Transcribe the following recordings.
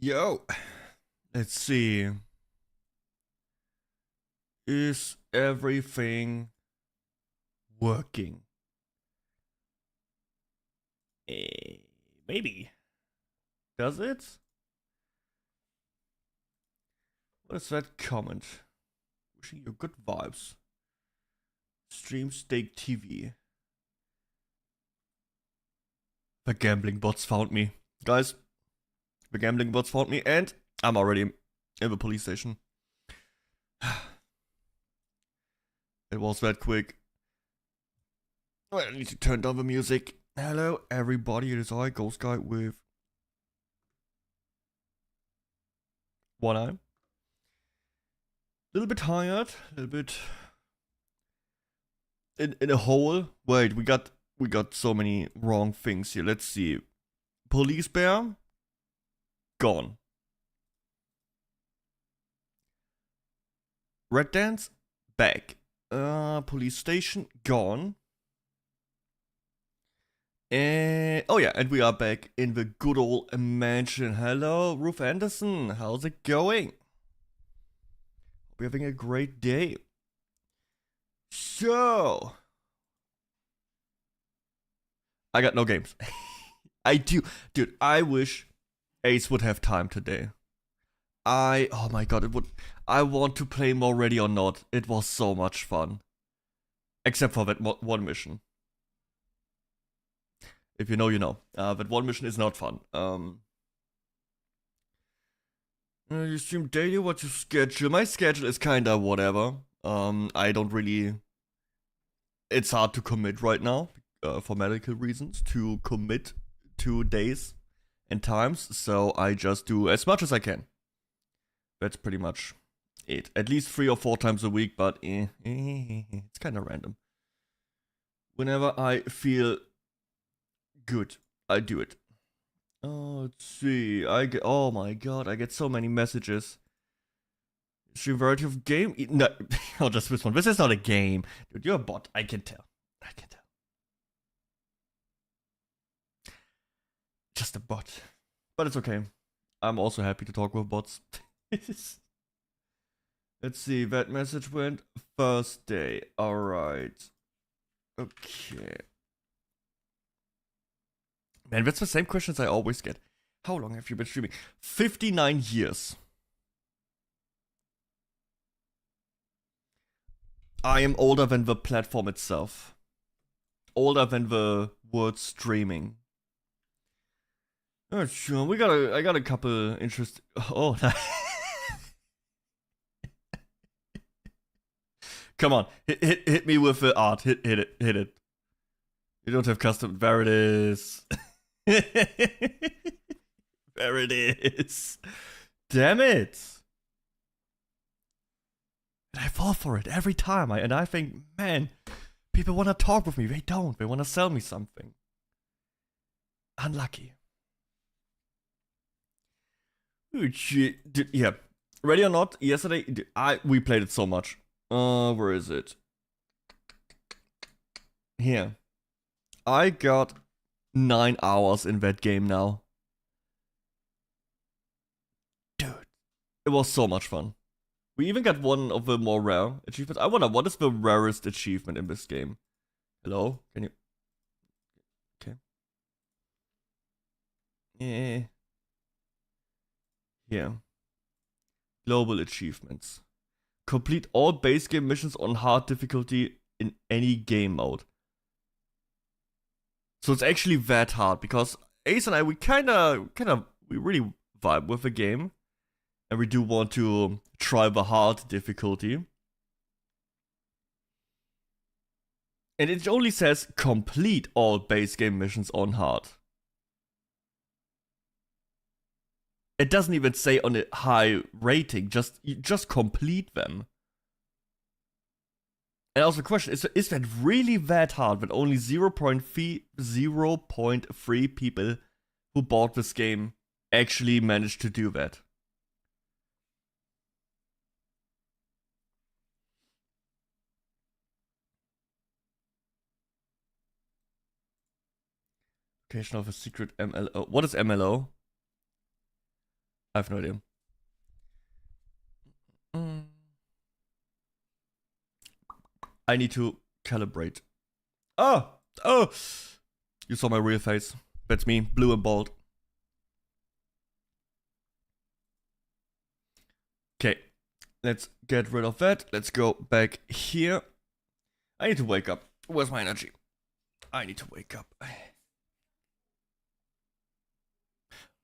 Yo, let's see. Is everything working? Maybe. Does it? What is that comment? Wishing you good vibes. Stream Steak TV. The gambling bots found me. Guys, the gambling bots found me and I'm already in the police station. It was that quick. Well, I need to turn down the music. Hello, everybody. It is I, Ghost Guy, with one eye. A little bit tired. A little bit in a hole. Wait, we got so many wrong things here. Let's see. Police bear gone. Red dance back. Police station gone. Oh yeah, and we are back in the good old mansion. Hello, Ruth Anderson. How's it going? Hope you're having a great day. So, I got no games. I do, dude. I wish Ace would have time today. Oh my god, it would. I want to play more Ready or Not. It was so much fun, except for that one mission. If you know, you know. That one mission is not fun. You stream daily, what's your schedule? My schedule is kinda whatever. I don't really... It's hard to commit right now, for medical reasons, to commit to days and times, so I just do as much as I can. That's pretty much it. At least 3 or 4 times a week, but it's kinda random. Whenever I feel good, I do it. Oh, let's see. Oh my god, I get so many messages. Is your variety of game? No, I'll just this one. This is not a game. Dude, you're a bot. I can tell. I can tell. Just a bot. But it's okay. I'm also happy to talk with bots. Let's see. That message went Thursday. Alright. Okay. Man, that's the same questions I always get. How long have you been streaming? 59 years. I am older than the platform itself. Older than the word streaming. Oh, sure. I got a couple interest. Oh, come on, hit me with the art. Hit it. You don't have custom. There it is. There it is. Damn it. And I fall for it every time. And I think, man, people want to talk with me. They don't. They want to sell me something. Unlucky. Yeah. Ready or Not, yesterday, we played it so much. Where is it? Here. I got 9 hours in that game now. Dude. It was so much fun. We even got one of the more rare achievements. I wonder, what is the rarest achievement in this game? Hello? Can you... Okay. Yeah. Here. Global achievements. Complete all base game missions on hard difficulty in any game mode. So it's actually that hard, because Ace and I, we we really vibe with the game. And we do want to try the hard difficulty. And it only says complete all base game missions on hard. It doesn't even say on a high rating, just complete them. And also the question, is that really that hard when only 0.3 people who bought this game actually managed to do that? Location of a secret MLO. What is MLO? I have no idea. I need to calibrate. Oh! Oh! You saw my real face. That's me, blue and bald. Okay, let's get rid of that. Let's go back here. I need to wake up. Where's my energy? I need to wake up.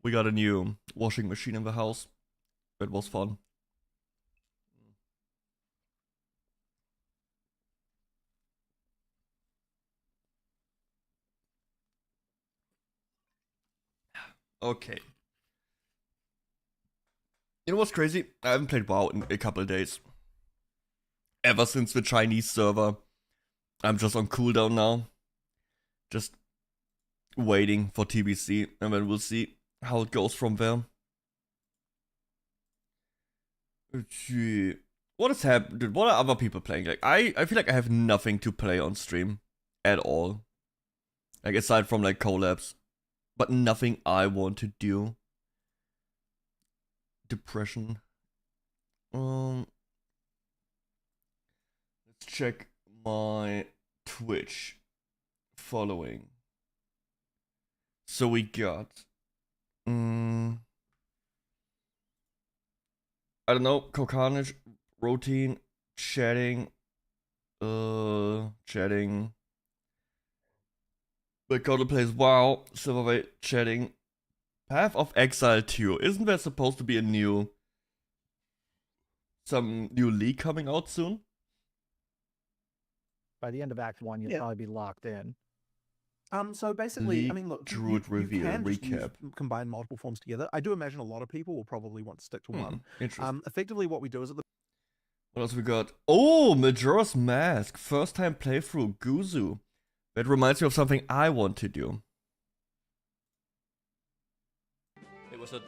We got a new washing machine in the house. That was fun. Okay. You know what's crazy? I haven't played WoW in a couple of days. Ever since the Chinese server. I'm just on cooldown now. Just waiting for TBC, and then we'll see how it goes from there. What is happening? What are other people playing? Like, I feel like I have nothing to play on stream at all. Like, aside from like collabs, but nothing I want to do. Depression. Let's check my Twitch following. So we got I don't know, 𝐑𝐿, routine, chatting, chatting. Dakota plays WoW, Silverway, chatting. Path of Exile 2. Isn't there supposed to be some new league coming out soon? By the end of Act 1, you'll probably be locked in. So basically, League I mean, look, Druid you reveal, can just recap. combine multiple forms together. I do imagine a lot of people will probably want to stick to one. Interesting. Effectively, what we do is at the What else we got? Oh, Majora's Mask. First time playthrough, Guzu. That reminds me of something I want to do. It was a...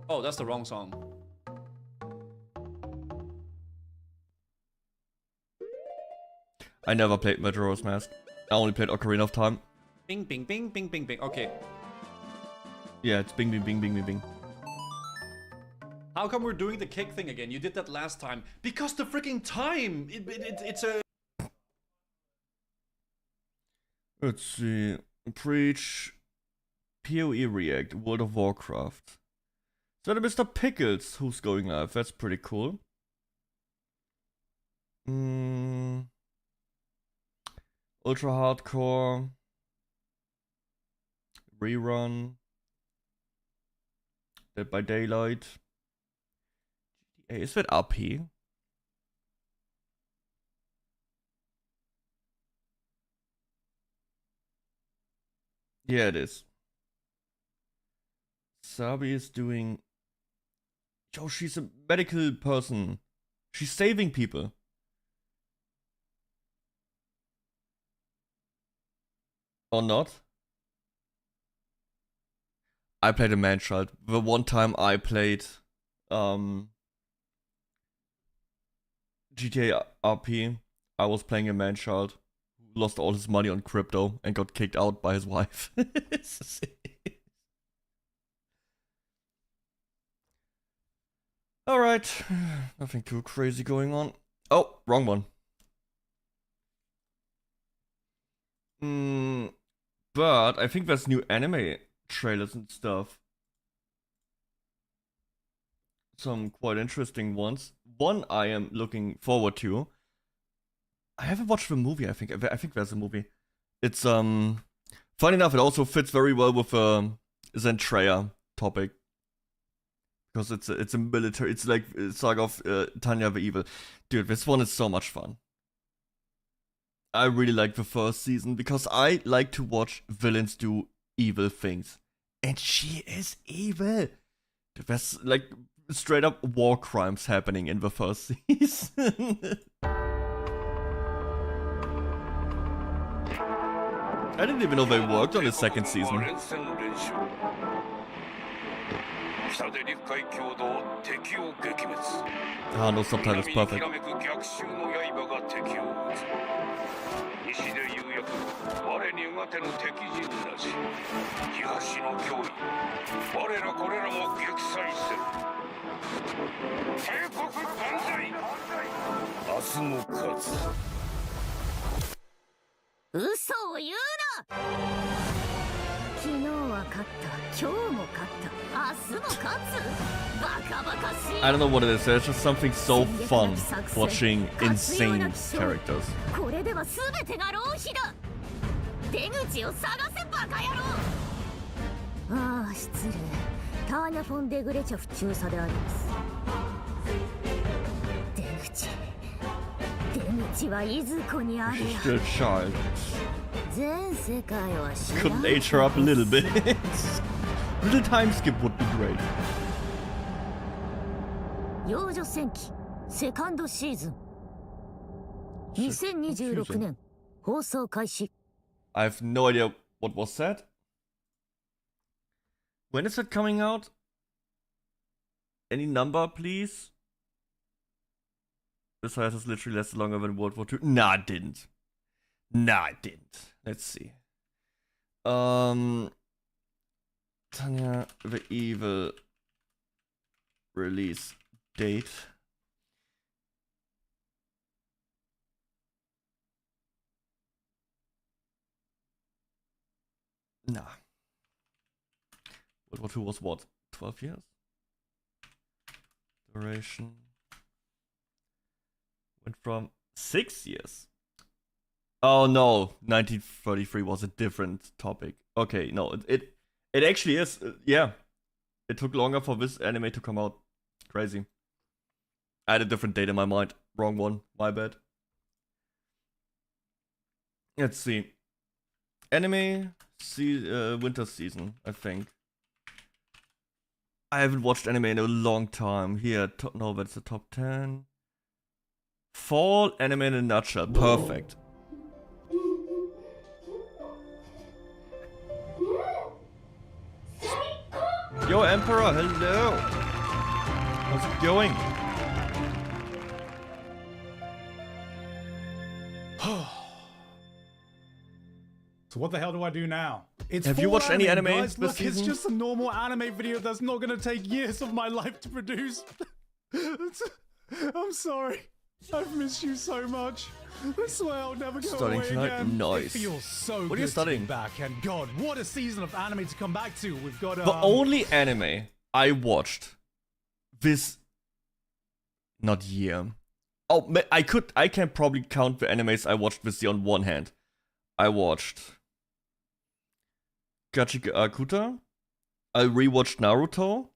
Oh, that's the wrong song. I never played Majora's Mask. I only played Ocarina of Time. Bing, bing, bing, bing, bing, bing. Okay. Yeah, it's bing, bing, bing, bing, bing, bing. How come we're doing the kick thing again? You did that last time. Because the freaking time! It's a... Let's see. Preach. PoE React. World of Warcraft. So the Mr. Pickles who's going live. That's pretty cool. Ultra Hardcore. Rerun. Dead by Daylight. GTA. Is that RP? Yeah, it is. Sabi is doing... Yo, she's a medical person. She's saving people. Or not? I played a man-child. The one time I played GTA RP, I was playing a man-child who lost all his money on crypto and got kicked out by his wife. Alright, nothing too crazy going on. Oh, wrong one. But I think there's new anime trailers and stuff. Some quite interesting ones. One I am looking forward to. I haven't watched the movie, I think there's a movie. It's funny enough, it also fits very well with Zendaya topic. Because it's a military, it's like Saga of Tanya the Evil. Dude, this one is so much fun. I really like the first season because I like to watch villains do evil things. And she is evil. There's like straight up war crimes happening in the first season. I didn't even know they worked on the second season. Ah, no subtitles, perfect. 西で有役我にうがての敵陣なし東の脅威我らこれらも撃砕せる帝国万歳明日も勝つ嘘を言うな昨日は勝った今日も勝った明日も勝つバカバカしい I don't know what it is, there's just something so fun watching insane characters. これでは全てが浪費だ出口を探せバカ野郎ああ失礼ターニャ・フォン・デグレチョフ中佐であります出口はいずこにある Still child. 全世界は知ら Could ん age her up a little bit. Little time skip would be great. 幼女戦記セカンドシーズン2026年放送開始 I have no idea what was said. When is it coming out? Any number, please? This has literally lasted longer than World War II. Nah, it didn't. Nah, it didn't. Let's see. Tanya the Evil release date. Nah. World War II was what? 12 years? Duration went from 6 years. Oh no, 1933 was a different topic. Okay, no, it actually is. Yeah, it took longer for this anime to come out. Crazy. I had a different date in my mind. Wrong one. My bad. Let's see. Anime winter season, I think. I haven't watched anime in a long time. Here, no, that's the top 10. Fall anime in a nutshell. Perfect. Yo, Emperor, hello. How's it going? So what the hell do I do now? It's Have you full watched any anime guys. this Look, season? it's just a normal anime video that's not gonna take years of my life to produce. I'm sorry. I've missed you so much. I swear I'll never go Studying away tonight? again. Nice. It feels so What are good you to studying? be back, and God, what a season of anime to come back to. We've got The only anime I watched this not year. Oh, I can probably count the animes I watched this year on one hand. I watched 𝐑𝐮𝐞𝐬. I rewatched Naruto.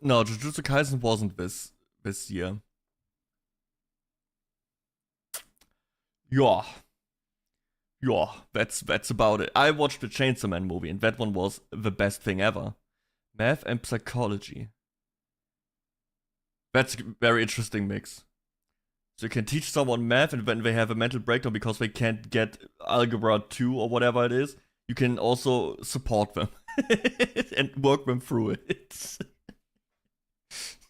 No, Jujutsu Kaisen wasn't this year. Yeah, that's about it. I watched the Chainsaw Man movie, and that one was the best thing ever. Math and psychology. That's a very interesting mix. So you can teach someone math, and when they have a mental breakdown because they can't get Algebra 2 or whatever it is, you can also support them and work them through it.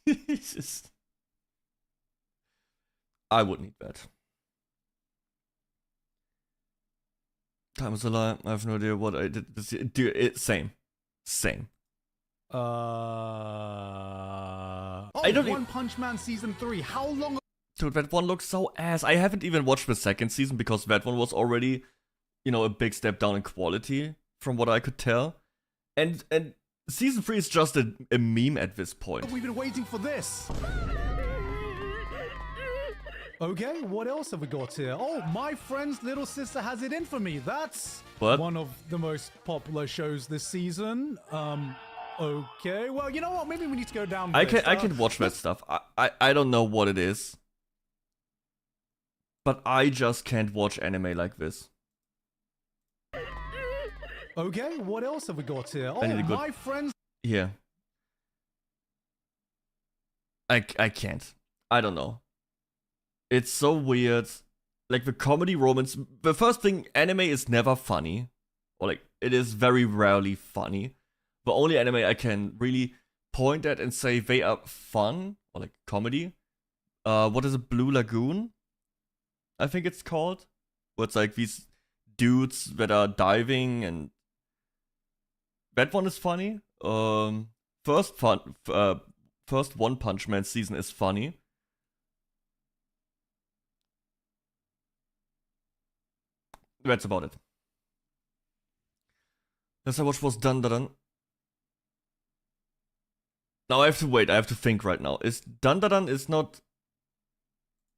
It's just... I would need that. Time is a lie. I have no idea what I did this year. Dude, same. Oh, I don't One Punch Man season 3. How long? Dude, that one looks so ass. I haven't even watched the second season because that one was already, you know, a big step down in quality from what I could tell. And season 3 is just a meme at this point. We've been waiting for this. Okay, what else have we got here? Oh, My Friend's Little Sister Has It In For Me. That's What? one of the most popular shows this season. Okay, well, you know what? Maybe we need to go down. I can watch that stuff. I don't know what it is. But I just can't watch anime like this. Okay, what else have we got here? I need Oh, a good- My Friend's... Here. I can't. I don't know. It's so weird. like the comedy romance. The first thing, anime is never funny, or like it is very rarely funny. The only anime I can really point at and say they are fun or like comedy. What is it? Blue Lagoon, I think it's called. Where it's like these dudes that are diving, and that one is funny. First One Punch Man season is funny. That's about it. Last I watched was 𝐑𝐮𝐿. Now I have to wait, I have to think right now. Is 𝐑𝐮𝐿 is not...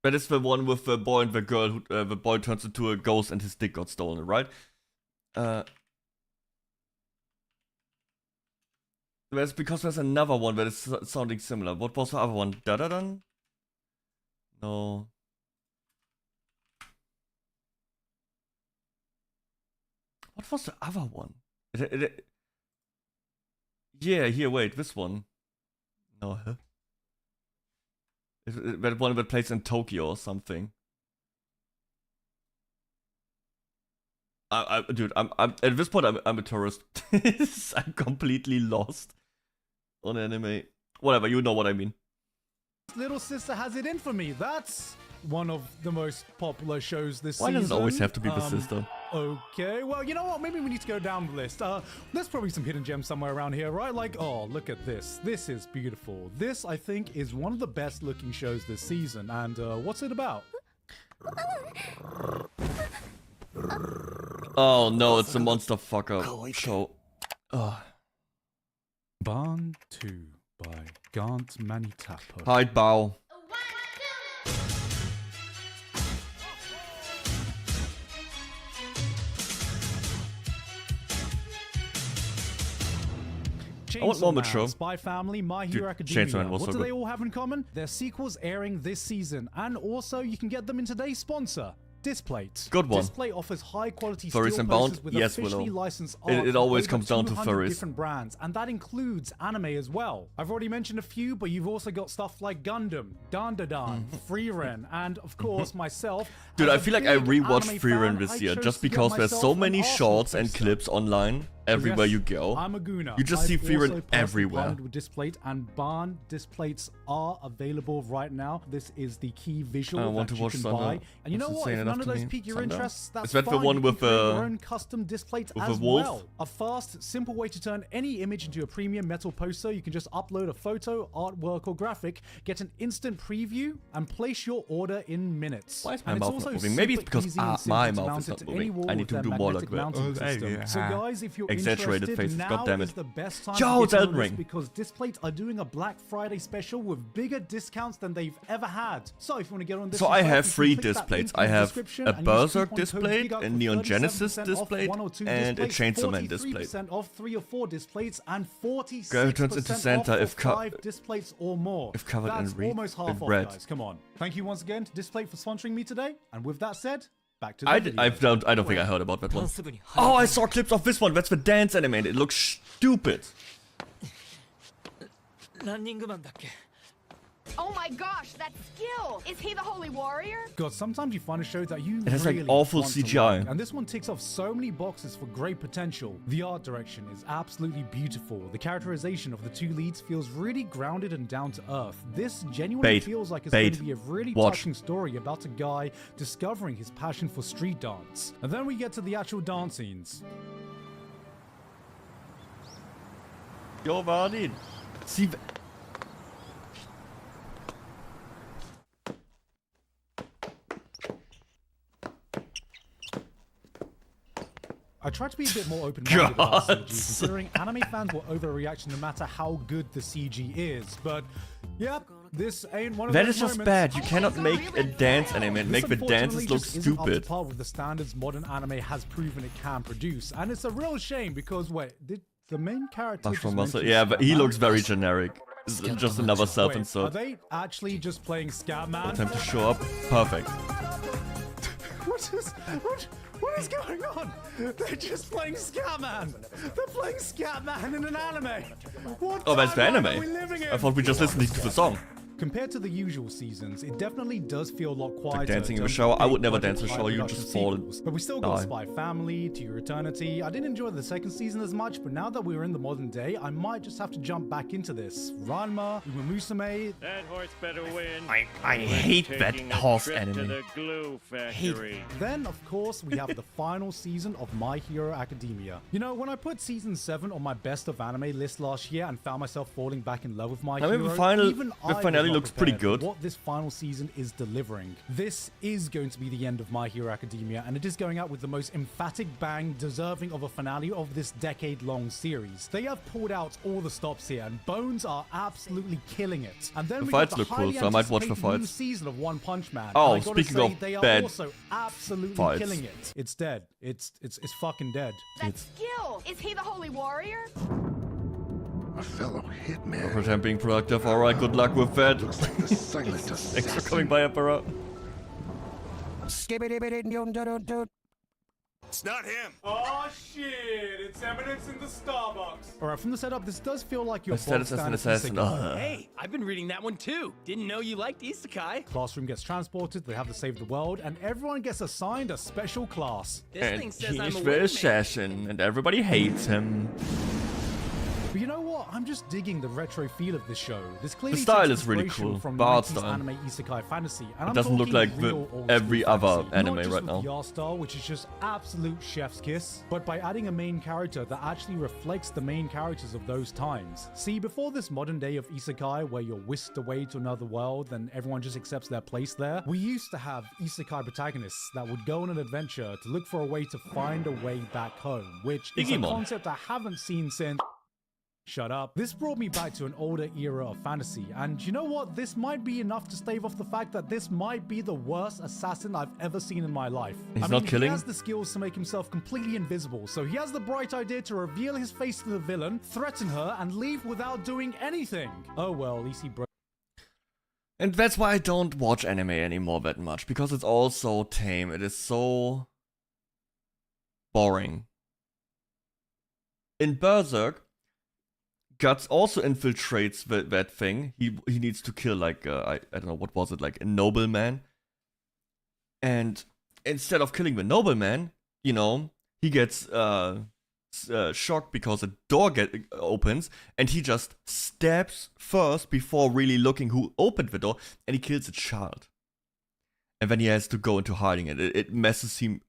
That is the one with the boy and the girl who... the boy turns into a ghost and his dick got stolen, right? That's because there's another one that is sounding similar. What was the other one? 𝐑𝐿? No. What was the other one? Yeah, here, wait, this one. No, huh? That one that plays in Tokyo or something. Dude, I'm at this point I'm a tourist. I'm completely lost on anime. Whatever, you know what I mean. Little Sister Has It In For Me. That's one of the most popular shows this Why season. does it always have to be the sister? Okay, well, you know what? Maybe we need to go down the list. There's probably some hidden gems somewhere around here, right? Like, oh, look at this. This is beautiful. This, I think, is one of the best looking shows this season. And what's it about? Oh no, it's a monster fucker show. Barn 2 by 𝐑𝐮𝐿. Hide bow. I want more mature. Spy Family, My Hero Dude, Chainsaw Academia. Man was What so do good. they all have in common? Their sequels airing this season, and also you can get them in today's sponsor, Displate. Good one. Displate offers high quality Furries steel and Bound? posters with Yes, officially Willow. licensed It art always from comes down to 200 furries. different brands, and that includes anime as well. I've already mentioned a few, but you've also got stuff like Gundam, 𝐷𝐿, Frieren, and of course myself. Dude, As I a feel like I big rewatched anime Frieren fan, this I year chose just to get because there's myself so an many Arsenal shorts and poster. clips online everywhere Yes, you go. I'm a gooner. You just see I've Frieren also personally everywhere. partnered with Displate, and Barn Displates are available right now. This is the key visual I want that to you watch can Thunder. buy. And you know That's what? insane If enough none of to those me. pique your Thunder. interests, that's Is that the fine. one You with can create your the- own custom displate with as the wolf? well. A fast, simple way to turn any image into a premium metal poster. You can just upload a photo, artwork, or graphic, get an instant preview, and place your order in minutes. Why is my And it's mouth not also moving? Maybe it's super because easy and simple my to mouth mount is it not to any moving. wall I need with to their do more like magnetic that. mounting system. So guys, if you're Exaggerated interested, faces, now God damn it. is the best time Yo, to it's get in Elden on this Ring. because Displate are doing a Black Friday special with bigger discounts than they've ever had. So if you want to get on this, So I yourself, have you can 3 click that displays. link in I the have description a and use Berserk coupon code display, GER a for Neon Genesis 37% off display, 1 or 2 and a displays, Chainsaw Man display. 43% off 3 or 4 displays, and 46% Girl turns into Santa off if for 5 displays or more. if covered in That's red- almost half in off, red. guys. Come on. Thank you once again to Displate for sponsoring me today. And with that said, back to the I video. don't think I heard about that one. Oh, I saw clips of this one. That's the dance anime. And it looks stupid. Oh my gosh, that skill! Is he the holy warrior? God, sometimes you find a show that you has, like, really awful want to CGI. like, and this one ticks off so many boxes for great potential. The art direction is absolutely beautiful. The characterization of the 2 leads feels really grounded and down to earth. This genuinely feels like it's going to be a really touching story about a guy discovering his passion for street dance. And then we get to the actual dance scenes. Jo, Varin. Sie... I tried to be a bit more open-minded about God. CG, considering anime fans will overreact no matter how good the CG is. But, yep, this ain't one of That those is just moments. bad. You cannot make a dance anime and make the This dances look unfortunately just isn't up to stupid. par with the standards modern anime has proven it can produce, and it's a real shame because wait, did the main character? Mushroom just muscle. mention Yeah, but he Scatman? looks very generic. It's just another Wait, are self-insert. they actually just playing Scatman? Time to show up. Perfect. What is going on? They're just playing Scatman. They're playing Scatman in an anime. What Oh, that's the timeline anime. are we living in? I thought we just listened to the song. Compared to the usual seasons, it definitely does feel a lot quieter. Like dancing in in the terms shower. of I would big never budget, dance in the high shower, you production just fall sequels. But we still got die. Spy Family, To Your Eternity. I didn't enjoy the second season as much, but now that we're in the modern day, I might just have to jump back into this. Ranma, Uma Musume. That horse better win. I hate that Taking a horse trip anime. To the glue factory. Then, of course, we have the final season of My Hero Academia. You know, when I put season 7 on my best of anime list last year and found myself falling back in love with My I mean, Hero, the even finale I was not looks pretty prepared for good. what this final season is delivering. This is going to be the end of My Hero Academia, and it is going out with the most emphatic bang deserving of a finale of this decade-long series. They have pulled out all the stops here, and Bones are absolutely killing it. And then The we fights got look the cool, highly so I might watch the anticipated new fights. season of One Punch Man. Oh, And I gotta speaking say, of they are bad also absolutely fights. killing it. It's dead. It's fucking dead. That skill. Is he the holy warrior? A fellow hitman. Pretend being productive. Alright, good luck with that. Looks like the silent Thanks for coming by, Emperor. It's not him. Oh shit! It's evidence in the Starbucks. Alright, from the setup, this does feel like your My status as an bog assassin. standard Ugh. Hey, I've been reading that one too. Didn't know you liked isekai. Classroom gets transported, they have to save the world, and everyone gets assigned a special class. This thing And says I'm he's a the wingman. assassin, and everybody hates him. But you know what? I'm just digging the retro feel of this show. This clearly style takes is really inspiration cool. from The art 90s style. anime isekai fantasy. And I'm doesn't look talking like the- real old every school other fantasy. anime Not just right with now. the art style, which is just absolute chef's kiss, but by adding a main character that actually reflects the main characters of those times. See, before this modern day of isekai, where you're whisked away to another world and everyone just accepts their place there, we used to have isekai protagonists that would go on an adventure to look for a way to find a way back home, which is a Digimon. concept I haven't seen since... Shut up. This brought me back to an older era of fantasy, and you know what? This might be enough to stave off the fact that this might be the worst assassin I've ever seen in my life. He's I not mean, killing? He has the skills to make himself completely invisible, so he has the bright idea to reveal his face to the villain, threaten her, and leave without doing anything. Oh well, at least he broke. And that's why I don't watch anime anymore that much, because it's all so tame. It is so boring. In Berserk, Guts also infiltrates that thing. He needs to kill like I don't know, what was it, like a nobleman. And instead of killing the nobleman, you know, he gets shocked because a door opens, and he just stabs first before really looking who opened the door, and he kills a child. And then he has to go into hiding, and it messes him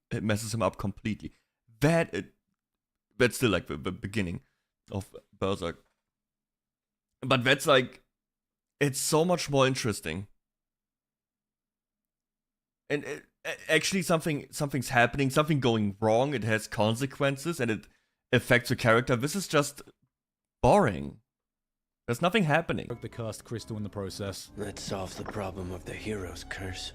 up completely. That's still like the beginning of Berserk. But that's like, it's so much more interesting. And actually something's happening, something going wrong, it has consequences, and it affects the character. This is just boring. There's nothing happening. The cursed crystal in the process. Let's solve the problem of the hero's curse.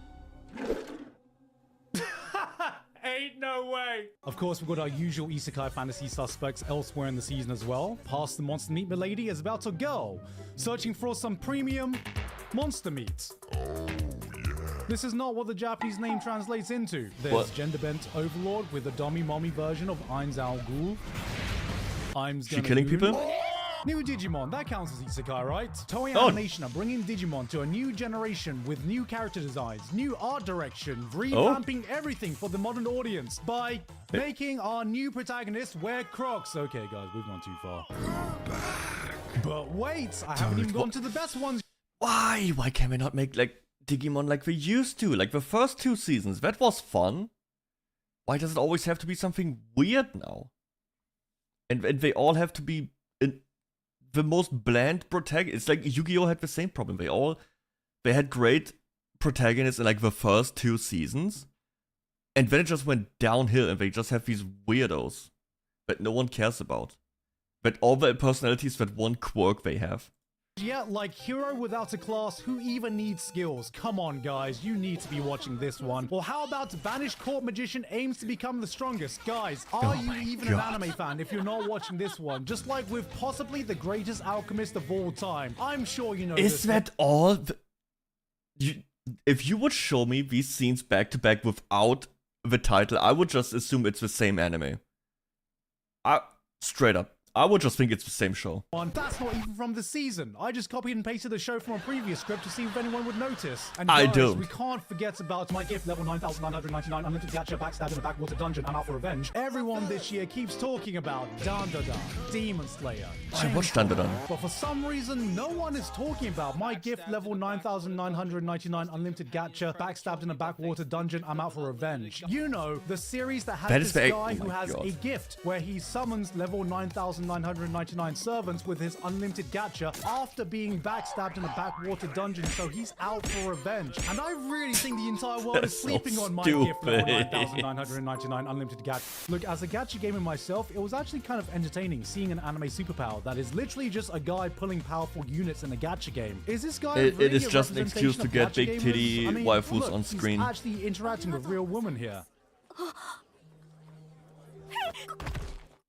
Ain't no way. Of course, we've got our usual isekai fantasy suspects elsewhere in the season as well. Past the monster meat milady is about to go, searching for some premium monster meat. This is not what the Japanese name translates into. There's What? gender-bent overlord with a dummy-mommy version of Envtuber. She killing people? New Digimon, that counts as isekai, right? Toei Oh. Animation are bringing Digimon to a new generation with new character designs, new art direction, revamping everything for the modern audience by making our new protagonists wear Crocs. Okay, guys, we've gone too far. But wait, I haven't even gone to the best ones. Why? Why can we not make like Digimon like we used to? Like the first 2 seasons, that was fun. Why does it always have to be something weird now? And they all have to be the most bland protagonists. Like Yu-Gi-Oh had the same problem. They had great protagonists in like the first 2 seasons, and then it just went downhill, and they just have these weirdos that no one cares about. But all the personalities, that one quirk they have. Yeah, like hero without a class, who even needs skills? Come on, guys, you need to be watching this one. Or how about Banished Court Magician aims to become the strongest? Guys, are you even an anime fan if you're not watching this one? Just like with possibly the greatest alchemist of all time. I'm sure you know Is this. that all? If you would show me these scenes back to back without the title, I would just assume it's the same anime. Straight up. I would just think it's the same show. That's not even from the season. I just copied and pasted the show from a previous script to see if anyone would notice. And I guys, do. We can't forget about my gift level 9,999 unlimited gacha backstab in the backwater dungeon. I'm out for revenge. Everyone this year keeps talking about Demon Slayer. I watched Dandadan. But for some reason, no one is talking about my gift level 9,999 unlimited gacha backstabbed in a backwater dungeon. I'm out for revenge. You know, the series that has this guy who has a gift where he summons level 9,999 servants with his unlimited gacha after being backstabbed in a backwater dungeon, so he's out for revenge. And I really think the entire world is sleeping on my gift level 9,999 unlimited gacha. Look, as a gacha gamer myself, it was actually kind of entertaining seeing an anime superpower that is literally just a guy pulling powerful units in a gacha game. Is this guy It really is a just an excuse to get representation big of gacha titty gamers? I mean, waifus look, on screen. He's actually interacting with real women here.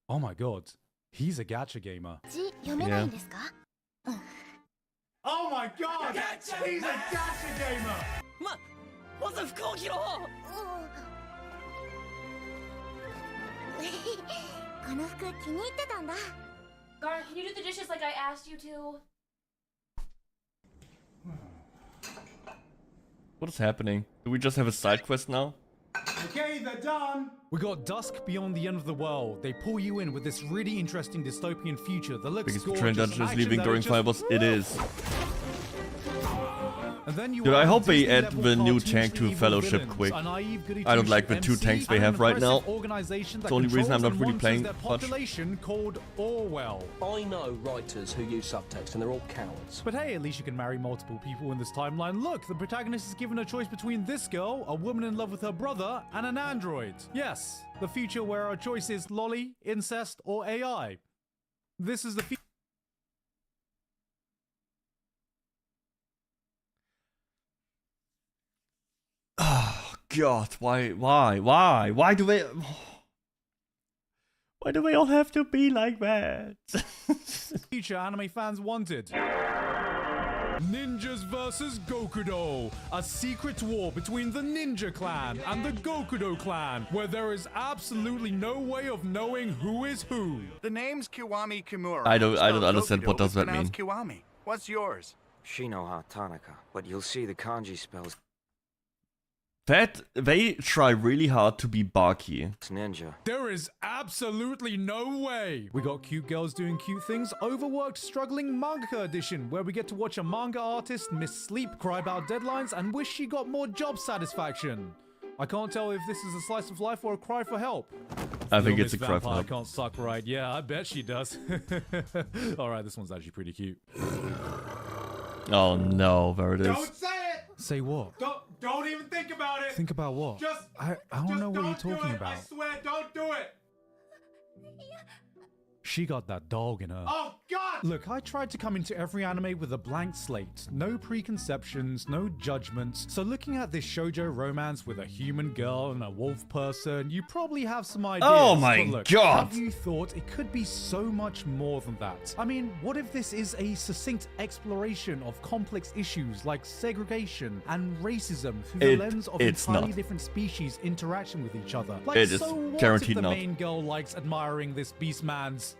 Oh my god. He's a gacha gamer. Yeah. Oh my god! He's a gacha gamer! What the fuck? この服気に入ってたんだ。 Garn, can you do the dishes like I asked you to? What is happening? Do we just have a side quest now? Okay, they're done! We got Dusk Beyond the End of the World. They pull you in with this really interesting dystopian future that looks Biggest gorgeous. train dungeon is leaving during finals. It is. And then you Dude, I hope they Disney add level the new cartoonishly tank to evil Fellowship villains, quick. a naive goody I don't like the two-shoes two tanks MC, they have and right an now. oppressive organization that It's the only reason I'm not controls really and playing monitors much. their population called Orwell. I know writers who use subtext and they're all cowards. But hey, at least you can marry multiple people in this timeline. Look, the protagonist is given a choice between this girl, a woman in love with her brother, and an android. Yes, the future where our choice is lolly, incest, or AI. This is the future. Oh god, why do they all have to be like that? Future anime fans wanted. Ninjas vs. Gokudo, a secret war between the Ninja Clan and the Gokudo Clan, where there is absolutely no way of knowing who is who. The name's Kiwami Kimura. I don't understand what does that mean. Kiwami. What's yours? Shinoha Tanaka, but you'll see the kanji spells. That they try really hard to be Baki. Ninja. There is absolutely no way. We got cute girls doing cute things, overworked, struggling manga edition, where we get to watch a manga artist miss sleep, cry about deadlines, and wish she got more job satisfaction. I can't tell if this is a slice of life or a cry for help. I think it's a cry for I help. can't suck right. Yeah, I bet she does. All right, this one's actually pretty cute. Oh no, there it is. Don't say it! Say what? Don't even think about it! Think about what? I don't know what you're talking about. I swear, don't do it! She got that dog in her. Oh god! Look, I tried to come into every anime with a blank slate. No preconceptions, no judgments. So looking at this shoujo romance with a human girl and a wolf person, you probably have some ideas. Oh my but look, god! Have you thought it could be so much more than that? I mean, what if this is a succinct exploration of complex issues like segregation and racism through the lens of entirely different species interacting with each other? Like, It is so what guaranteed if the not. main girl likes admiring this beast man's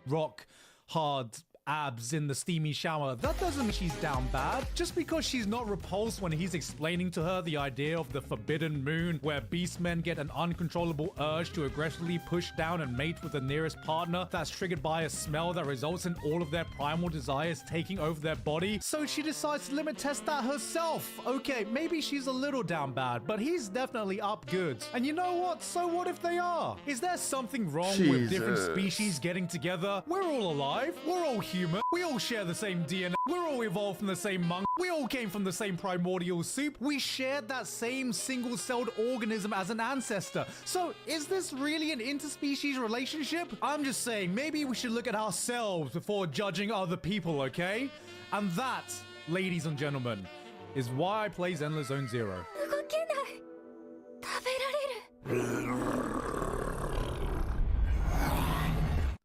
rock hard abs in the steamy shower? That doesn't mean she's down bad. Just because she's not repulsed when he's explaining to her the idea of the forbidden moon, where beast men get an uncontrollable urge to aggressively push down and mate with the nearest partner that's triggered by a smell that results in all of their primal desires taking over their body. So she decides to limit test that herself. Okay, maybe she's a little down bad, but he's definitely up good. And you know what? So what if they are? Is there something wrong with different species getting together? We're all alive. We're all human. We all share the same DNA. We're all evolved from the same monk. We all came from the same primordial soup. We shared that same single-celled organism as an ancestor. So is this really an interspecies relationship? I'm just saying, maybe we should look at ourselves before judging other people, okay? And that, ladies and gentlemen, is why I play Zenless Zone Zero.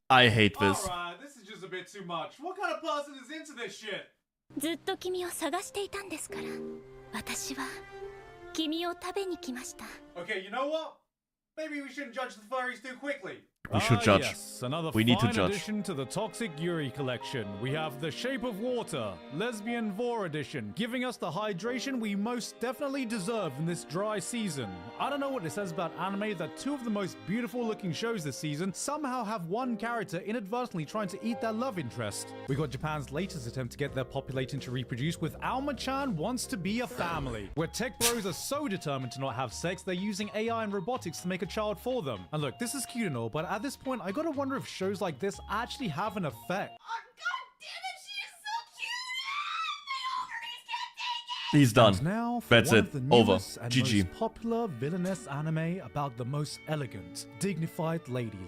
I hate this. Alright, this is just a bit too much. What kind of person is into this shit? ずっと君を探していたんですから。私は君を食べに来ました。 Okay, you know what? Maybe we shouldn't judge the furries too quickly. We should judge. Yes, another We need to fine judge. addition to the Toxic Yuri collection. We have The Shape of Water, Lesbian Vor edition, giving us the hydration we most definitely deserve in this dry season. I don't know what it says about anime that two of the most beautiful looking shows this season somehow have one character inadvertently trying to eat their love interest. We got Japan's latest attempt to get their population to reproduce with Alma-chan Wants to Be a Family, where tech bros are so determined to not have sex they're using AI and robotics to make a child for them. And look, this is cute and all, but at this point I gotta wonder if shows like this actually have an effect. He's done. And now for That's one it. of the Over. newest and GG. most popular villainess anime about the most elegant, dignified lady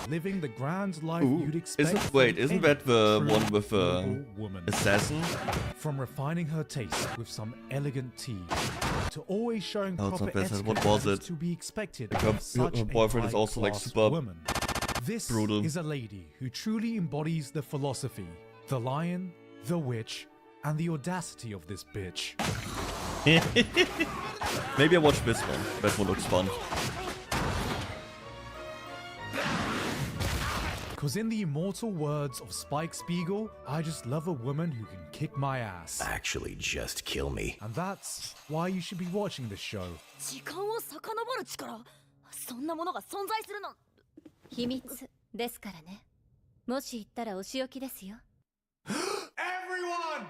living the grand life you'd expect. Isn't that the one with woman? assassin? From refining her taste with some elegant tea to always showing No, it's proper not that. etiquette What was that is it? to be expected Like of such her boyfriend a is also like high-class super woman. This brutal. is a lady who truly embodies the philosophy, the lion, the witch, and the audacity of this bitch. Maybe I watch this one. That one looks fun. Cause in the immortal words of Spike Spiegel, I just love a woman who can kick my ass. Actually, just kill me. And that's why you should be watching this show. 時間を遡る力、そんなものが存在するの。秘密ですからね。もし言ったらお仕置きですよ。 Everyone!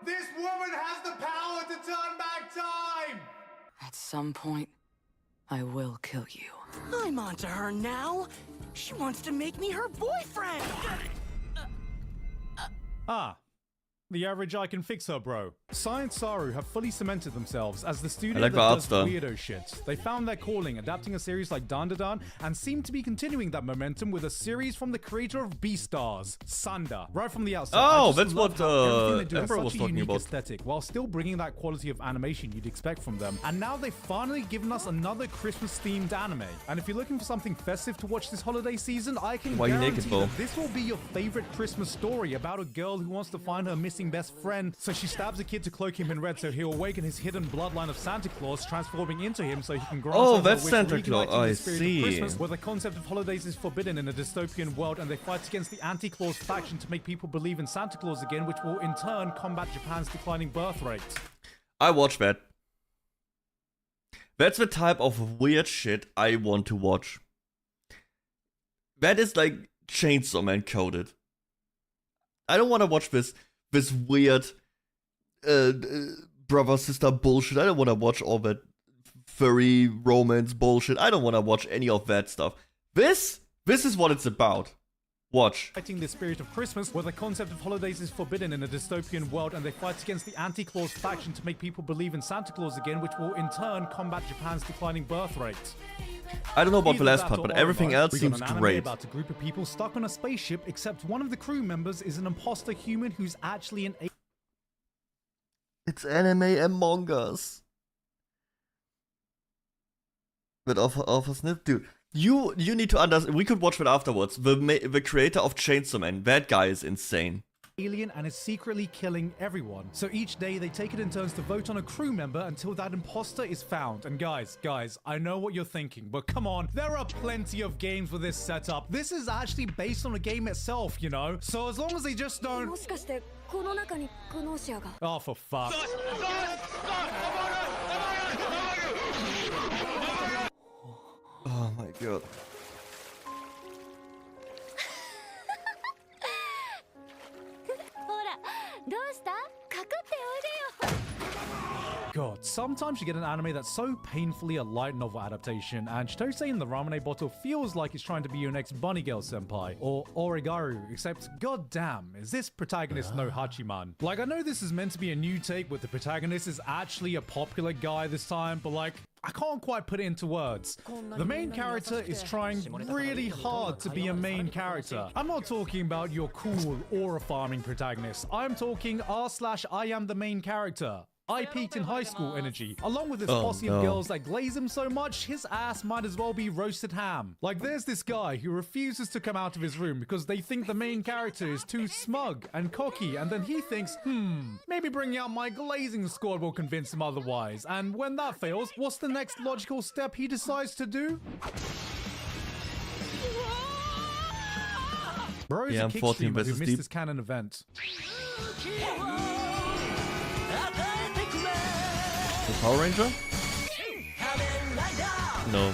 This woman has the power to turn back time! At some point, I will kill you. I'm onto her now. She wants to make me her boyfriend. Ah, the average I can fix her, bro. Science Saru have fully cemented themselves as the studio like that the art does style. weirdo shit. They found their calling, adapting a series like _Dan and seem to be continuing that momentum with a series from the creator of Beastars, Sanda. Right from the outset, Oh, I just that's love what, how everything they do has Emperor such was a talking unique about. aesthetic, while still bringing that quality of animation you'd expect from them. And now they've finally given us another Christmas-themed anime. And if you're looking for something festive to watch this holiday season, I can Why are you guarantee naked, Bo? that this will be your favorite Christmas story about a girl who wants to find her missing best friend. So she stabs a kid to cloak him in red so he'll awaken his hidden bloodline of Santa Claus, transforming into him so he can grant Oh, her that's wish, Santa reigniting Claus. the I spirit of see. Christmas, where the concept of holidays is forbidden in a dystopian world, and they fight against the anti-Claus faction to make people believe in Santa Claus again, which will in turn combat Japan's declining birth rate. I watch that. That's the type of weird shit I want to watch. That is like Chainsaw Man coded. I don't want to watch this weird brother sister bullshit. I don't want to watch all that furry romance bullshit. I don't want to watch any of that stuff. This is what it's about. Watch. Fighting the spirit of Christmas, where the concept of holidays is forbidden in a dystopian world, and they fight against the anti-Claus faction to make people believe in Santa Claus again, which will in turn combat Japan's declining birth rate. I don't know about Either the last that part, or but everything Oregon. else We got seems an anime great. about a group of people stuck on a spaceship, except one of the crew members is an imposter human who's actually an It's anime Among Us. But off a snip, dude. You need to understand. We could watch that afterwards. The creator of Chainsaw Man, that guy is insane. alien and is secretly killing everyone. So each day they take it in turns to vote on a crew member until that imposter is found. And guys, I know what you're thinking, but come on, there are plenty of games with this setup. This is actually based on a game itself, you know? So as long as they just don't... Oh, for fuck. Oh my god. God, sometimes you get an anime that's so painfully a light novel adaptation, and Chitose in the Ramune bottle feels like it's trying to be your next bunny girl senpai, or Origaru, except goddamn, is this protagonist no Hachiman? Like, I know this is meant to be a new take where the protagonist is actually a popular guy this time, but like, I can't quite put it into words. The main character is trying really hard to be a main character. I'm not talking about your cool aura farming protagonist. I'm talking r/I am the main character. I peaked in high school energy, along with this posse of girls that glaze him so much, his ass might as well be roasted ham. Like, there's this guy who refuses to come out of his room because they think the main character is too smug and cocky, and then he thinks, maybe bringing out my glazing squad will convince him otherwise. And when that fails, what's the next logical step he decides to do? Bro is Yeah, a I'm kick 14 streamer who versus missed deep. this canon event. The Power Ranger? No.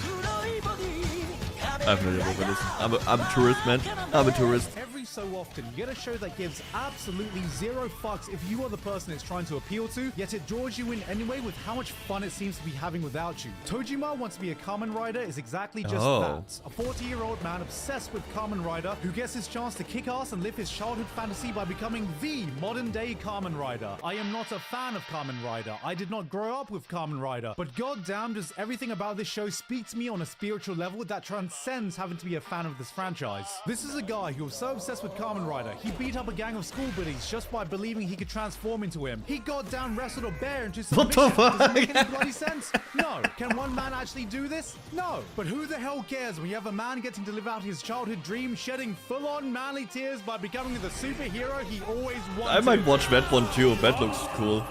I have no idea what it is. I'm a tourist, man. I'm a tourist. Every so often, you get a show that gives absolutely zero fucks if you are the person it's trying to appeal to, yet it draws you in anyway with how much fun it seems to be having without you. 𝐸 wants to be a Kamen Rider is exactly just that. A 40-year-old man obsessed with Kamen Rider who gets his chance to kick ass and live his childhood fantasy by becoming the modern-day Kamen Rider. I am not a fan of Kamen Rider. I did not grow up with Kamen Rider, but goddamn does everything about this show speak to me on a spiritual level that transcends having to be a fan of this franchise. This is a guy who was so obsessed with Kamen Rider, he beat up a gang of school bullies just by believing he could transform into him. He goddamn wrestled a bear into submission. What the fuck? Does it make any bloody sense? No. Can one man actually do this? No. But who the hell cares when you have a man getting to live out his childhood dream, shedding full-on manly tears by becoming the superhero he always wanted? I might watch that one too. That looks cool.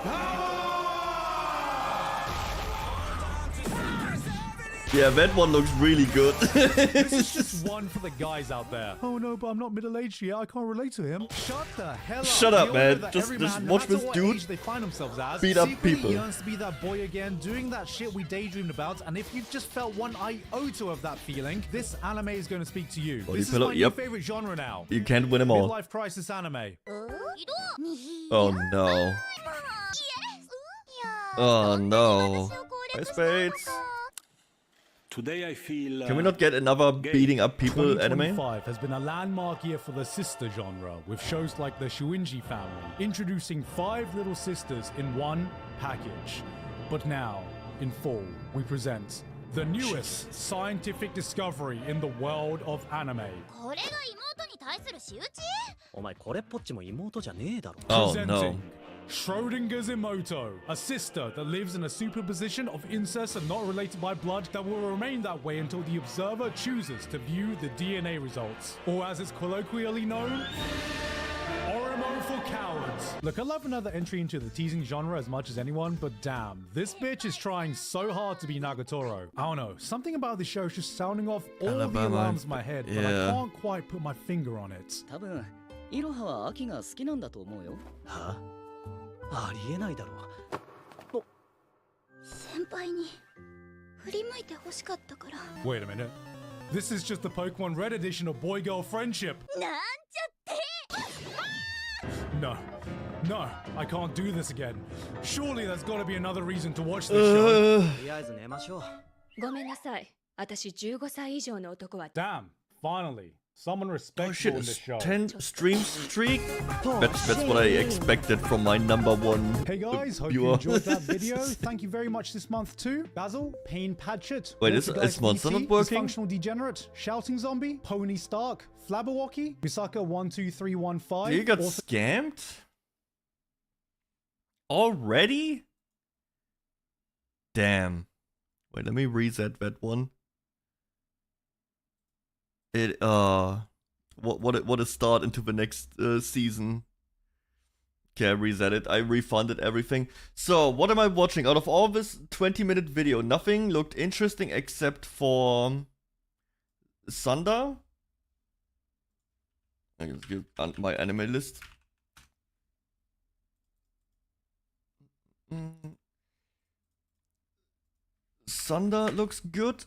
Yeah, that one looks really good. This is just one for the guys out there. Oh no, but I'm not middle-aged yet. I can't relate to him. Shut the hell up. Shut up, man. Just Man, watch no this what dude they find themselves as, beat up secretly people. yearns to be that boy again, doing that shit we daydreamed about. And if you've just felt one iota of that feeling, this anime is going to speak to you. This is my new favorite genre now. You can't win them all. Midlife crisis anime. Oh no. Oh no. My spades. Today I feel. Can we not get another beating up people anime? 2025 has been a landmark year for the sister genre, with shows like the 𝐸 family, introducing 5 little sisters in one package. But now, in fall, we present the newest scientific discovery in the world of anime. Oh no. Schrödinger's Imoto, a sister that lives in a superposition of incest and not related by blood that will remain that way until the observer chooses to view the DNA results. Or as it's colloquially known, Orimo for cowards. Look, I love another entry into the teasing genre as much as anyone, but damn, this bitch is trying so hard to be Nagatoro. I don't know, something about the show is just sounding off all the alarms in my head, but I can't quite put my finger on it. イロハは秋が好きなんだと思うよ。はあ？ありえないだろう。先輩に振り向いて欲しかったから。 Wait a minute. This is just the Pokemon Red edition of boy-girl friendship. なんちゃって。 No. No, I can't do this again. Surely there's got to be another reason to watch this show. とりあえず寝ましょう。ごめんなさい。私15歳以上の男は。 Damn, finally. Someone Oh respectful shit, in this show. 10 stream streak? That's what I expected from my #1 Hey guys, hope you viewer. enjoyed that video. Thank you very much this month too. Basil, Pain Patchett. Wait, is Monster not working? Functional Degenerate, Shouting Zombie, Pony Stark, Flabberwocky, Misaka12315. You got scammed? Already? Damn. Wait, let me reset that one. What a start into the next season. Okay, I reset it. I refunded everything. So, what am I watching? Out of all this 20-minute video, nothing looked interesting except for Sunder. I just give my anime list. Sunder looks good.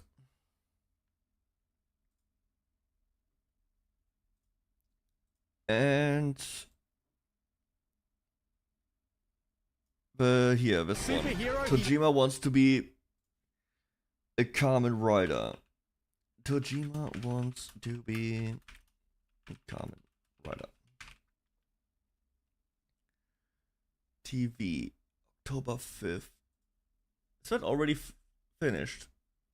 And here, this one. 𝐸 wants to be a Kamen Rider. 𝐸 wants to be a Kamen Rider. TV, October 5th. Is that already finished?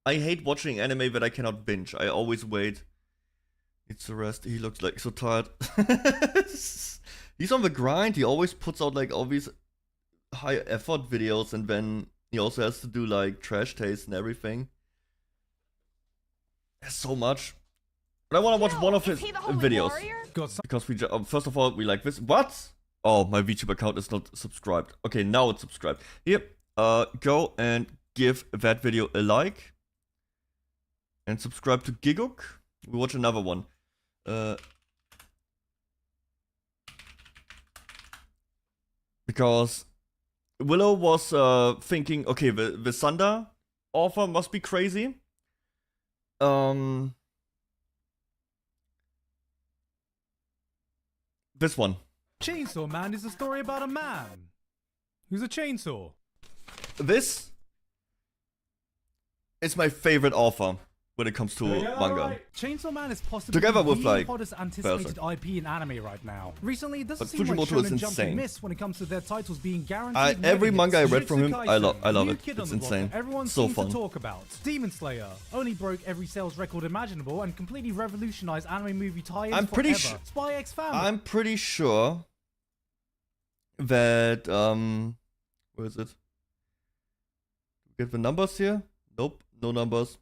I hate watching anime that I cannot binge. I always wait. It's the rest. He looks like so tired. He's on the grind. He always puts out like all these high effort videos, and then he also has to do like trash taste and everything. There's so much. But I want to watch one of his videos because we first of all we like this. What? Oh, my Vtuber account is not subscribed. Okay, now it's subscribed. Yep. Go and give that video a like and subscribe to 𝐑𝐮𝐥𝐞𝐬. We watch another one. Because Willow was thinking, okay, the Thunder offer must be crazy. This one. Chainsaw Man is a story about a man who's a chainsaw. This is my favorite offer when it comes to manga. Chainsaw Man is possibly Together with, the like, hottest anticipated IP in anime right now. Recently, it doesn't But seem like Fujimoto is Shonen Jump can insane. miss when it comes to their titles being guaranteed. Every manga I read Jujutsu from him, I love Kaisen, it. New Kid on It's the Block that insane. Everyone So seems fun. to talk about. Demon Slayer only broke every sales record imaginable and completely revolutionized anime movie tie-ins I'm pretty forever. Spy X Family. I'm pretty sure that where is it? Get the numbers here? Nope, no numbers.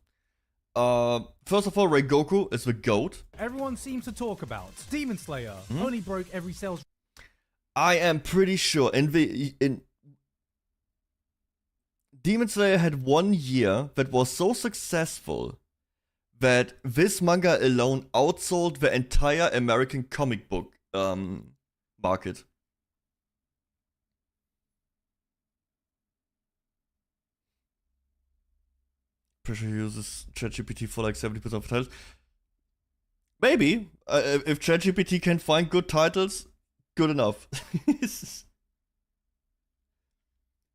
First of all, Rengoku is the GOAT. Everyone seems to talk about. Demon Slayer only broke every sales. I am pretty sure in Demon Slayer had 1 year that was so successful that this manga alone outsold the entire American comic book market. Pressure uses ChatGPT for like 70% of titles. Maybe. If ChatGPT can find good titles, good enough.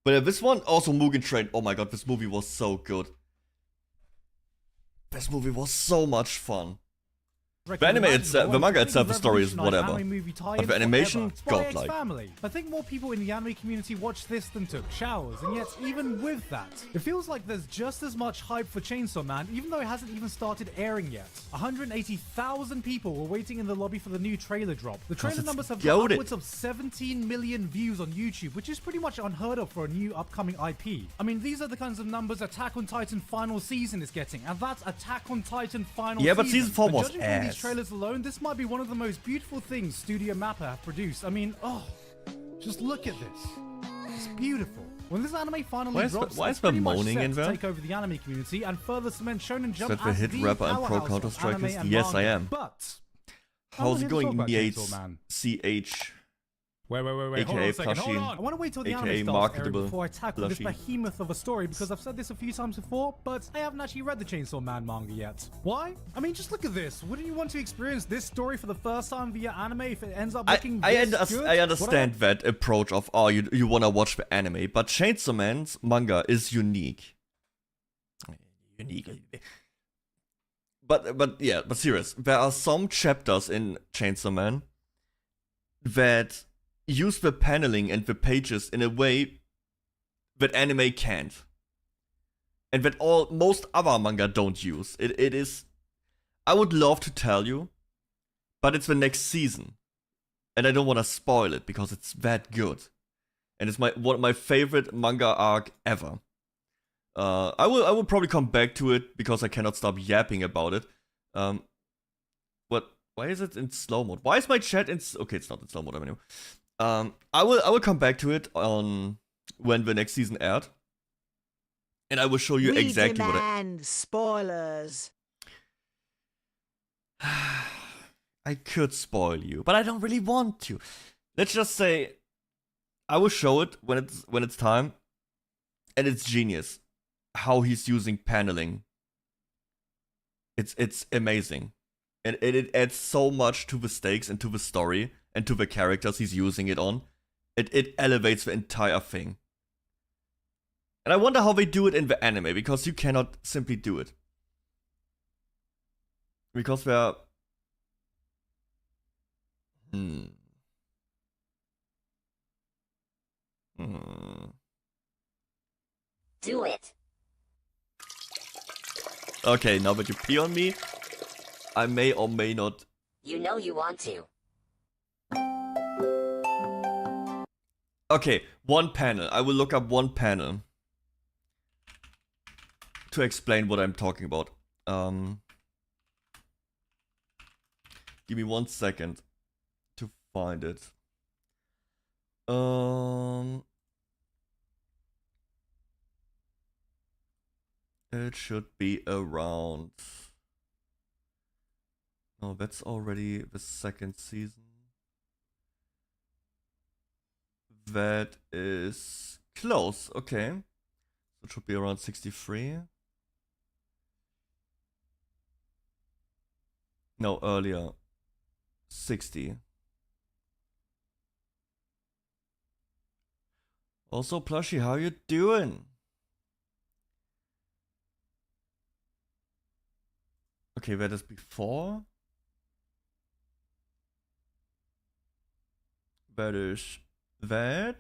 But yeah, this one, also Mugen Train. Oh my god, this movie was so good. This movie was so much fun. The anime itself, the manga itself, the story is whatever. But the animation, godlike. I think more people in the anime community watched this than took showers, and yet even with that, it feels like there's just as much hype for Chainsaw Man, even though it hasn't even started airing yet. 180,000 people were waiting in the lobby for the new trailer drop. The trailer numbers have got upwards of 17 million views on YouTube, which is pretty much unheard of for a new upcoming IP. I mean, these are the kinds of numbers Attack on Titan final season is getting, and that's Attack on Titan final season. Yeah, but season 4 was ass. Trailers alone, this might be one of the most beautiful things Studio Mappa have produced. I mean, oh, just look at this. It's beautiful. When this anime finally drops, why is it's there pretty much moaning set in to there? take over the anime community and further cement Shonen Jump Is that the as hit the rapper and pro powerhouse of Counter-Strikers? anime and Yes, I manga. am. But How's it going, Yates? CH? Wait, hold on AKA a second, hold plushie, on. I want to wait till the AKA anime starts airing marketable before I tackle this plushie. behemoth of a story, because I've said this a few times before, but I haven't actually read the Chainsaw Man manga yet. Why? I mean, just look at this. Wouldn't you want to experience this story for the first time via anime if it ends up looking this good? I understand that approach of, oh, you wanna watch the anime, but Chainsaw Man's manga is unique. But serious, there are some chapters in Chainsaw Man that use the paneling and the pages in a way that anime can't. And that most other manga don't use. It is... I would love to tell you, but it's the next season. And I don't want to spoil it because it's that good. And it's one of my favorite manga arc ever. I will probably come back to it because I cannot stop yapping about it. Why is it in slow mode? Why is my chat in... Okay, it's not in slow mode anyway. I will come back to it on when the next season aired. And I will show you exactly what I... spoilers. I could spoil you, but I don't really want to. Let's just say I will show it when it's time. And it's genius how he's using paneling. It's amazing. And it adds so much to the stakes and to the story and to the characters he's using it on. It elevates the entire thing. And I wonder how they do it in the anime, because you cannot simply do it. Because they're... Do it. Okay, now that you pee on me, I may or may not... You know you want to. Okay, one panel. I will look up one panel to explain what I'm talking about. Give me 1 second to find it. It should be around... No, that's already the second season. That is close. Okay. It should be around 63. No, earlier. 60. Also, Plushie, how you doing? Okay, that is before. That is that.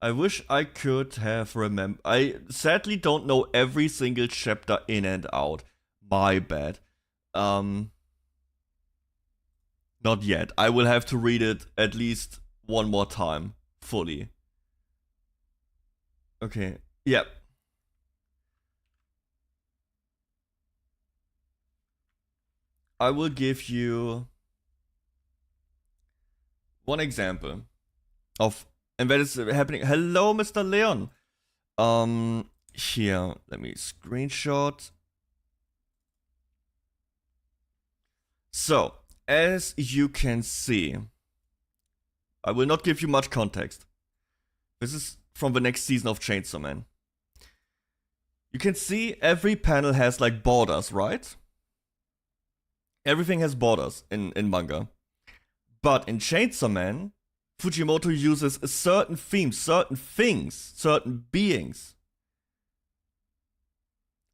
I wish I could have remembered. I sadly don't know every single chapter in and out. My bad. Not yet. I will have to read it at least one more time. Fully. Okay. Yep. I will give you one example of, and that is happening. Hello, Mr. Leon. Here, let me screenshot. So, as you can see, I will not give you much context. This is from the next season of Chainsaw Man. You can see every panel has like borders, right? Everything has borders in manga. But in Chainsaw Man, Fujimoto uses a certain theme, certain things, certain beings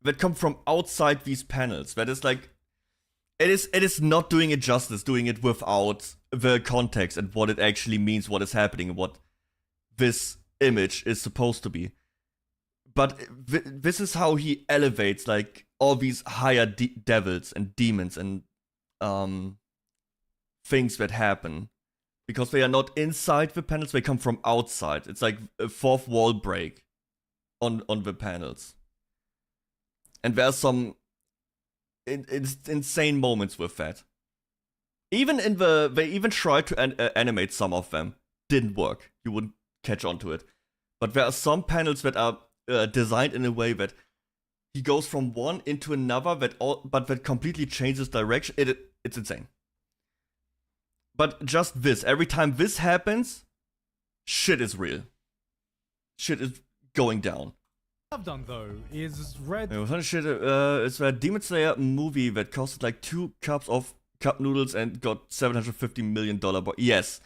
that come from outside these panels. That is like, it is not doing it justice, doing it without the context and what it actually means, what is happening, and what this image is supposed to be. But this is how he elevates like all these higher devils and demons and things that happen, because they are not inside the panels, they come from outside. It's like a fourth wall break on the panels. And there are some insane moments with that. Even they even tried to animate some of them. Didn't work. You wouldn't catch on to it. But there are some panels that are designed in a way that he goes from one into another, but that completely changes direction. It's insane. But just this, every time this happens, shit is real. Shit is going down. What I've done though is read. It's a Demon Slayer movie that costed like 2 cups of cup noodles and got $750 million. Yes.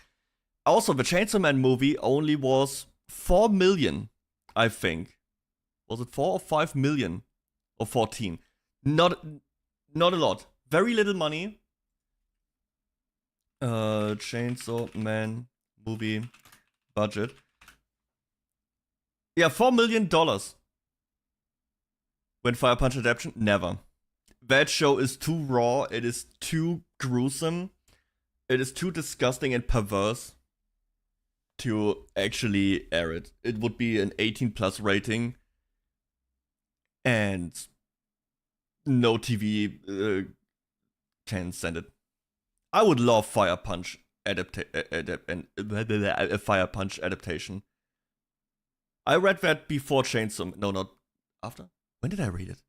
Also, the Chainsaw Man movie only was 4 million, I think. Was it 4 or 5 million? Or 14? Not a lot. Very little money. Chainsaw Man movie budget. Yeah, $4 million. When Fire Punch adaptation? Never. That show is too raw. It is too gruesome. It is too disgusting and perverse to actually air it. It would be an 18+ rating. And no TV can send it. I would love Fire Punch a Fire Punch adaptation. I read that before Chainsaw. No, not after. When did I read it?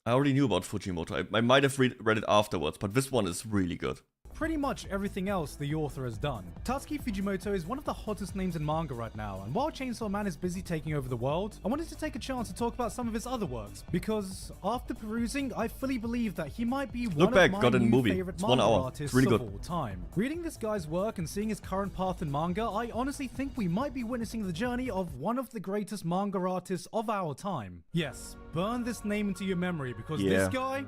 I already knew about Fujimoto. I might have read it afterwards, but this one is really good. Pretty much everything else the author has done. Tatsuki Fujimoto is one of the hottest names in manga right now, and while Chainsaw Man is busy taking over the world, I wanted to take a chance to talk about some of his other works, because after perusing, I fully believe that he might be one of my new favorite manga artists of all time. Reading this guy's work and seeing his current path in manga, I honestly think we might be witnessing the journey of one of the greatest manga artists of our time. Yes, burn this name into your memory, because this guy...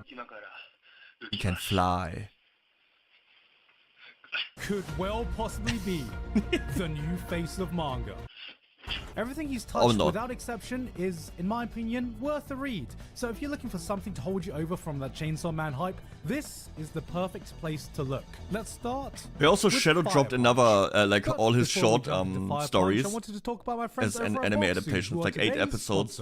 He can fly. Could well possibly be the new face of manga. Everything he's touched, without exception, is, in my opinion, worth a read. So if you're looking for something to hold you over from that Chainsaw Man hype, this is the perfect place to look. Let's start. He also shadow dropped another, like all his short stories I wanted to talk about my friends as an anime adaptation, like 8 episodes.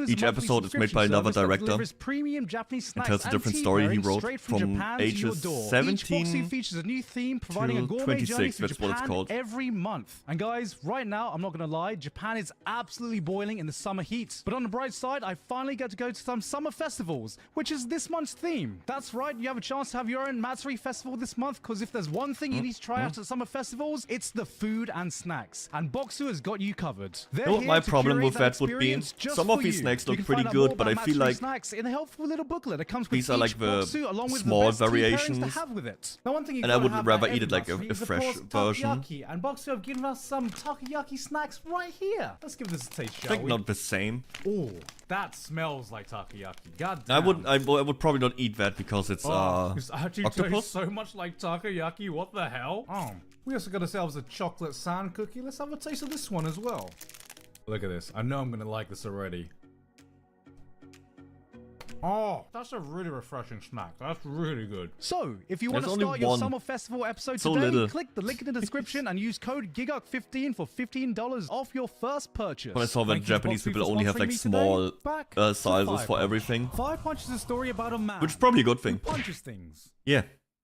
Each episode is made by another director and tells a different story he wrote from ages 17 features a new theme, providing a gourmet journey that's what it's called. every month. And guys, right now, I'm not gonna lie, outside, Japan is absolutely boiling in the summer heat. But on the bright side, I finally get to go to some summer festivals, which is this month's theme. That's right, you have a chance to have your own Matsuri festival this month, because if there's one thing you need to try out at summer festivals, it's the food and snacks. And Boxu has got you covered. You know what my problem with that would be? Some of these snacks look pretty good, but I feel like snacks in a helpful little booklet that comes with these are like the Boxu, along with small the best variations, to have with it. Now, one thing and I would rather eat it like a fresh version. And Boxu have given us some takoyaki snacks right here. Let's give this a taste, shall I think we? not the same. Oh, that smells like takoyaki. God I damn. would probably not eat that because it's This actually octopus. tastes so much like takoyaki. What the hell? Oh, we also got ourselves a chocolate sand cookie. Let's have a taste of this one as well. Look at this. I know I'm gonna like this already. Oh, that's a really refreshing snack. That's really good. So, if you want to start your summer festival episode today, click the link in the description and use code GER15 for $15 off your first purchase. When I saw that Japanese people only have like small sizes for everything. Fire Punch is a story about a man. Which is probably a good thing. Who punches things. Yeah.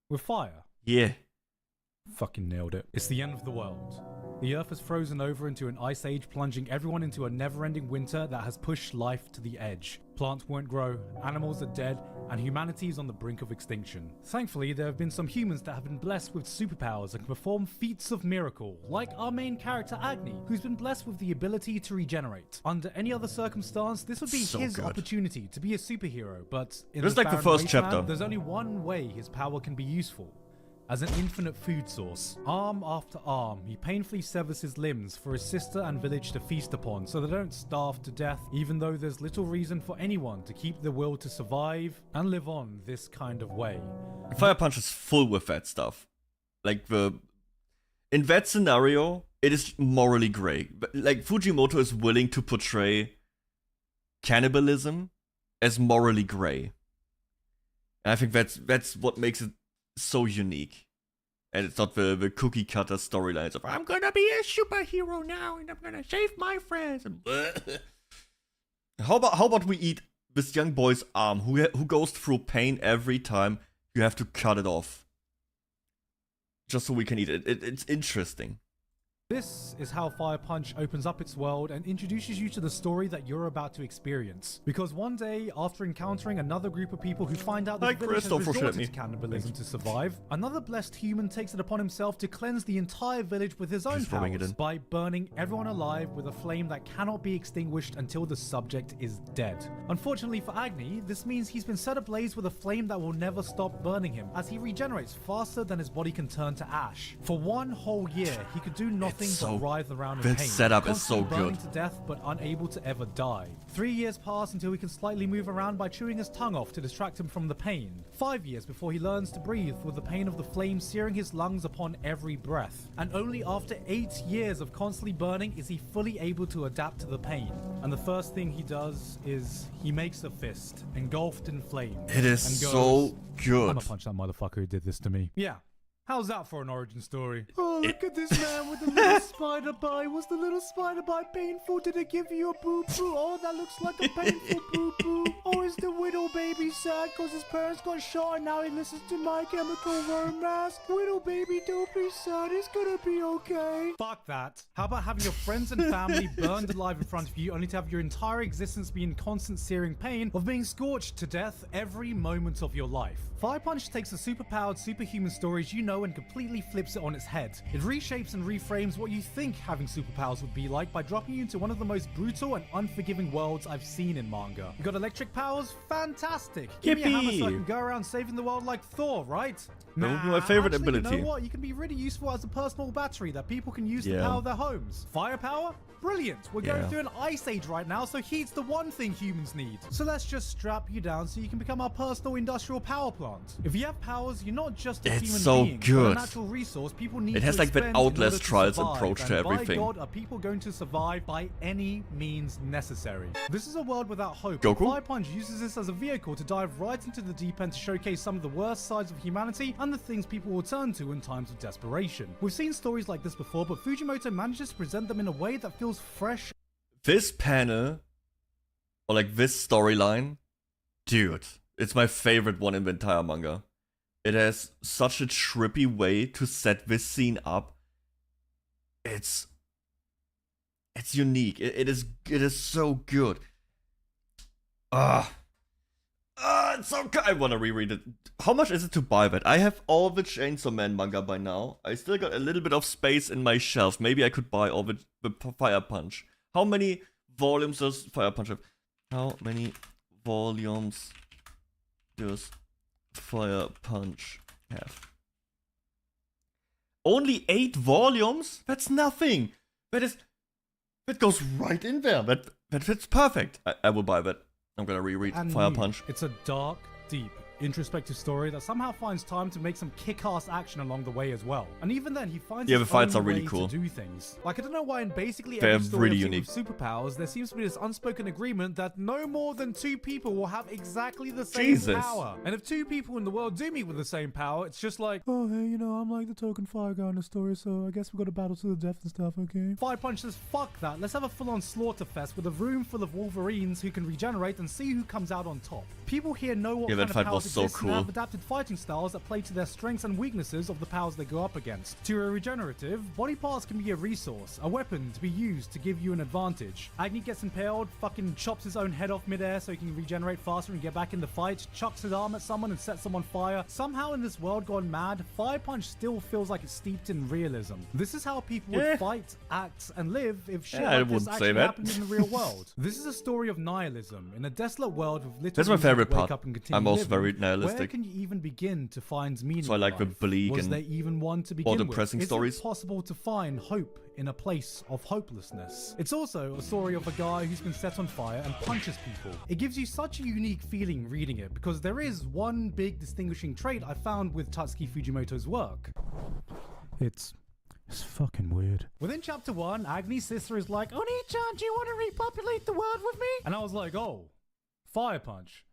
With fire. Yeah. Fucking nailed it. It's the end of the world. The Earth has frozen over into an ice age, plunging everyone into a never-ending winter that has pushed life to the edge. Plants won't grow, animals are dead, and humanity is on the brink of extinction. Thankfully, there have been some humans that have been blessed with superpowers and can perform feats of miracle, like our main character Agni, who's been blessed with the ability to regenerate. Under any other circumstance, this would be his opportunity to be a superhero, but in Just like the first chapter. There's only one way his power can be useful. As an infinite food source. Arm after arm, he painfully severs his limbs for his sister and village to feast upon so they don't starve to death, even though there's little reason for anyone to keep the will to survive and live on this kind of way. Fire Punch is full with that stuff. Like in that scenario, it is morally gray. Like Fujimoto is willing to portray cannibalism as morally gray. And I think that's what makes it so unique. And it's not the cookie cutter storylines of I'm gonna be a superhero now and I'm gonna save my friends. And how about we eat this young boy's arm who goes through pain every time you have to cut it off, just so we can eat it. It's interesting. This is how Fire Punch opens up its world and introduces you to the story that you're about to experience. Because one day, after encountering another group of people who find out the village has resorted to cannibalism to survive, another blessed human takes it upon himself to cleanse the entire village with his own powers by burning everyone alive with a flame that cannot be extinguished until the subject is dead. Unfortunately for Agni, this means he's been set ablaze with a flame that will never stop burning him, as he regenerates faster than his body can turn to ash. For one whole year, he could do nothing but writhe around in pain. This setup is so burning good. to death, but unable to ever die. 3 years pass until he can slightly move around by chewing his tongue off to distract him from the pain. 5 years before he learns to breathe with the pain of the flame searing his lungs upon every breath. And only after 8 years of constantly burning is he fully able to adapt to the pain. And the first thing he does is he makes a fist, engulfed in flames. It is and goes, so good. I'm gonna punch that motherfucker who did this to me. Yeah. How's that for an origin story? Oh, look at this man with the little spider bite. Was the little spider bite painful? Did it give you a boo-boo? Oh, that looks like a painful boo-boo. Oh, is the widow baby sad because his parents got shot and now he listens to My Chemical Romance? Widow baby, don't be sad. It's gonna be okay. Fuck that. How about having your friends and family burned alive in front of you only to have your entire existence be in constant searing pain of being scorched to death every moment of your life? Fire Punch takes the superpowered superhuman stories you know and completely flips it on its head. It reshapes and reframes what you think having superpowers would be like by dropping you into one of the most brutal and unforgiving worlds I've seen in manga. You got electric powers? Fantastic! Give me a hammer so I can go around saving the world like Thor, right? That would be my favorite ability. You know what? You can be really useful as a personal battery that people can use to power their homes. Firepower? Brilliant! We're going through an ice age right now, so heat's the one thing humans need. So let's just strap you down so you can become our personal industrial power plant. If you have powers, you're not just a human being, but a natural resource people need. It has like that Outlast Trials approach to everything. By God, are people going to survive by any means necessary? This is a world without hope. Goku? Fire Punch uses this as a vehicle to dive right into the deep end to showcase some of the worst sides of humanity and the things people will turn to in times of desperation. We've seen stories like this before, but Fujimoto manages to present them in a way that feels fresh. This panel, or like this storyline, dude, it's my favorite one in the entire manga. It has such a trippy way to set this scene up. It's It's unique. It is so good. It's so good. I want to reread it. How much is it to buy that? I have all the Chainsaw Man manga by now. I still got a little bit of space in my shelf. Maybe I could buy all the Fire Punch. How many volumes does Fire Punch have? How many volumes does Fire Punch have? Only 8 volumes? That's nothing. That goes right in there. That fits perfect. I will buy that. I'm gonna reread Fire Punch. It's a dark, deep, introspective story that somehow finds time to make some kick-ass action along the way as well. And even then, he finds the his fights own are really way cool. to do things. Like, I don't know why in basically They're every story really I've seen unique. with superpowers, there seems to be this unspoken agreement that no more than 2 people will have exactly the same Jesus. power. And if 2 people in the world do meet with the same power, it's just like, oh, hey, you know, I'm like the token fire guy in the story, so I guess we've got to battle to the death and stuff, okay? Fire Punch says, fuck that. Let's have a full-on slaughter fest with a room full of Wolverines who can regenerate and see who comes out on top. People here know what Yeah, kind that of fight powers was so exist and cool. have adapted fighting styles that play to their strengths and weaknesses of the powers they go up against. To a regenerative, body parts can be a resource, a weapon to be used to give you an advantage. Agni gets impaled, fucking chops his own head off midair so he can regenerate faster and get back in the fight, chucks his arm at someone and sets them on fire. Somehow in this world gone mad, Fire Punch still feels like it's steeped in realism. This is how people would fight, act, and live if shit I like this wouldn't say actually that. happened in the real world. This is a story of nihilism in a desolate world with little That's my reason to favorite wake part. up and continue I'm also living. very Where nihilistic. can you even begin to find meaning? So I like the in life? bleak Was and there even one to begin all with? depressing Is stories. it possible to find hope in a place of hopelessness? It's also a story of a guy who's been set on fire and punches people. It gives you such a unique feeling reading it because there is one big distinguishing trait I found with Tatsuki Fujimoto's work. It's fucking weird. Within chapter 1, Agni's sister is like, Oni-chan, do you want to repopulate the world with me? And I was like, oh, Fire Punch.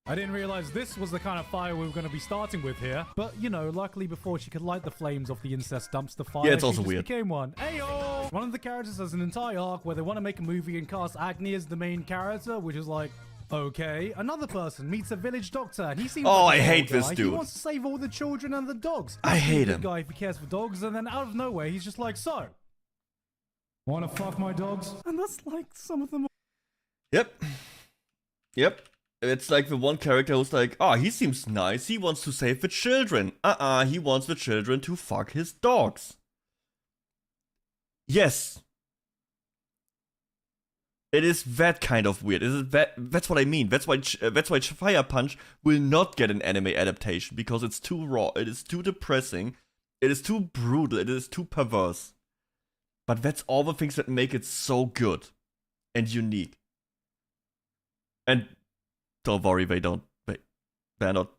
I didn't realize this was the kind of fire we were going to be starting with here. But, you know, luckily before she could light the flames off the incest dumpster fire, Yeah, it's also she just weird. became one. Ayo! One of the characters has an entire arc where they want to make a movie and cast Agni as the main character, which is like, okay. Another person meets a village doctor and he seems Oh, like a I hate cool this guy. dude. He wants to save all the children and the dogs. I Must be a hate good him. guy if he cares for dogs, and then out of nowhere, he's just like, so, wanna fuck my dogs? And that's like some of them. Yep. It's like the one character who's like, oh, he seems nice. He wants to save the children. He wants the children to fuck his dogs. Yes. It is that kind of weird. That's what I mean. That's why Fire Punch will not get an anime adaptation because it's too raw. It is too depressing. It is too brutal. It is too perverse. But that's all the things that make it so good and unique. And don't worry, they're not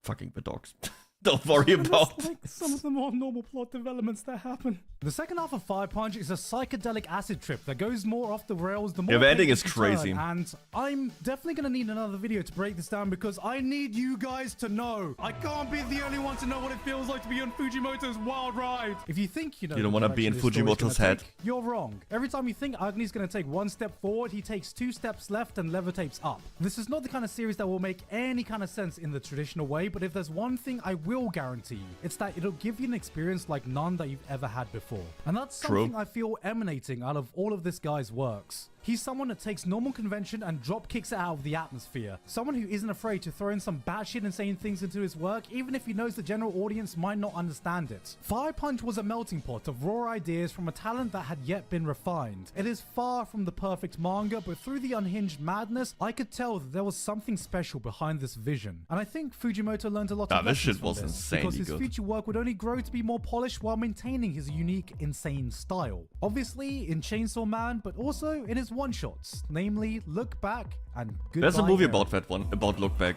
fucking the dogs. Don't worry about Like some of the more normal plot developments that happen. The second half of Fire Punch is a psychedelic acid trip that goes more off the rails the more Yeah, the ending pages is you crazy. turn, and I'm definitely gonna need another video to break this down because I need you guys to know. I can't be the only one to know what it feels like to be on Fujimoto's wild ride. If you think you know, You don't the wanna be in direction this story's Fujimoto's gonna head. take, you're wrong. Every time you think Agni's gonna take 1 step forward, he takes 2 steps left and levitates up. This is not the kind of series that will make any kind of sense in the traditional way, but if there's one thing I will guarantee, it's that it'll give you an experience like none that you've ever had before. And that's True. something I feel emanating out of all of this guy's works. He's someone that takes normal convention and drop kicks it out of the atmosphere. Someone who isn't afraid to throw in some batshit insane things into his work, even if he knows the general audience might not understand it. Fire Punch was a melting pot of raw ideas from a talent that had yet been refined. It is far from the perfect manga, but through the unhinged madness, I could tell that there was something special behind this vision. And I think Fujimoto learned a lot of this lessons shit from was this, insanely because his good. future work would only grow to be more polished while maintaining his unique, insane style. Obviously in Chainsaw Man, but also in his one-shots, namely Look Back and Goodbye. There's a movie Era. about that one, about Look Back.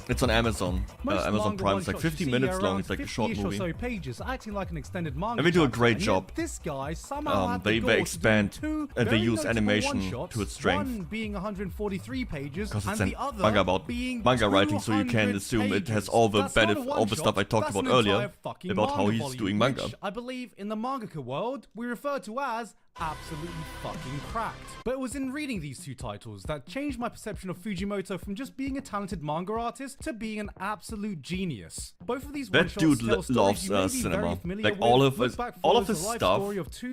It's on Amazon. Most Amazon manga Prime. It's like one-shots you 50 see minutes are long. around It's like a short 50-ish or movie. so pages, acting like an extended manga. And they do a chapter, great and yet job. This guy somehow had the They gall to do expand 2 and they very use notable animation one-shots, to its strength. One being 143 pages, Because it's and an the other manga about being manga writing, so you can 200 assume it has pages. all the That's not a benefit, all the stuff I one-shot, talked that's about an earlier entire fucking about how manga he's volume, doing manga. which I believe in the mangaka world we refer to as absolutely fucking cracked. But it was in reading these 2 titles that changed my perception of Fujimoto from just being a talented manga artist to being an absolute genius. Both of these That one-shots dude tell stories loves you may be cinema. very familiar Like with. all of Look his, Back all of follows his the life stuff. story of 2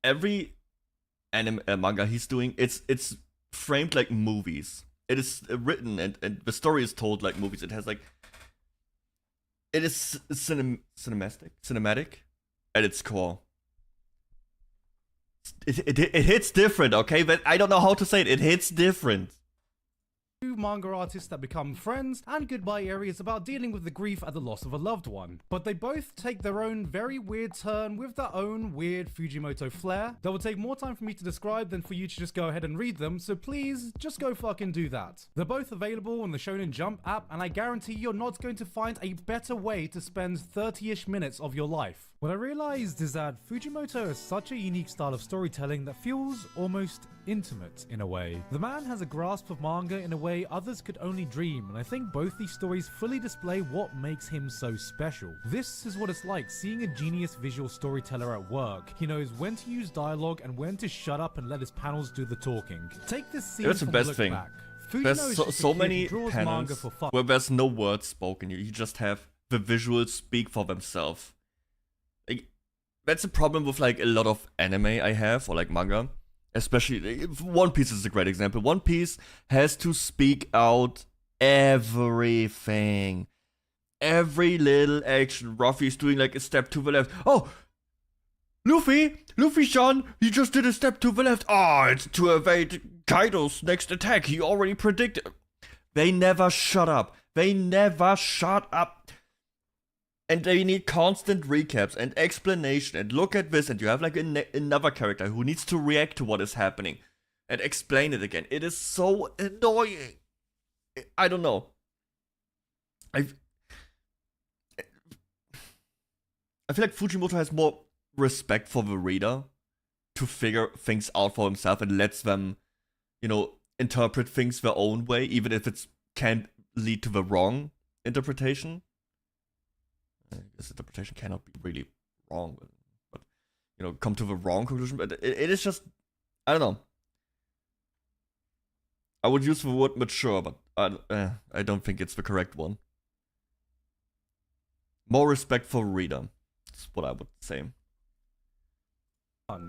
every manga he's doing, it's framed like movies. It is written and the story is told like movies. It has like, it is cinematic at its core. It hits different, okay? But I don't know how to say it. It hits different. Two manga artists that become friends, and Goodbye Eri is about dealing with the grief at the loss of a loved one. But they both take their own very weird turn with their own weird Fujimoto flair that will take more time for me to describe than for you to just go ahead and read them, so please just go fucking do that. They're both available on the Shonen Jump app, and I guarantee you're not going to find a better way to spend 30-ish minutes of your life. What I realized is that Fujimoto has such a unique style of storytelling that feels almost intimate in a way. The man has a grasp of manga in a way others could only dream, and I think both these stories fully display what makes him so special. This is what it's like seeing a genius visual storyteller at work. He knows when to use dialogue and when to shut up and let his panels do the talking. Take this scene That's the from best Look thing. Back. There's so many manga panels for fun. where there's no words spoken. You just have the visuals speak for themselves. Like, that's a problem with like a lot of anime I have, or like manga. Especially, One Piece is a great example. One Piece has to speak out everything. Every little action. Ruffy's doing like a step to the left. Oh! Luffy-chan, he just did a step to the left. Oh, it's to evade Kaido's next attack. He already predicted. They never shut up. They never shut up. And they need constant recaps and explanation. And look at this, and you have like another character who needs to react to what is happening and explain it again. It is so annoying. I don't know. I feel like Fujimoto has more respect for the reader to figure things out for himself and lets them, you know, interpret things their own way, even if it can lead to the wrong interpretation. This interpretation cannot be really wrong, but you know, come to the wrong conclusion. But it is just, I don't know. I would use the word mature, but I don't think it's the correct one. More respect for reader. That's what I would say.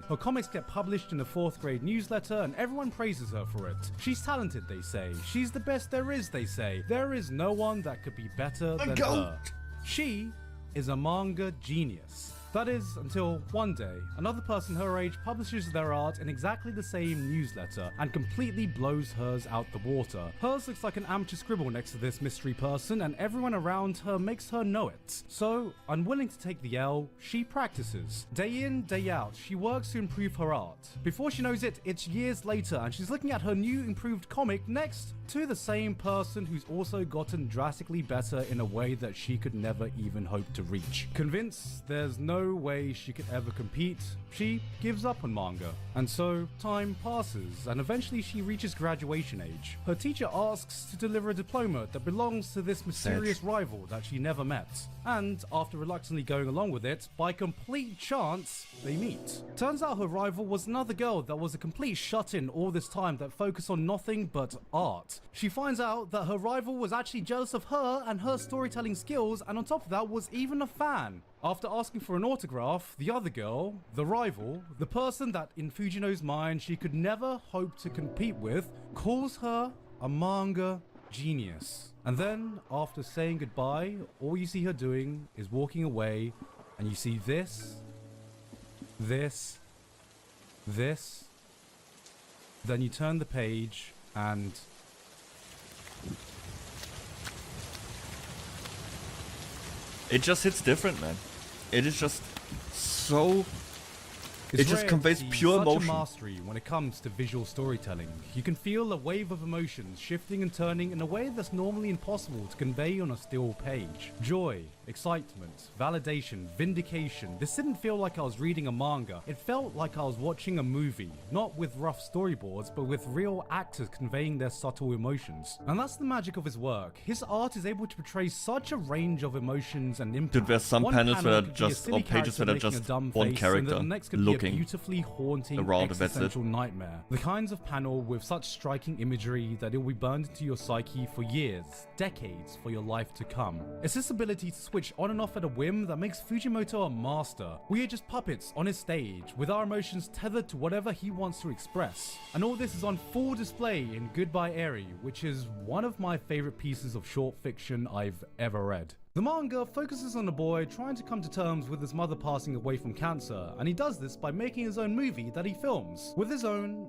Her comics get published in a 4th grade newsletter and everyone praises her for it. She's talented, they say. She's the best there is, they say. There is no one that could be better than her. She is a manga genius. That is, until one day, another person her age publishes their art in exactly the same newsletter and completely blows hers out the water. Hers looks like an amateur scribble next to this mystery person, and everyone around her makes her know it. So, unwilling to take the L, she practices. Day in, day out, she works to improve her art. Before she knows it, it's years later, and she's looking at her new improved comic next to the same person who's also gotten drastically better in a way that she could never even hope to reach. Convinced there's no way she could ever compete, she gives up on manga. And so, time passes, and eventually she reaches graduation age. Her teacher asks to deliver a diploma that belongs to this mysterious rival that she never met. And, after reluctantly going along with it, by complete chance, they meet. Turns out her rival was another girl that was a complete shut-in all this time that focused on nothing but art. She finds out that her rival was actually jealous of her and her storytelling skills, and on top of that was even a fan. After asking for an autograph, the other girl, the rival, the person that in Fujino's mind she could never hope to compete with, calls her a manga genius. And then, after saying goodbye, all you see her doing is walking away, and you see this, then you turn the page, and it just hits different, man. It is just so... It's it just rare conveys to see pure such emotion. a mastery when it comes to visual storytelling. You can feel a wave of emotions shifting and turning in a way that's normally impossible to convey on a still page. Joy, excitement, validation, vindication. This didn't feel like I was reading a manga. It felt like I was watching a movie, not with rough storyboards, but with real actors conveying their subtle emotions. And that's the magic of his work. His art is able to portray such a range of emotions and impact. Dude, there's some One panels panel that are could be a just, silly or pages that are character just making a dumb one face, character and the next could looking be a beautifully haunting around, that's it. existential nightmare. The kinds of panel with such striking imagery that it will be burned into your psyche for years, decades for your life to come. It's this ability to switch switch on and off at a whim that makes Fujimoto a master. We are just puppets on his stage, with our emotions tethered to whatever he wants to express. And all this is on full display in Goodbye Eri, which is one of my favorite pieces of short fiction I've ever read. The manga focuses on a boy trying to come to terms with his mother passing away from cancer, and he does this by making his own movie that he films, with his own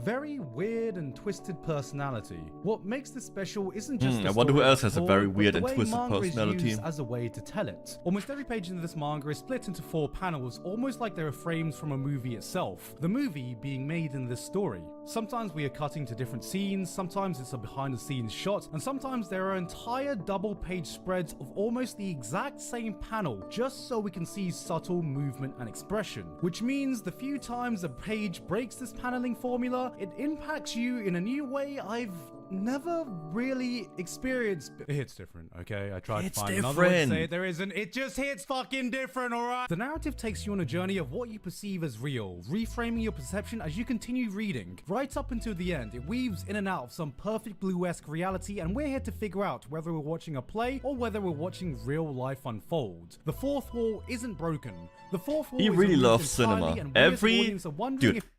very weird and twisted personality. What makes this special isn't just the I wonder who story else has a told, very but weird the and way twisted manga personality. is used as a way to tell it. Almost every page in this manga is split into 4 panels, almost like they are frames from a movie itself, the movie being made in this story. Sometimes we are cutting to different scenes, sometimes it's a behind the scenes shot, and sometimes there are entire double page spreads of almost the exact same panel, just so we can see subtle movement and expression. Which means the few times a page breaks this paneling formula, it impacts you in a new way I've never really experienced. It hits different, okay? I tried to find another way to say it. There isn't. It just hits fucking different, alright? The narrative takes you on a journey of what you perceive as real, reframing your perception as you continue reading. Right up until the end, it weaves in and out of some perfect blue-esque reality, and we're here to figure out whether we're watching a play or whether we're watching real life unfold. The fourth wall isn't broken. The fourth wall He is really removed loves cinema. entirely, and we as the Every audience are wondering dude, if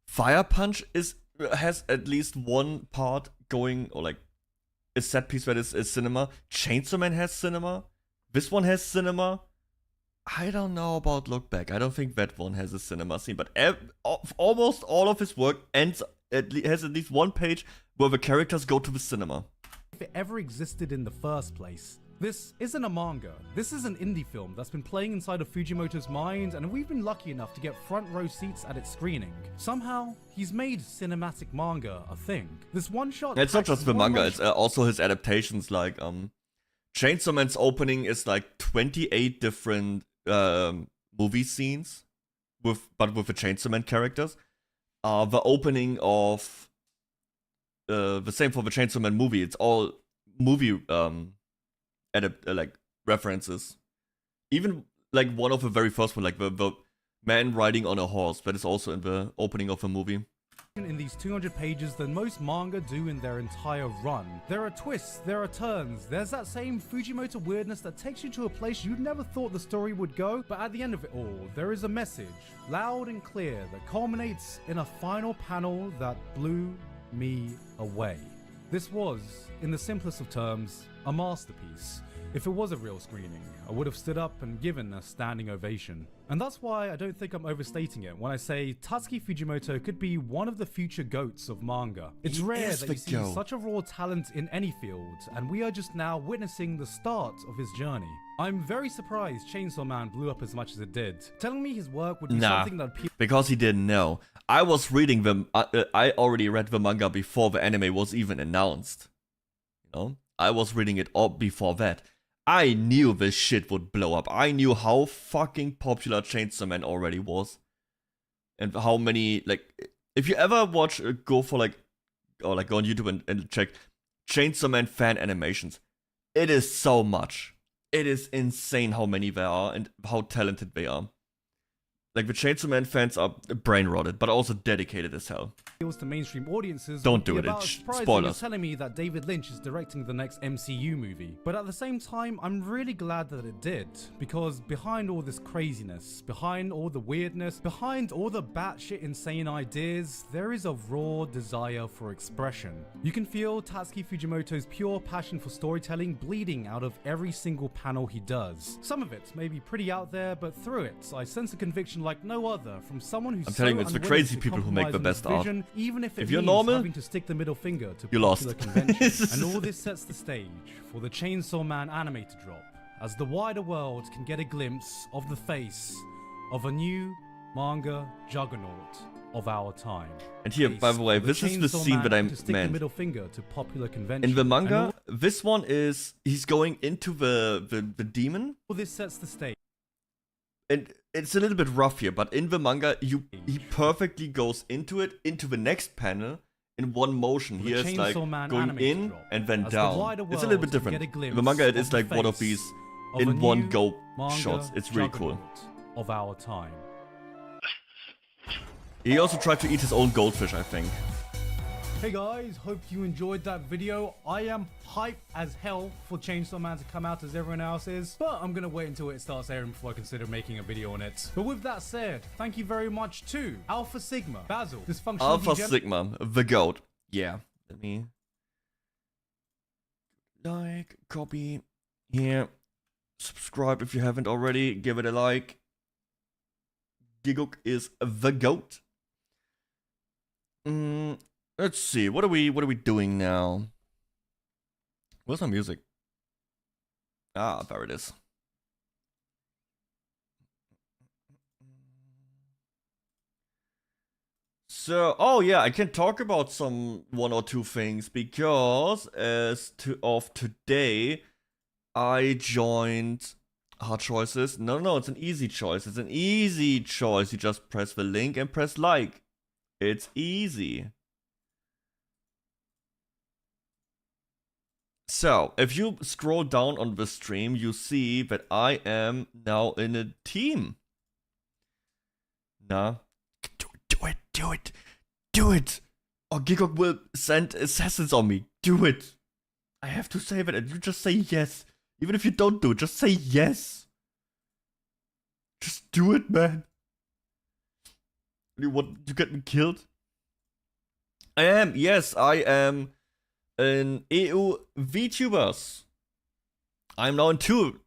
Fire Punch has at least one part going, or like a set piece that is cinema. Chainsaw Man has cinema. This one has cinema. I don't know about Look Back. I don't think that one has a cinema scene, but almost all of his work has at least one page where the characters go to the cinema. if it ever existed in the first place. This isn't a manga. This is an indie film that's been playing inside of Fujimoto's mind, and we've been lucky enough to get front row seats at its screening. Somehow, he's made cinematic manga a thing. This one shot. It's not just the manga, it's also his adaptations. Like Chainsaw Man's opening is like 28 different movie scenes with the Chainsaw Man characters. The opening of the same for the Chainsaw Man movie. It's all movie like references. Even like one of the very first one, like the man riding on a horse, that is also in the opening of a movie. In these 200 pages than most manga do in their entire run. There are twists, there are turns, there's that same Fujimoto weirdness that takes you to a place you never thought the story would go, but at the end of it all, there is a message, loud and clear, that culminates in a final panel that blew me away. This was, in the simplest of terms, a masterpiece. If it was a real screening, I would have stood up and given a standing ovation. And that's why I don't think I'm overstating it when I say Tatsuki Fujimoto could be one of the future GOATs of manga. It's rare that you see such a raw talent in any field, and we are just now witnessing the start of his journey. I'm very surprised Chainsaw Man blew up as much as it did. Telling me his work would be something that because he didn't know. I was reading them. I already read the manga before the anime was even announced. You know, I was reading it all before that. I knew this shit would blow up. I knew how fucking popular Chainsaw Man already was. And how many, like, if you ever watch, go for like, or like go on YouTube and check Chainsaw Man fan animations. It is so much. It is insane how many there are and how talented they are. Like, the Chainsaw Man fans are brain rotted, but also dedicated as hell. To mainstream audiences. Don't do it, it's spoilers. Telling me that David Lynch is directing the next MCU movie. But at the same time, I'm really glad that it did, because behind all this craziness, behind all the weirdness, behind all the batshit insane ideas, there is a raw desire for expression. You can feel Tatsuki Fujimoto's pure passion for storytelling bleeding out of every single panel he does. Some of it may be pretty out there, but through it, I sense a conviction like no other from someone who's I'm telling you, it's the crazy people who make the best art. Even if you're normal, having to stick the middle finger to you lost. And all this sets the stage for the Chainsaw Man anime to drop, as the wider world can get a glimpse of the face of a new manga juggernaut of our time. And here, by the way, this is the scene that I meant. The middle finger to popular convention. In the manga, this one is he's going into the demon. All this sets the stage. And it's a little bit rough here, but in the manga, he perfectly goes into it, into the next panel, in one motion. He is like going in and then down. It's a little bit different. In the manga, it is like one of these in one go shots. It's really cool. Of our time. He also tried to eat his own goldfish, I think. Hey guys, hope you enjoyed that video. I am hyped as hell for Chainsaw Man to come out as everyone else is, but I'm gonna wait until it starts airing before I consider making a video on it. But with that said, thank you very much to Alpha Sigma, Basil, Dysfunctional Alpha DGen. Sigma, the goat. Yeah, let me like, copy here, subscribe if you haven't already, give it a like. 𝐑𝐮𝐥𝐞𝐬 is the goat. Let's see, what are we doing now? Where's my music? Ah, there it is. So, oh yeah, I can talk about one or two things because as of today, I joined hard choices. No, it's an easy choice. It's an easy choice. You just press the link and press like. It's easy. So, if you scroll down on the stream, you see that I am now in a team. Nah. Do it! Or 𝐑𝐮𝐥𝐞𝐬 will send assassins on me. Do it! I have to say that, and you just say yes. Even if you don't do it, just say yes. Just do it, man. You want to get me killed? I am an EU Vtubers. I'm now in 2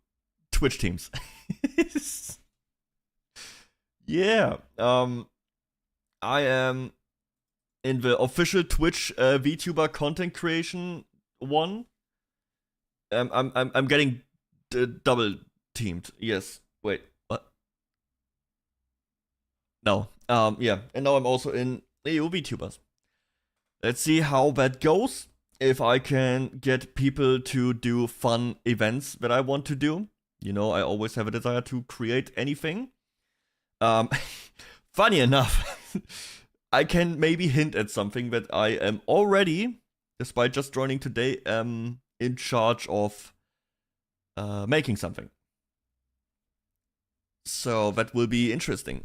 Twitch teams. Yeah. I am in the official Twitch VTuber content creation one. I'm getting double teamed. Yes. Wait. What? No. Yeah. And now I'm also in EU VTubers. Let's see how that goes. If I can get people to do fun events that I want to do. You know, I always have a desire to create anything. Funny enough, I can maybe hint at something that I am already, despite just joining today, in charge of making something. So that will be interesting.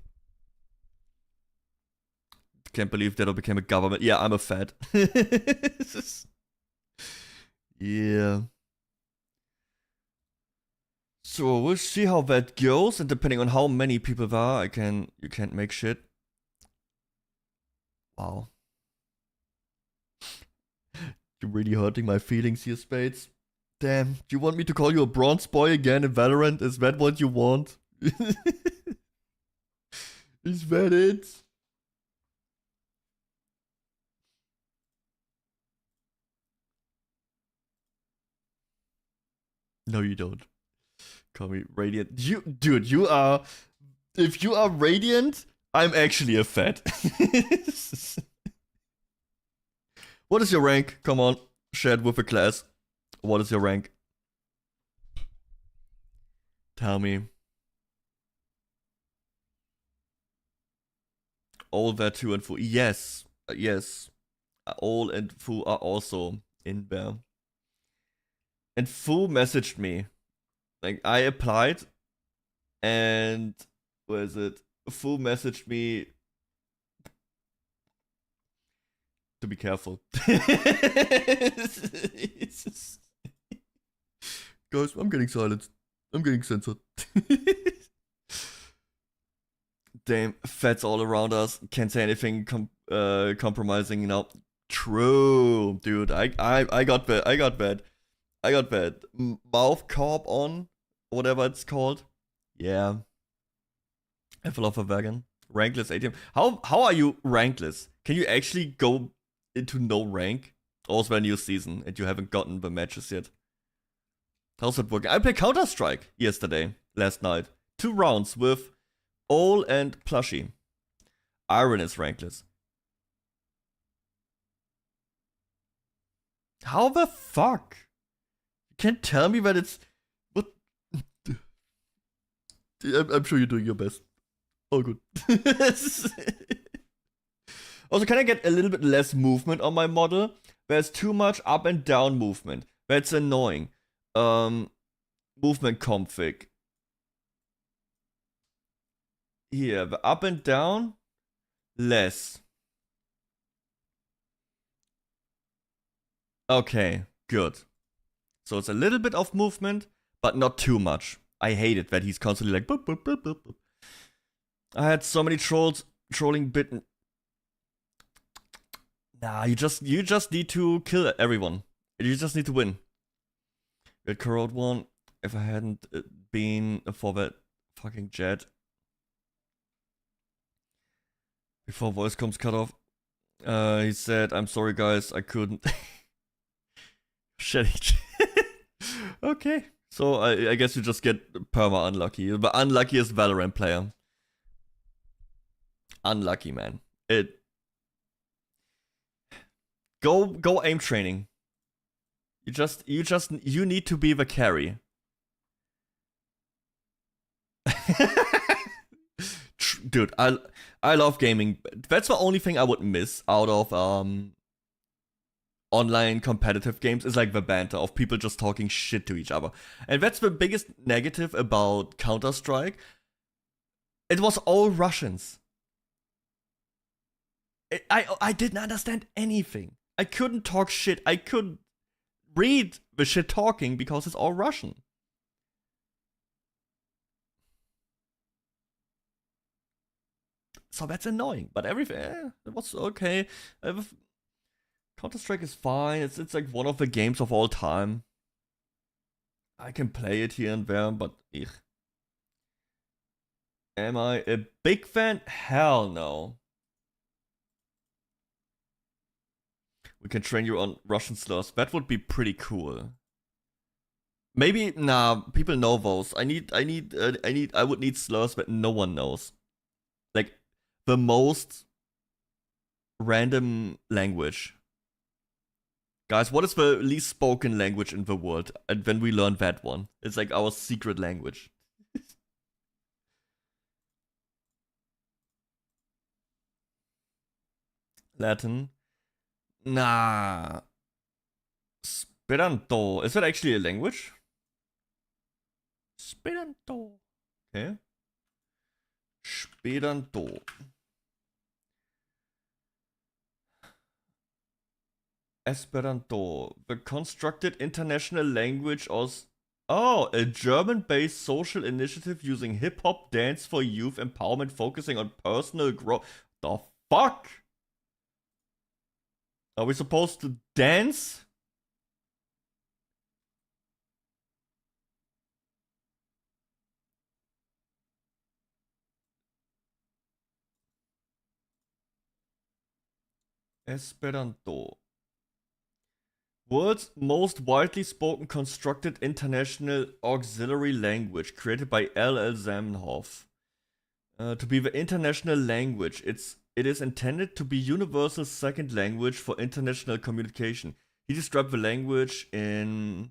Can't believe Deddo became a government. Yeah, I'm a fed. Yeah. So we'll see how that goes, and depending on how many people there are, you can't make shit. Wow. You're really hurting my feelings here, Spades. Damn, do you want me to call you a bronze boy again in Valorant? Is that what you want? Is that it? No, you don't. Call me Radiant. Dude, you are... If you are Radiant, I'm actually a fed. What is your rank? Come on, share it with the class. What is your rank? Tell me. All that 2 and 4. Yes. Yes. All and Fu are also in there. And Fu messaged me. Like, I applied, and where is it? Fu messaged me to be careful. Guys, I'm getting silenced. I'm getting censored. Damn, feds all around us. Can't say anything compromising, you know. True, dude. I got bad. I got bad. Mouth corp on, whatever it's called. Yeah. Envtuber. Rankless ATM. How are you rankless? Can you actually go into no rank? Also a new season and you haven't gotten the matches yet. How's that working? I played Counter-Strike last night. 2 rounds with Ole and Plushie. Iron is rankless. How the fuck? You can't tell me that it's... What? I'm sure you're doing your best. Oh, good. Also, can I get a little bit less movement on my model? There's too much up and down movement. That's annoying. Movement config. Here, the up and down, less. Okay, good. So it's a little bit of movement, but not too much. I hate it that he's constantly like boop, boop, boop, boop, boop. I had so many trolling bitten. Nah, you just need to kill everyone. You just need to win. With Corrode one, if I hadn't been for that fucking jet. Before voice comes cut off. He said, I'm sorry guys, I couldn't. Shit. Okay. So I guess you just get perma unlucky. The unluckiest Valorant player. Unlucky, man. Go aim training. You need to be the carry. Dude, I love gaming. That's the only thing I would miss out of online competitive games is like the banter of people just talking shit to each other. And that's the biggest negative about Counter-Strike. It was all Russians. I didn't understand anything. I couldn't talk shit. I couldn't read the shit talking because it's all Russian. So that's annoying. But everything, it was okay. Counter-Strike is fine. It's like one of the games of all time. I can play it here and there, but am I a big fan? Hell no. We can train you on Russian slurs. That would be pretty cool. Maybe people know those. I would need slurs that no one knows. Like the most random language. Guys, what is the least spoken language in the world? And then we learn that one. It's like our secret language. Latin. Nah. Esperanto. Is that actually a language? Esperanto. Okay. Esperanto. Esperanto. The constructed international language of... Oh, a German-based social initiative using hip-hop dance for youth empowerment focusing on personal growth. The fuck? Are we supposed to dance? Esperanto. World's most widely spoken constructed international auxiliary language created by L.L. Zamenhof. To be the international language, it is intended to be universal second language for international communication. He described the language in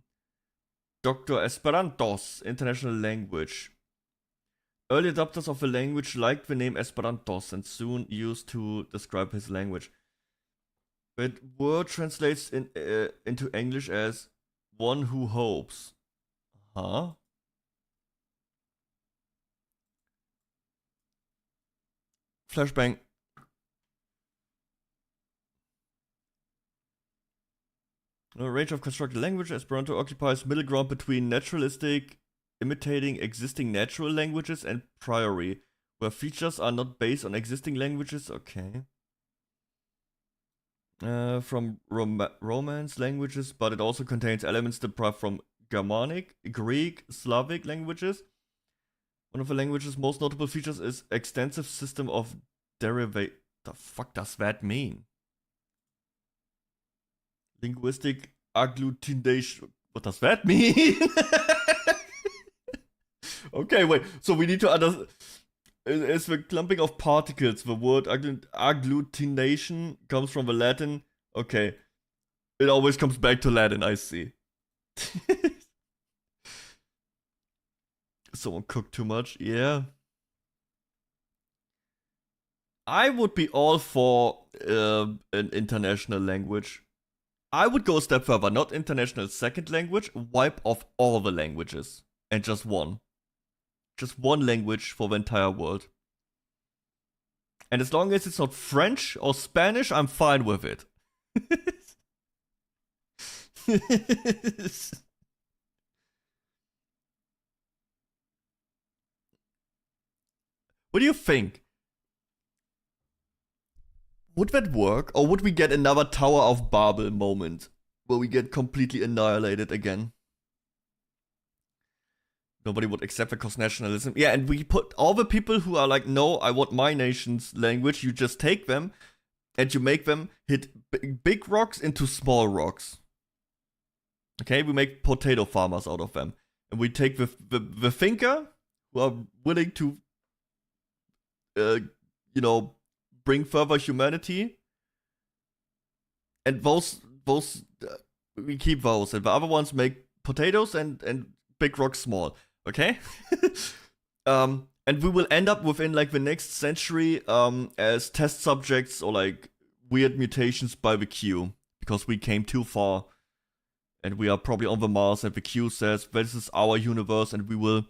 Dr. Esperantos, international language. Early adopters of the language liked the name Esperantos and soon used to describe his language. The word translates into English as one who hopes. Huh? Flashbang. A range of constructed language, Esperanto occupies middle ground between naturalistic, imitating existing natural languages, and priori, where features are not based on existing languages. Okay. From Romance languages, but it also contains elements derived from Germanic, Greek, Slavic languages. One of the language's most notable features is extensive system of derivate. The fuck does that mean? Linguistic agglutination. What does that mean? Okay, wait. So we need to understand. It's the clumping of particles. The word agglutination comes from the Latin. Okay. It always comes back to Latin, I see. Someone cooked too much? Yeah. I would be all for an international language. I would go a step further. Not international second language. Wipe off all the languages. And just one. Just one language for the entire world. And as long as it's not French or Spanish, I'm fine with it. What do you think? Would that work? Or would we get another Tower of Babel moment? Where we get completely annihilated again? Nobody would accept the cause nationalism. Yeah, and we put all the people who are like, no, I want my nation's language. You just take them and you make them hit big rocks into small rocks. Okay, we make potato farmers out of them. And we take the thinker who are willing to, you know, bring further humanity. And those we keep those. And the other ones make potatoes and big rocks small. Okay? And we will end up within like the next century as test subjects or like weird mutations by the Q. Because we came too far. And we are probably on the Mars and the Q says this is our universe and we will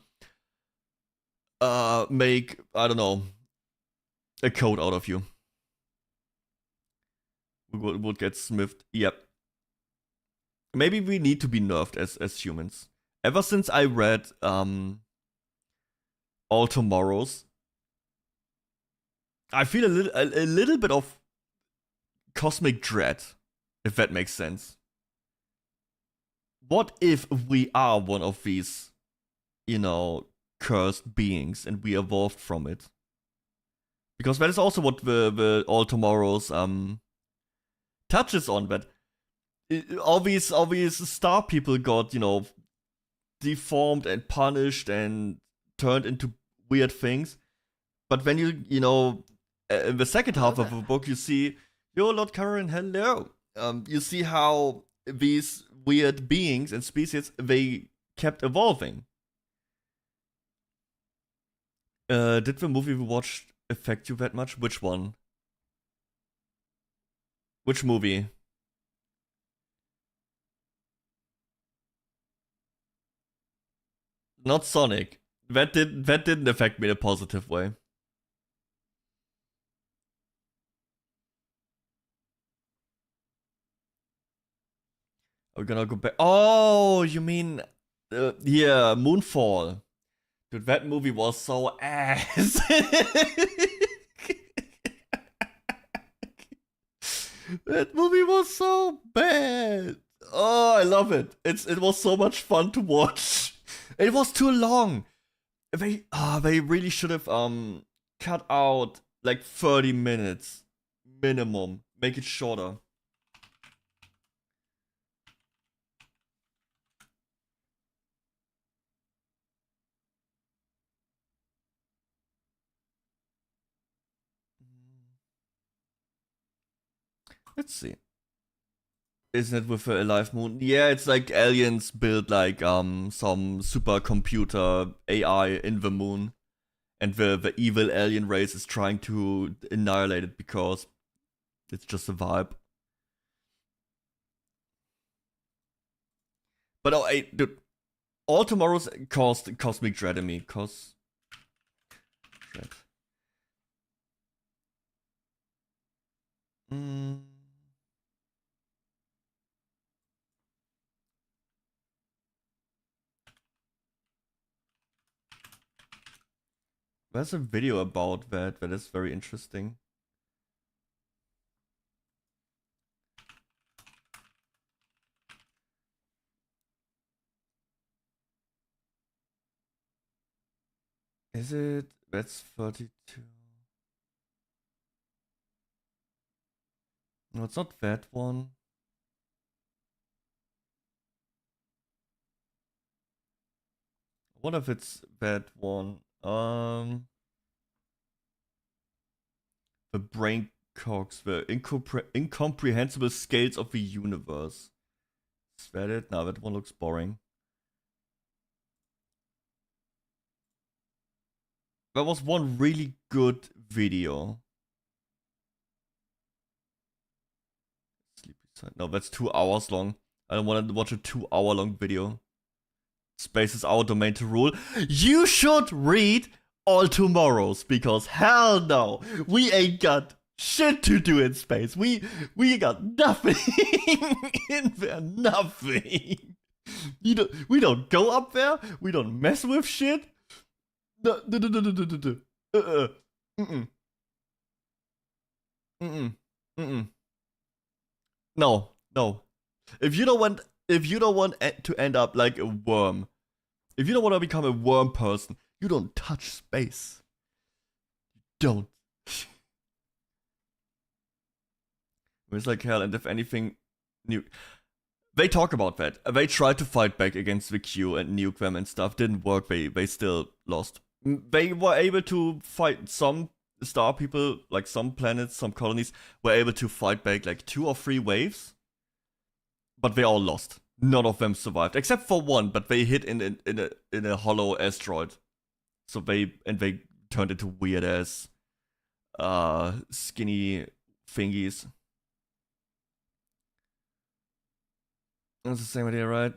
make, I don't know, a code out of you. We would get smithed. Yep. Maybe we need to be nerfed as humans. Ever since I read All Tomorrows, I feel a little bit of cosmic dread, if that makes sense. What if we are one of these, you know, cursed beings and we evolved from it? Because that is also what the All Tomorrows touches on, that all these star people got, you know, deformed and punished and turned into weird things. But when you know, in the second half of the book, you see, yo, Lord Karen, hello. You see how these weird beings and species, they kept evolving. Did the movie we watched affect you that much? Which one? Which movie? Not Sonic. That didn't affect me in a positive way. Are we gonna go back? Oh, you mean yeah, Moonfall. Dude, that movie was so ass. That movie was so bad. Oh, I love it. It was so much fun to watch. It was too long. They really should have cut out like 30 minutes minimum. Make it shorter. Let's see. Isn't it with a live moon? Yeah, it's like aliens build like some supercomputer AI in the moon. And the evil alien race is trying to annihilate it because it's just a vibe. But oh, hey, dude, All Tomorrows caused cosmic dread in me. Dread. There's a video about that is very interesting. Is it? That's 32. No, it's not that one. I wonder if it's that one. The brain cogs, the incomprehensible scales of the universe. Is that it? No, that one looks boring. That was one really good video. Sleepy Side. No, that's 2 hours long. I don't want to watch a 2-hour long video. Space is our domain to rule. You should read All Tomorrows, because hell no, we ain't got shit to do in space. We got nothing in there, nothing. We don't go up there. We don't mess with shit. No. No. If you don't want to end up like a worm, if you don't want to become a worm person, you don't touch space. Don't. It's like hell, and if anything new, they talk about that. They tried to fight back against the Q and nuke them and stuff. Didn't work. They still lost. They were able to fight some star people, like some planets, some colonies were able to fight back like 2 or 3 waves, but they all lost. None of them survived except for one, but they hit in a hollow asteroid. So they turned into weird ass skinny thingies. That's the same idea, right?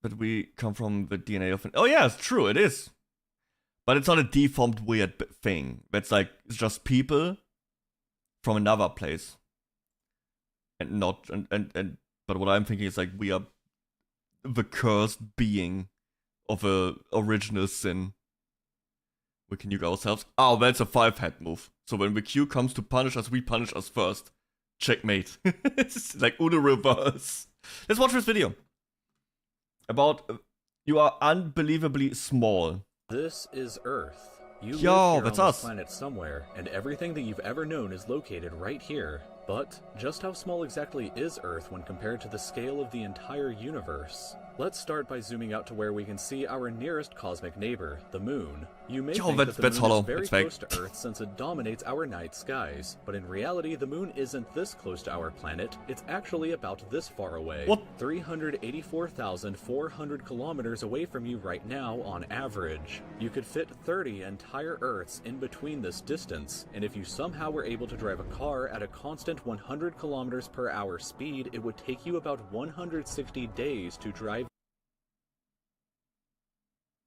That we come from the DNA of an... Oh yeah, it's true, it is. But it's not a deformed weird thing. It's like, it's just people from another place. And not... But what I'm thinking is like, we are the cursed being of a original sin. We can nuke ourselves. Oh, that's a 5-head move. So when the Q comes to punish us, we punish us first. Checkmate. It's like Uno reverse. Let's watch this video. About you are unbelievably small. This is Earth. You Yo, live here that's on us. this planet somewhere, and everything that you've ever known is located right here. But just how small exactly is Earth when compared to the scale of the entire universe? Let's start by zooming out to where we can see our nearest cosmic neighbor, the Moon. You may think that the Moon hollow. is very It's fake. close to Earth since it dominates our night skies, but in reality the Moon isn't this close to our planet, it's actually about this far away. What? 384,400 kilometers away from you right now on average. You could fit 30 entire Earths in between this distance, and if you somehow were able to drive a car at a constant 100 kilometers per hour speed, it would take you about 160 days to drive.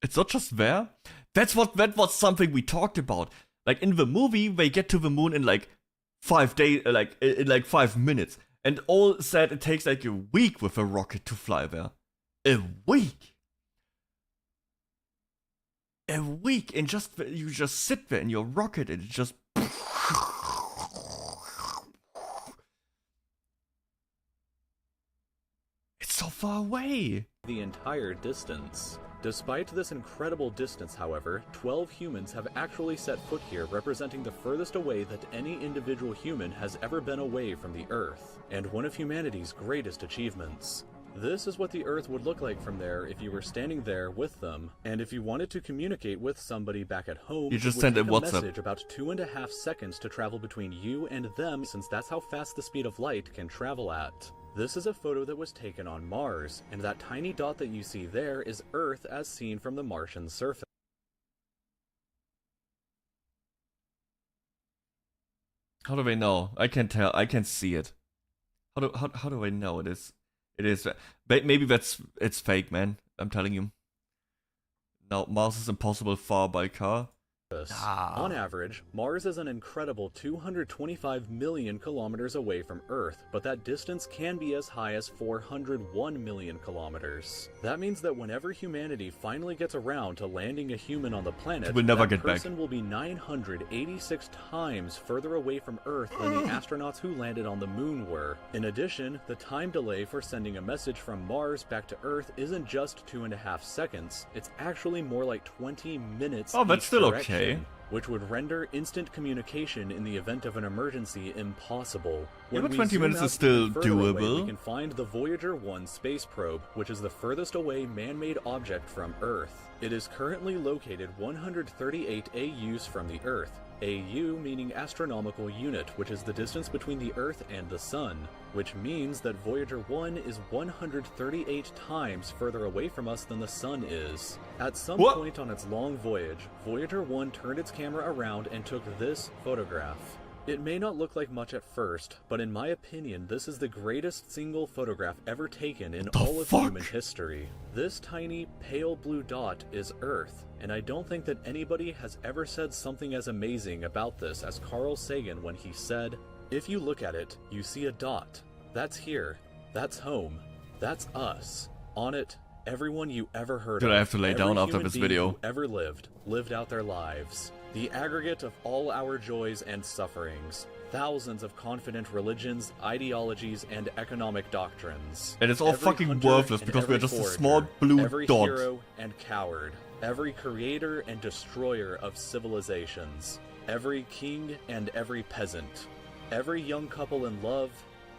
It's not just there. That was something we talked about. Like in the movie, they get to the moon in like 5 days, like in like 5 minutes, and all said it takes like a week with a rocket to fly there. A week. A week, and you just sit there in your rocket and it just. It's so far away. The entire distance. Despite this incredible distance, however, 12 humans have actually set foot here, representing the furthest away that any individual human has ever been away from the Earth, and one of humanity's greatest achievements. This is what the Earth would look like from there if you were standing there with them, and if you wanted to communicate with somebody back at home, you just it would send take a a WhatsApp message about 2.5 seconds to travel between you and them, since that's how fast the speed of light can travel at. This is a photo that was taken on Mars, and that tiny dot that you see there is Earth as seen from the Martian surface. How do they know? I can't tell. I can't see it. How do I know it is? It is. Maybe it's fake, man. I'm telling you. No, Mars is impossible far by car. On average, Mars is an incredible 225 million kilometers away from Earth, but that distance can be as high as 401 million kilometers. That means that whenever humanity finally gets around to landing a human on the planet, we'll never that get person back. will be 986 times further away from Earth than the astronauts who landed on the Moon were. In addition, the time delay for sending a message from Mars back to Earth isn't just 2.5 seconds, it's actually more like 20 minutes. Oh, that's each still direction, okay. which would render instant communication in the event of an emergency impossible. Yeah, When but we 20 zoom minutes out is still even further away, doable. we can find the Voyager 1 space probe, which is the furthest away man-made object from Earth. It is currently located 138 AUs from the Earth. AU meaning astronomical unit, which is the distance between the Earth and the Sun, which means that Voyager 1 is 138 times further away from us than the Sun is. At some point on its long voyage, Voyager 1 turned its camera around and took this photograph. It may not look like much at first, but in my opinion, this is the greatest single photograph ever taken in all of human history. This tiny, pale blue dot is Earth, and I don't think that anybody has ever said something as amazing about this as Carl Sagan when he said, If you look at it, you see a dot. That's here. That's home. That's us. On it, everyone you ever heard of. I have to lay down after human this being video. who ever lived out their lives. The aggregate of all our joys and sufferings. Thousands of confident religions, ideologies, and economic doctrines. And it's all Every fucking hunter worthless and because we're every just a forager, small blue every dot. hero and coward. Every creator and destroyer of civilizations. Every king and every peasant. Every young couple in love.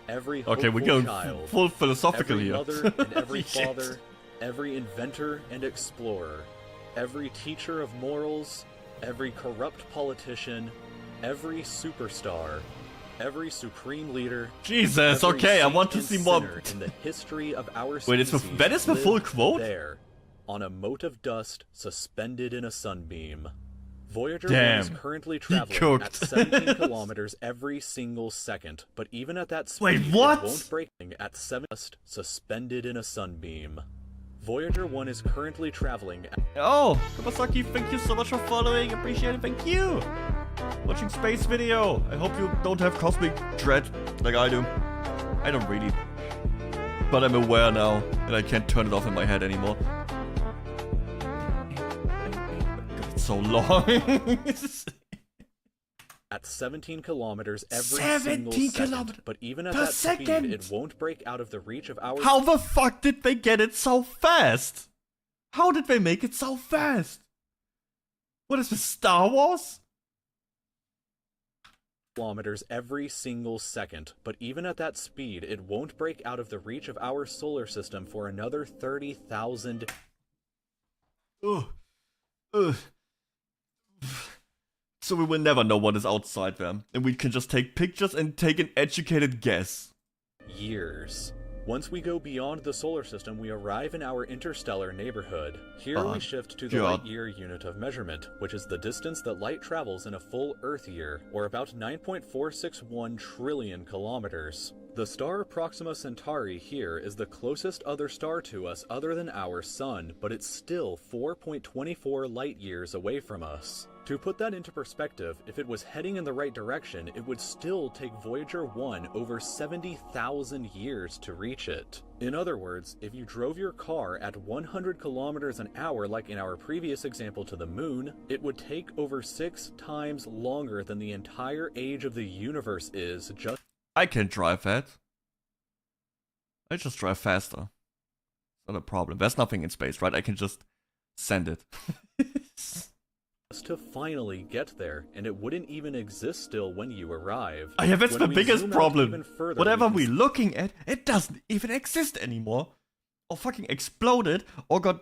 Every Okay, we're hopeful going child. full philosophical Every here. mother and every Shit. father. Every inventor and explorer. Every teacher of morals. Every corrupt politician. Every superstar. Every supreme leader. Jesus, every okay, I saint want to and see more. sinner in the history of our Wait, it's species. that is the full lived quote? There, on a mote of dust suspended in a sunbeam. Voyager 1 Damn, is currently he traveling cooked. at 17 kilometers every single second, but even at that speed, Wait, what? it won't break at 7 dust suspended in a sunbeam. Voyager 1 is currently traveling at Oh, Kawasaki, thank you so much for following. Appreciate it. Thank you. Watching space video. I hope you don't have cosmic dread like I do. I don't really. But I'm aware now that I can't turn it off in my head anymore. It's so long. at 17 kilometers every 17 single second, kilometers but even at per that speed, second. it won't break out of the reach of our How the fuck did they get it so fast? How did they make it so fast? What is this, Star Wars? kilometers every single second, but even at that speed, it won't break out of the reach of our solar system for another 30,000. So we will never know what is outside them, and we can just take pictures and take an educated guess. Years. Once we go beyond the solar system, we arrive in our interstellar neighborhood. Here we shift to the God. light year unit of measurement, which is the distance that light travels in a full Earth year, or about 9.461 trillion kilometers. The star Proxima Centauri here is the closest other star to us other than our sun, but it's still 4.24 light years away from us. To put that into perspective, if it was heading in the right direction, it would still take Voyager 1 over 70,000 years to reach it. In other words, if you drove your car at 100 kilometers an hour like in our previous example to the moon, it would take over 6 times longer than the entire age of the universe is just— I can drive that. I just drive faster. Not a problem. There's nothing in space, right? I can just send it. to finally get there, and it wouldn't even exist still when you arrive. Yeah, that's When the we biggest zoom out problem. even further, Whatever we we're looking at, it doesn't even exist anymore. Or fucking exploded, or got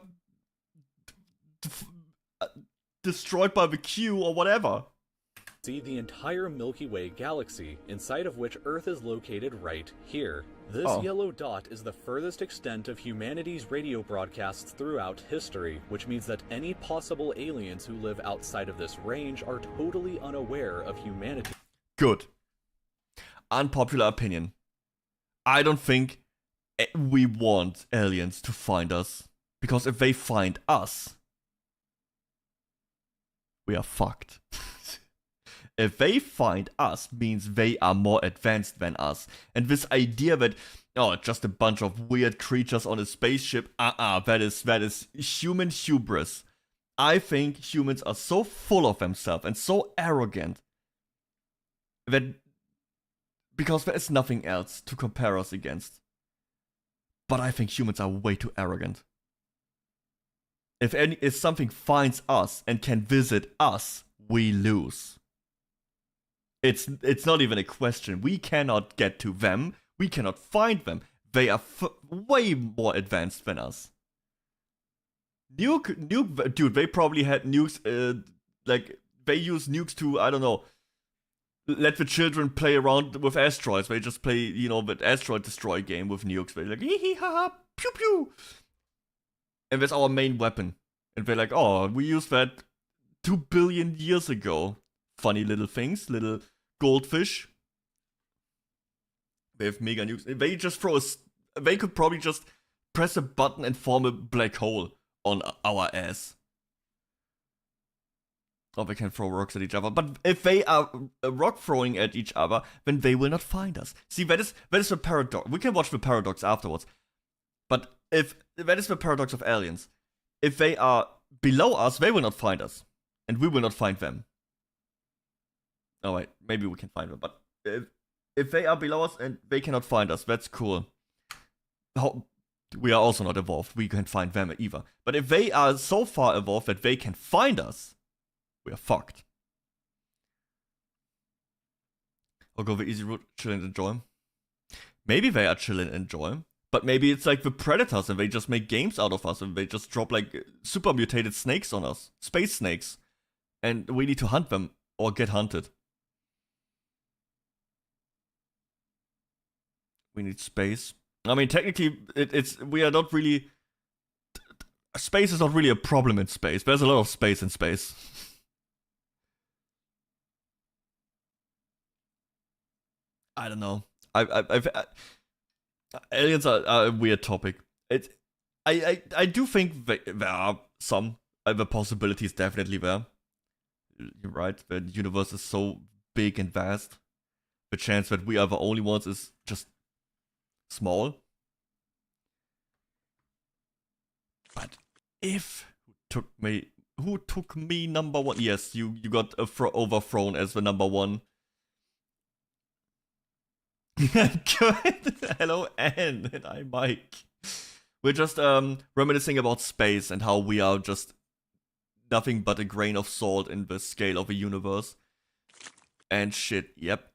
destroyed by the Q, or whatever. see the entire Milky Way galaxy, inside of which Earth is located right here. This yellow dot is the furthest extent of humanity's radio broadcasts throughout history, which means that any possible aliens who live outside of this range are totally unaware of humanity. Good. Unpopular opinion. I don't think we want aliens to find us. Because if they find us, we are fucked. If they find us, means they are more advanced than us. And this idea that, oh, just a bunch of weird creatures on a spaceship, that is human hubris. I think humans are so full of themselves and so arrogant that, because there is nothing else to compare us against. But I think humans are way too arrogant. If something finds us and can visit us, we lose. It's not even a question. We cannot get to them. We cannot find them. They are way more advanced than us. Nuke, dude, they probably had nukes, like, they use nukes to, I don't know, let the children play around with asteroids. They just play, you know, the asteroid destroy game with nukes. They're like, hee hee ha ha, pew pew. And that's our main weapon. And they're like, oh, we used that 2 billion years ago. Funny little things, little goldfish. They have mega nukes. They just throw they could probably just press a button and form a black hole on our ass. Or they can throw rocks at each other. But if they are rock throwing at each other, then they will not find us. See, that is the paradox. We can watch the paradox afterwards. But if that is the paradox of aliens. If they are below us, they will not find us. And we will not find them. Oh wait, maybe we can find them. But if they are below us and they cannot find us, that's cool. We are also not evolved. We can't find them either. But if they are so far evolved that they can find us, we are fucked. I'll go the easy route, chill and enjoy. Maybe they are chill and enjoy. But maybe it's like the predators and they just make games out of us and they just drop like super mutated snakes on us. Space snakes. And we need to hunt them or get hunted. We need space. I mean, technically, we are not really... Space is not really a problem in space. There's a lot of space in space. I don't know. Aliens are a weird topic. I do think there are some. The possibilities definitely there. You're right. The universe is so big and vast. The chance that we are the only ones is just small. But if who took me number one? Yes, you got overthrown as the number one. Good. Hello, Anne, and I'm Mike. We're just reminiscing about space and how we are just nothing but a grain of salt in the scale of a universe. And shit, yep.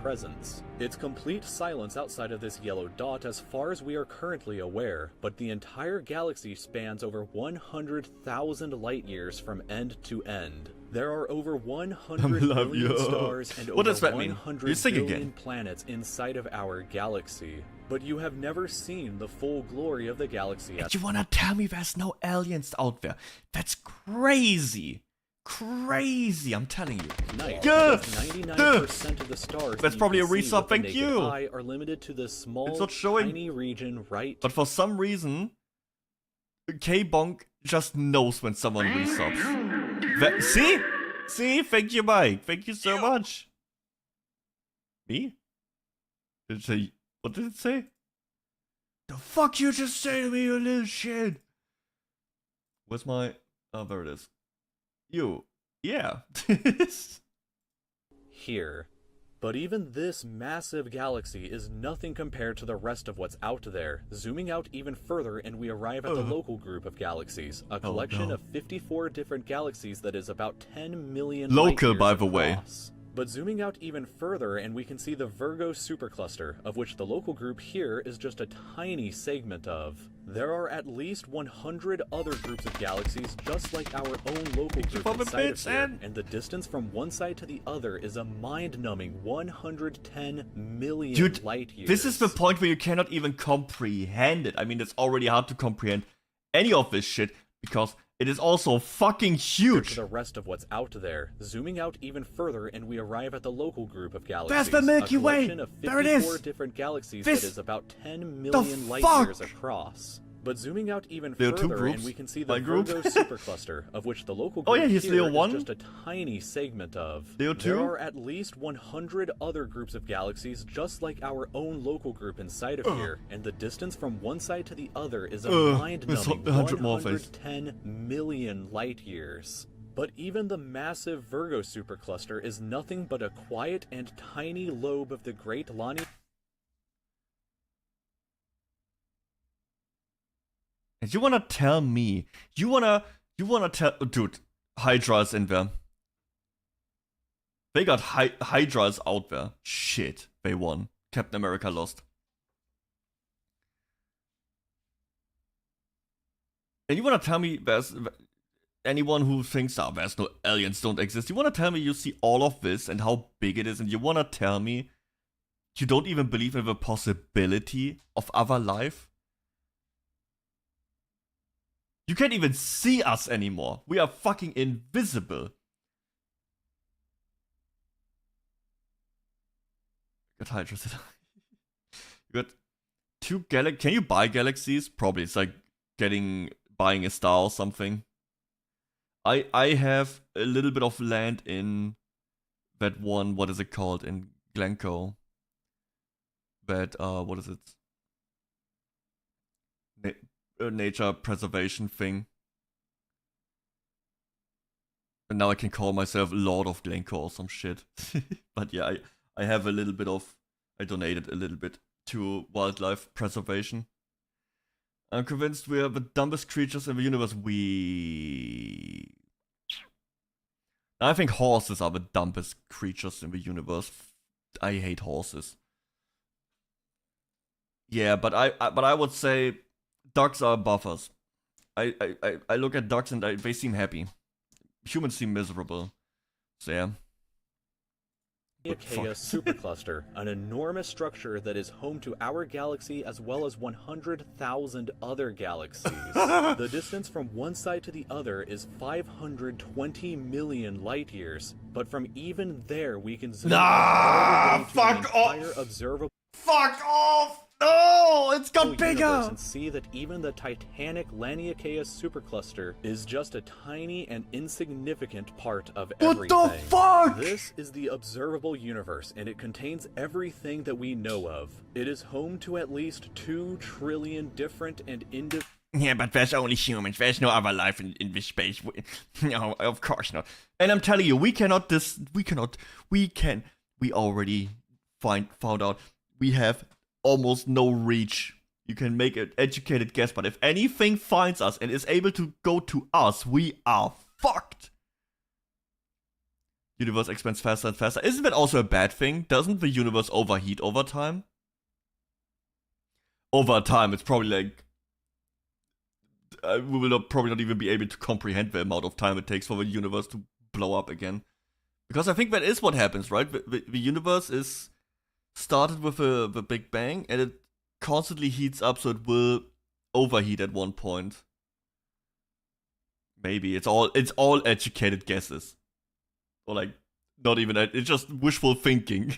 Presence. It's complete silence outside of this yellow dot as far as we are currently aware, but the entire galaxy spans over 100,000 light years from end to end. There are over 100 million stars and over 100 billion planets inside of our galaxy. But you have never seen the full glory of the galaxy. And you wanna tell me there's no aliens out there? That's crazy! Crazy, I'm telling you. Nice. 99% of the stars that's probably a resub, thank you. Are limited to the small, it's not showing. Tiny region right. But for some reason, K-Bonk just knows when someone resubs. See? See? Thank you, Mike. Thank you so much. Me? Did it say... What did it say? The fuck you just say to me, you little shit? Where's my... Oh, there it is. You. Yeah. Here. But even this massive galaxy is nothing compared to the rest of what's out there. Zooming out even further and we arrive at the local group of galaxies. A collection of 54 different galaxies that is about 10 million local, by the across. way. But zooming out even further and we can see the Virgo supercluster, of which the local group here is just a tiny segment of. There are at least 100 other groups of galaxies just like our own local group inside of here, and the distance from one side to the other is a mind-numbing 110 million light years. This is the point where you cannot even comprehend it. I mean, it's already hard to comprehend any of this shit because it is also fucking huge. To the rest of what's out there. Zooming out even further and we arrive at the local group of galaxies. That's the Milky Way! There it is! Different galaxies that is about 10 million light years across. But zooming out even further and we can see the Virgo supercluster, of which the local group he's here Leo 1. is just a tiny segment of. Leo 2? There are at least 100 other groups of galaxies just like our own local group inside of here, and the distance from one side to the other is a mind-numbing 110 million light years. But even the massive Virgo supercluster is nothing but a quiet and tiny lobe of the Great Lani. And you wanna tell me, you wanna tell, dude, Hydra's in there. They got Hydra's out there. Shit, they won. Captain America lost. And you wanna tell me there's anyone who thinks, oh, there's no aliens don't exist. You wanna tell me you see all of this and how big it is, and you wanna tell me you don't even believe in the possibility of other life? You can't even see us anymore. We are fucking invisible. Got Hydras. You got 2 galaxies. Can you buy galaxies? Probably. It's like buying a star or something. I have a little bit of land in that one, what is it called, in 𝐑𝐮𝐥𝐬. That, what is it? Nature preservation thing. And now I can call myself Lord of 𝐑𝐮𝐥𝐬 or some shit. But yeah, I have a little bit of, I donated a little bit to wildlife preservation. I'm convinced we are the dumbest creatures in the universe. I think horses are the dumbest creatures in the universe. I hate horses. Yeah, but I would say ducks are above us. I look at ducks and they seem happy. Humans seem miserable. So yeah. ENG supercluster, an enormous structure that is home to our galaxy as well as 100,000 other galaxies. The distance from one side to the other is 520 million light years, but from even there we can zoom fuck off! Observable Fuck off! No, it's got bigger! And see that even the titanic Laniakea supercluster is just a tiny and insignificant part of everything. What the fuck? This is the observable universe, and it contains everything that we know of. It is home to at least 2 trillion different and Yeah, but there's only humans. There's no other life in this space. No, of course not. And I'm telling you, we already found out we have almost no reach. You can make an educated guess, but if anything finds us and is able to go to us, we are fucked. Universe expands faster and faster. Isn't that also a bad thing? Doesn't the universe overheat over time? Over time, it's probably like... we will probably not even be able to comprehend the amount of time it takes for the universe to blow up again. Because I think that is what happens, right? The universe is started with the Big Bang, and it constantly heats up, so it will overheat at one point. Maybe it's all educated guesses, or like not even. It's just wishful thinking.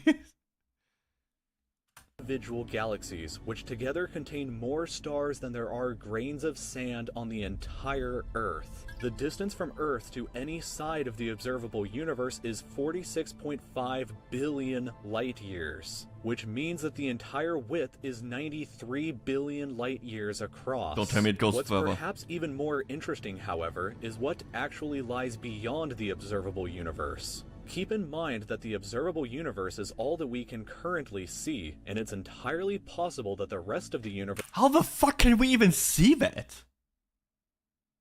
individual galaxies, which together contain more stars than there are grains of sand on the entire Earth. The distance from Earth to any side of the observable universe is 46.5 billion light years, which means that the entire width is 93 billion light years across. Don't tell me it goes What's further. Perhaps even more interesting, however, is what actually lies beyond the observable universe. Keep in mind that the observable universe is all that we can currently see, and it's entirely possible that the rest of the universe— How the fuck can we even see that?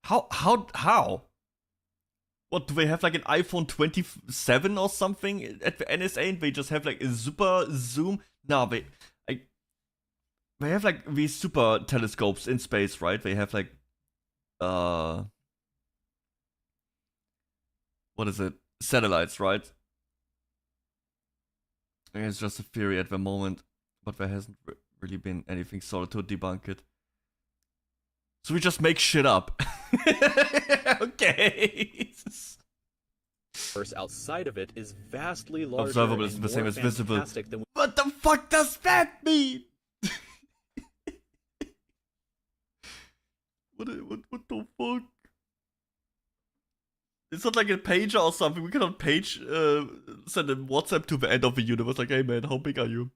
How? What, do they have like an iPhone 27 or something at the NSA and they just have like a super zoom? No, they have like these super telescopes in space, right? They have like, what is it? Satellites, right? I think it's just a theory at the moment, but there hasn't really been anything solid to debunk it. So we just make shit up. Okay. outside of it is vastly larger Observable and is the same more as visible. fantastic than What the fuck does that mean? What the fuck? It's not like a pager or something. We cannot send a WhatsApp to the end of the universe. Like, hey man, how big are you?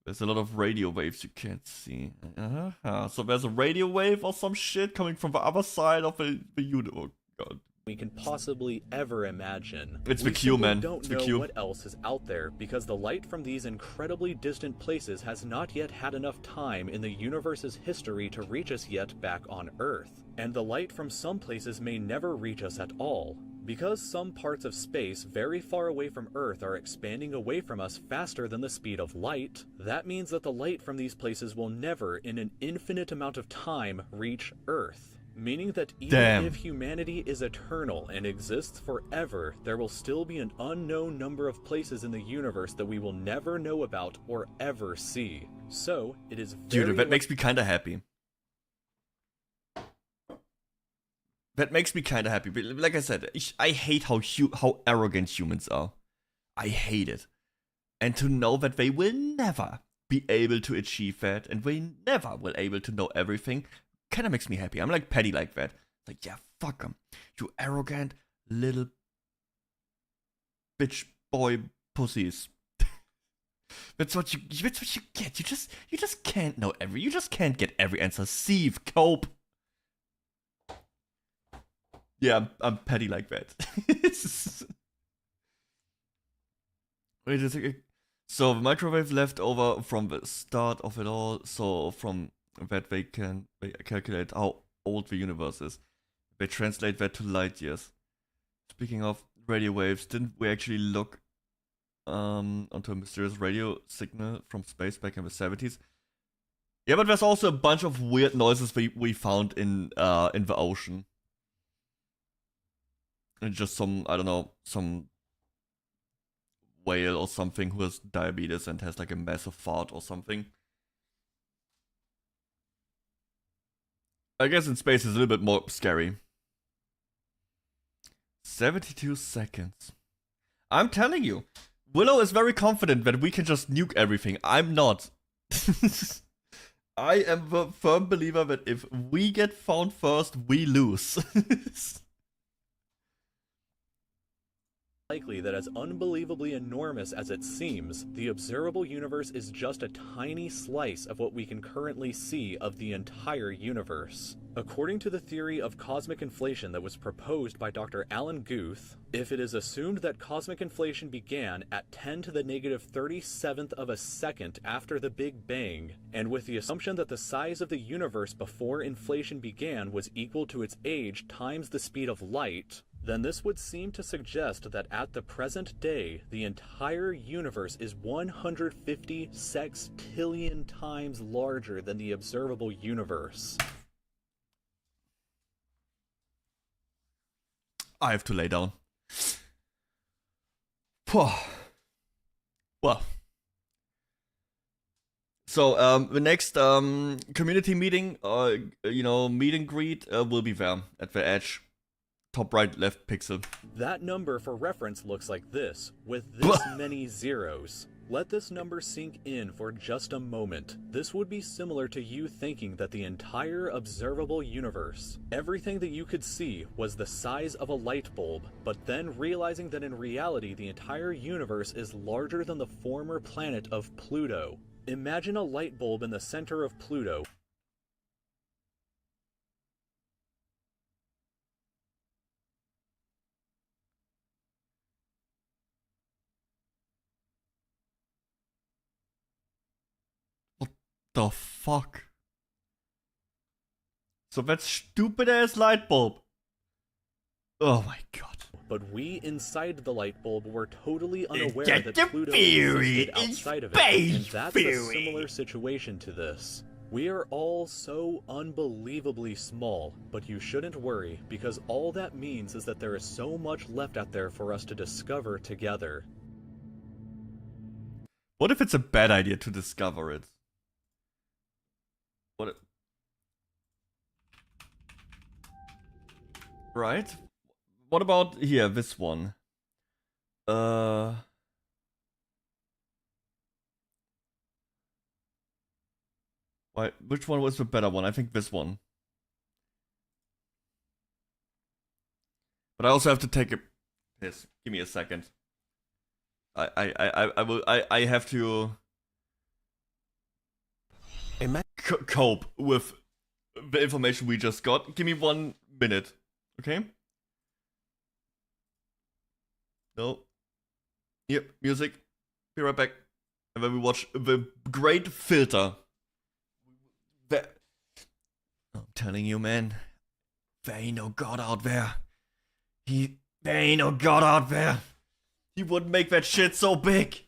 There's a lot of radio waves you can't see. So there's a radio wave or some shit coming from the other side of the universe. Oh god. we can possibly ever imagine. It's we the Q, man. Don't It's the know Q. what else is out there because the light from these incredibly distant places has not yet had enough time in the universe's history to reach us yet back on Earth. And the light from some places may never reach us at all. Because some parts of space very far away from Earth are expanding away from us faster than the speed of light, that means that the light from these places will never, in an infinite amount of time, reach Earth. Meaning that even if humanity is eternal and exists forever, there will still be an unknown number of places in the universe that we will never know about or ever see. So, it is very— Dude, that makes me kinda happy. That makes me kinda happy. But like I said, I hate how arrogant humans are. I hate it. And to know that they will never be able to achieve that, and they never will able to know everything, kinda makes me happy. I'm like petty like that. Like, yeah, fuck him. You arrogant little bitch boy pussies. That's what you get. You just can't know you just can't get every answer. Sieve, cope. Yeah, I'm petty like that. Wait a second. So the microwave left over from the start of it all, so from that they calculate how old the universe is. They translate that to light years. Speaking of radio waves, didn't we actually look onto a mysterious radio signal from space back in the 70s? Yeah, but there's also a bunch of weird noises we found in the ocean. And just some, I don't know, some whale or something who has diabetes and has like a massive fart or something. I guess in space is a little bit more scary. 72 seconds. I'm telling you, Willow is very confident that we can just nuke everything. I'm not. I am a firm believer that if we get found first, we lose. Likely that as unbelievably enormous as it seems, the observable universe is just a tiny slice of what we can currently see of the entire universe. According to the theory of cosmic inflation that was proposed by Dr. Alan Guth, if it is assumed that cosmic inflation began at 10 to the negative 37th of a second after the Big Bang, and with the assumption that the size of the universe before inflation began was equal to its age times the speed of light, then this would seem to suggest that at the present day, the entire universe is 150 sextillion times larger than the observable universe. I have to lay down. Well. So, the next community meeting, meet and greet will be there at the edge. Top right left pixel. That number for reference looks like this, with this many zeros. Let this number sink in for just a moment. This would be similar to you thinking that the entire observable universe, everything that you could see, was the size of a light bulb, but then realizing that in reality the entire universe is larger than the former planet of Pluto. Imagine a light bulb in the center of Pluto. The fuck? So that stupid ass light bulb. Oh my god. But we inside the light bulb were totally unaware Get that the Pluto theory existed outside of it, space and that's theory. a similar situation to this. We are all so unbelievably small, but you shouldn't worry, because all that means is that there is so much left out there for us to discover together. What if it's a bad idea to discover it? Right? What about here, this one? Which one was the better one? I think this one. But I also have to take a piss. Give me a second. I have to cope with the information we just got. Give me 1 minute, okay? No. Yep, music. Be right back. And then we watch the great filter. I'm telling you, man. There ain't no God out there. There ain't no God out there. He wouldn't make that shit so big.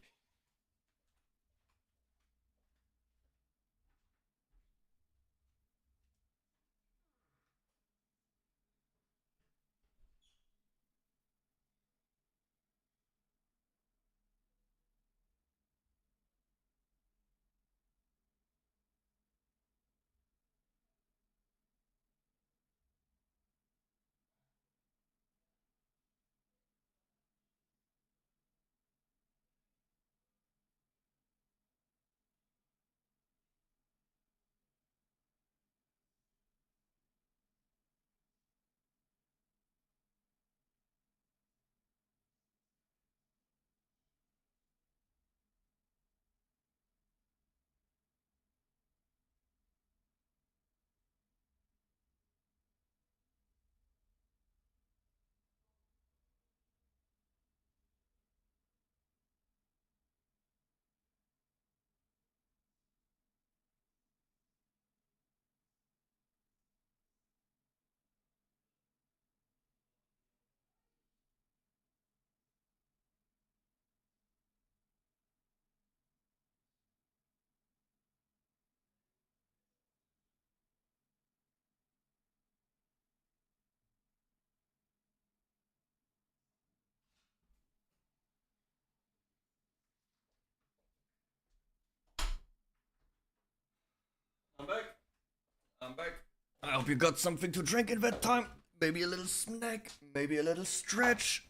hope you got something to drink in that time. Maybe a little snack, maybe a little stretch.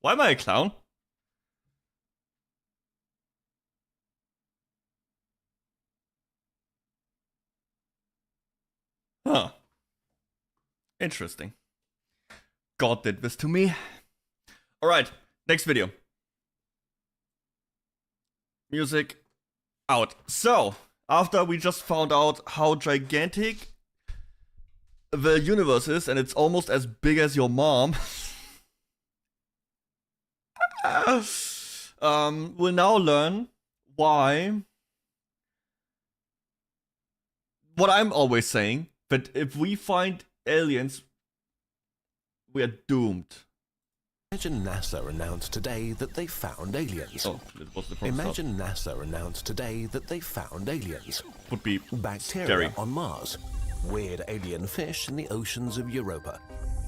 Why am I a clown? Huh. Interesting. God did this to me. Alright, next video. Music out. So, after we just found out how gigantic the universe is, and it's almost as big as your mom, we'll now learn why. What I'm always saying, that if we find aliens, we are doomed. Imagine NASA announced today that they found aliens. Oh, it was the first Imagine NASA announced today that they found aliens. Would be bacteria scary. on Mars, weird alien fish in the oceans of Europa,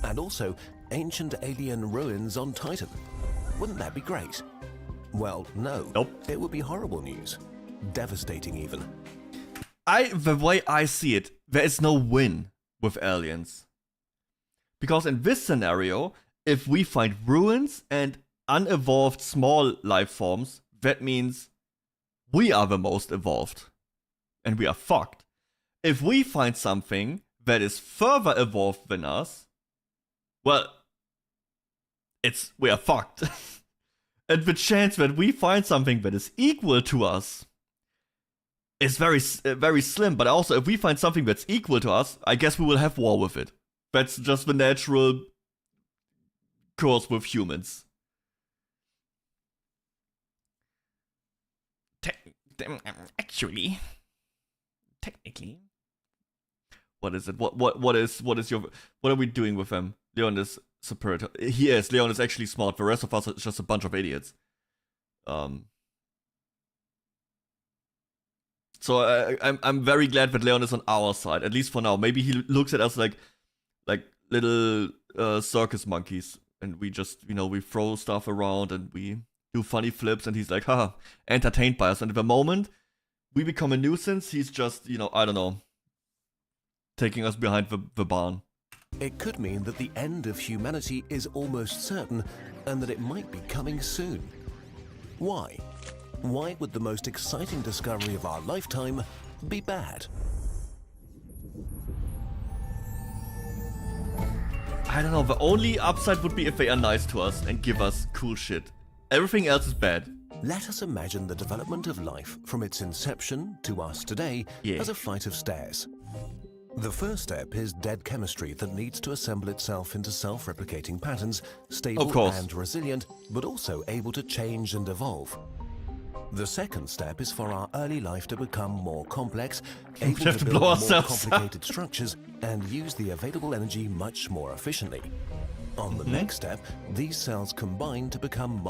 and also ancient alien ruins on Titan. Wouldn't that be great? Well, no. Nope. It would be horrible news. Devastating even. The way I see it, there is no win with aliens. Because in this scenario, if we find ruins and unevolved small life forms, that means we are the most evolved. And we are fucked. If we find something that is further evolved than us, well, we are fucked. And the chance that we find something that is equal to us is very, very slim. But also, if we find something that's equal to us, I guess we will have war with it. That's just the natural course with humans. Actually, technically, what is it? What are we doing with him? Leon is superior. He is. Leon is actually smart. The rest of us are just a bunch of idiots. So I'm very glad that Leon is on our side, at least for now. Maybe he looks at us like little circus monkeys, and we just, we throw stuff around and we do funny flips, and he's like, haha, entertained by us. And at the moment we become a nuisance, he's just, I don't know, taking us behind the barn. It could mean that the end of humanity is almost certain, and that it might be coming soon. Why? Why would the most exciting discovery of our lifetime be bad? I don't know, the only upside would be if they are nice to us and give us cool shit. Everything else is bad. Let us imagine the development of life from its inception to us today as a flight of stairs. The first step is dead chemistry that needs to assemble itself into self-replicating patterns, stable and resilient, but also able to change and evolve. The second step is for our early life to become more complex, able to build more complicated structures, and use the available energy much more efficiently. On the next step, these cells combine to become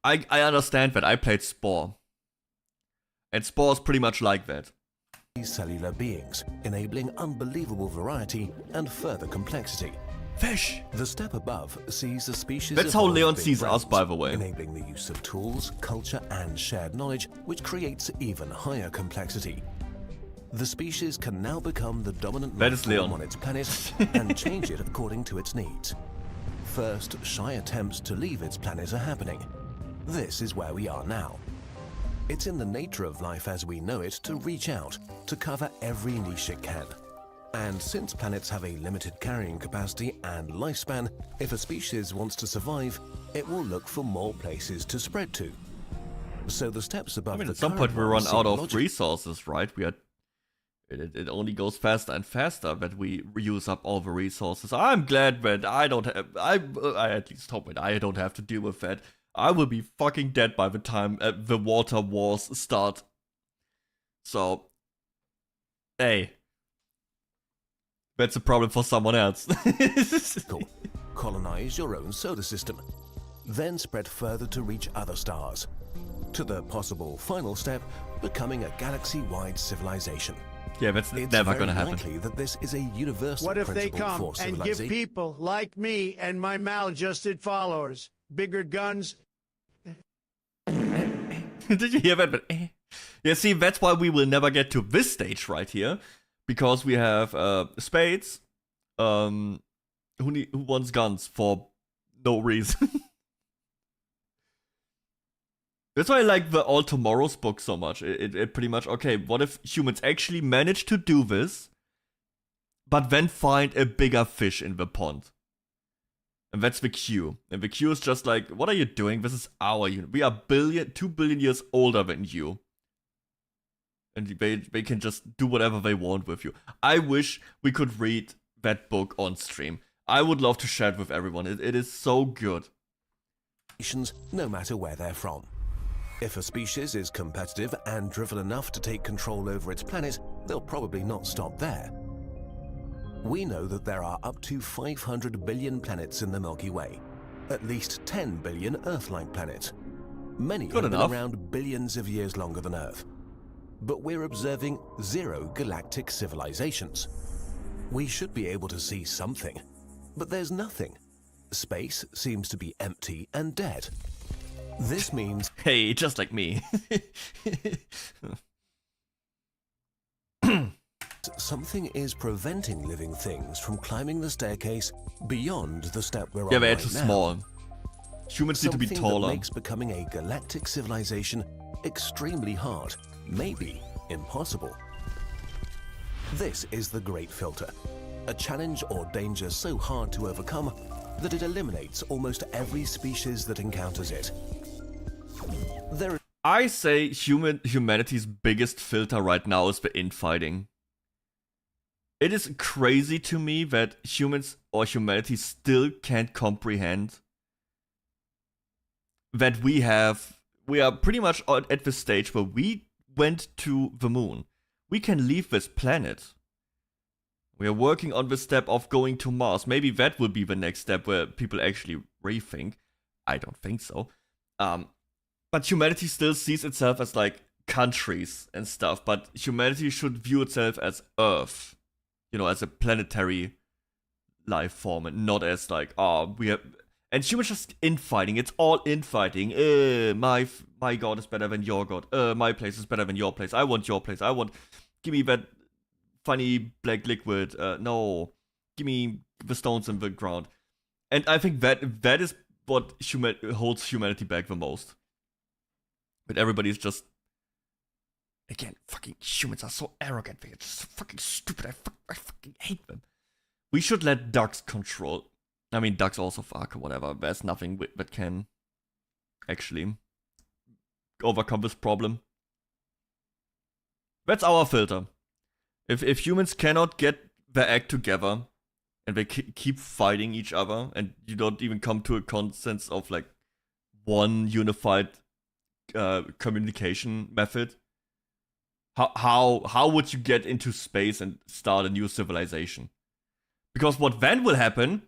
I understand that. I played Spore. And Spore is pretty much like that. Cellular beings, enabling unbelievable variety and further complexity. Fish! The step above sees a species. That's how Leon sees us, by the way. Enabling the use of tools, culture, and shared knowledge, which creates even higher complexity. The species can now become the dominant life form on its planet and change it according to its needs. First, shy attempts to leave its planet are happening. This is where we are now. It's in the nature of life as we know it to reach out, to cover every niche it can. And since planets have a limited carrying capacity and lifespan, if a species wants to survive, it will look for more places to spread to. So the steps above at some point we run out of resources, right? It only goes faster and faster that we use up all the resources. I'm glad that I don't have, I at least hope that I don't have to deal with that. I will be fucking dead by the time the water wars start. So, hey. That's a problem for someone else. Cool. Colonize your own solar system. Then spread further to reach other stars. To the possible final step, becoming a galaxy-wide civilization. Yeah, that's never gonna happen. It's very likely that this is a universal What if they principle come for and civilization. give people like me and my maladjusted followers bigger guns? Did you hear that? Yeah, see, that's why we will never get to this stage right here. Because we have spades, who wants guns for no reason. That's why I like the All Tomorrow's book so much. It pretty much, okay, what if humans actually manage to do this, but then find a bigger fish in the pond? And that's the Q. And the Q is just like, what are you doing? This is our unit. We are 2 billion years older than you. And they can just do whatever they want with you. I wish we could read that book on stream. I would love to share it with everyone. It is so good. No matter where they're from. If a species is competitive and driven enough to take control over its planet, they'll probably not stop there. We know that there are up to 500 billion planets in the Milky Way, at least 10 billion Earth-like planets. Many have been around billions of years longer than Earth. But we're observing 0 galactic civilizations. We should be able to see something, but there's nothing. Space seems to be empty and dead. This means... Hey, just like me. Something is preventing living things from climbing the staircase beyond the step we're on they're right too now. small. Humans need to be taller. That makes becoming a galactic civilization extremely hard, maybe impossible. This is the Great Filter, a challenge or danger so hard to overcome that it eliminates almost every species that encounters it. I say humanity's biggest filter right now is the infighting. It is crazy to me that humans or humanity still can't comprehend that we are pretty much at the stage where we went to the moon. We can leave this planet. We are working on the step of going to Mars. Maybe that will be the next step where people actually rethink. I don't think so. But humanity still sees itself as like countries and stuff. But humanity should view itself as Earth. You know, as a planetary life form and not as like, we have... And humans just infighting. It's all infighting. My god is better than your god. My place is better than your place. I want your place. Give me that funny black liquid. No. Give me the stones in the ground. And I think that is what holds humanity back the most. But everybody's just... Again, fucking humans are so arrogant. They're just so fucking stupid. I fucking hate them. We should let ducks control... I mean, ducks also fuck, whatever. There's nothing that can actually overcome this problem. That's our filter. If humans cannot get their act together and they keep fighting each other and you don't even come to a consensus of like one unified communication method, how would you get into space and start a new civilization? Because what then will happen...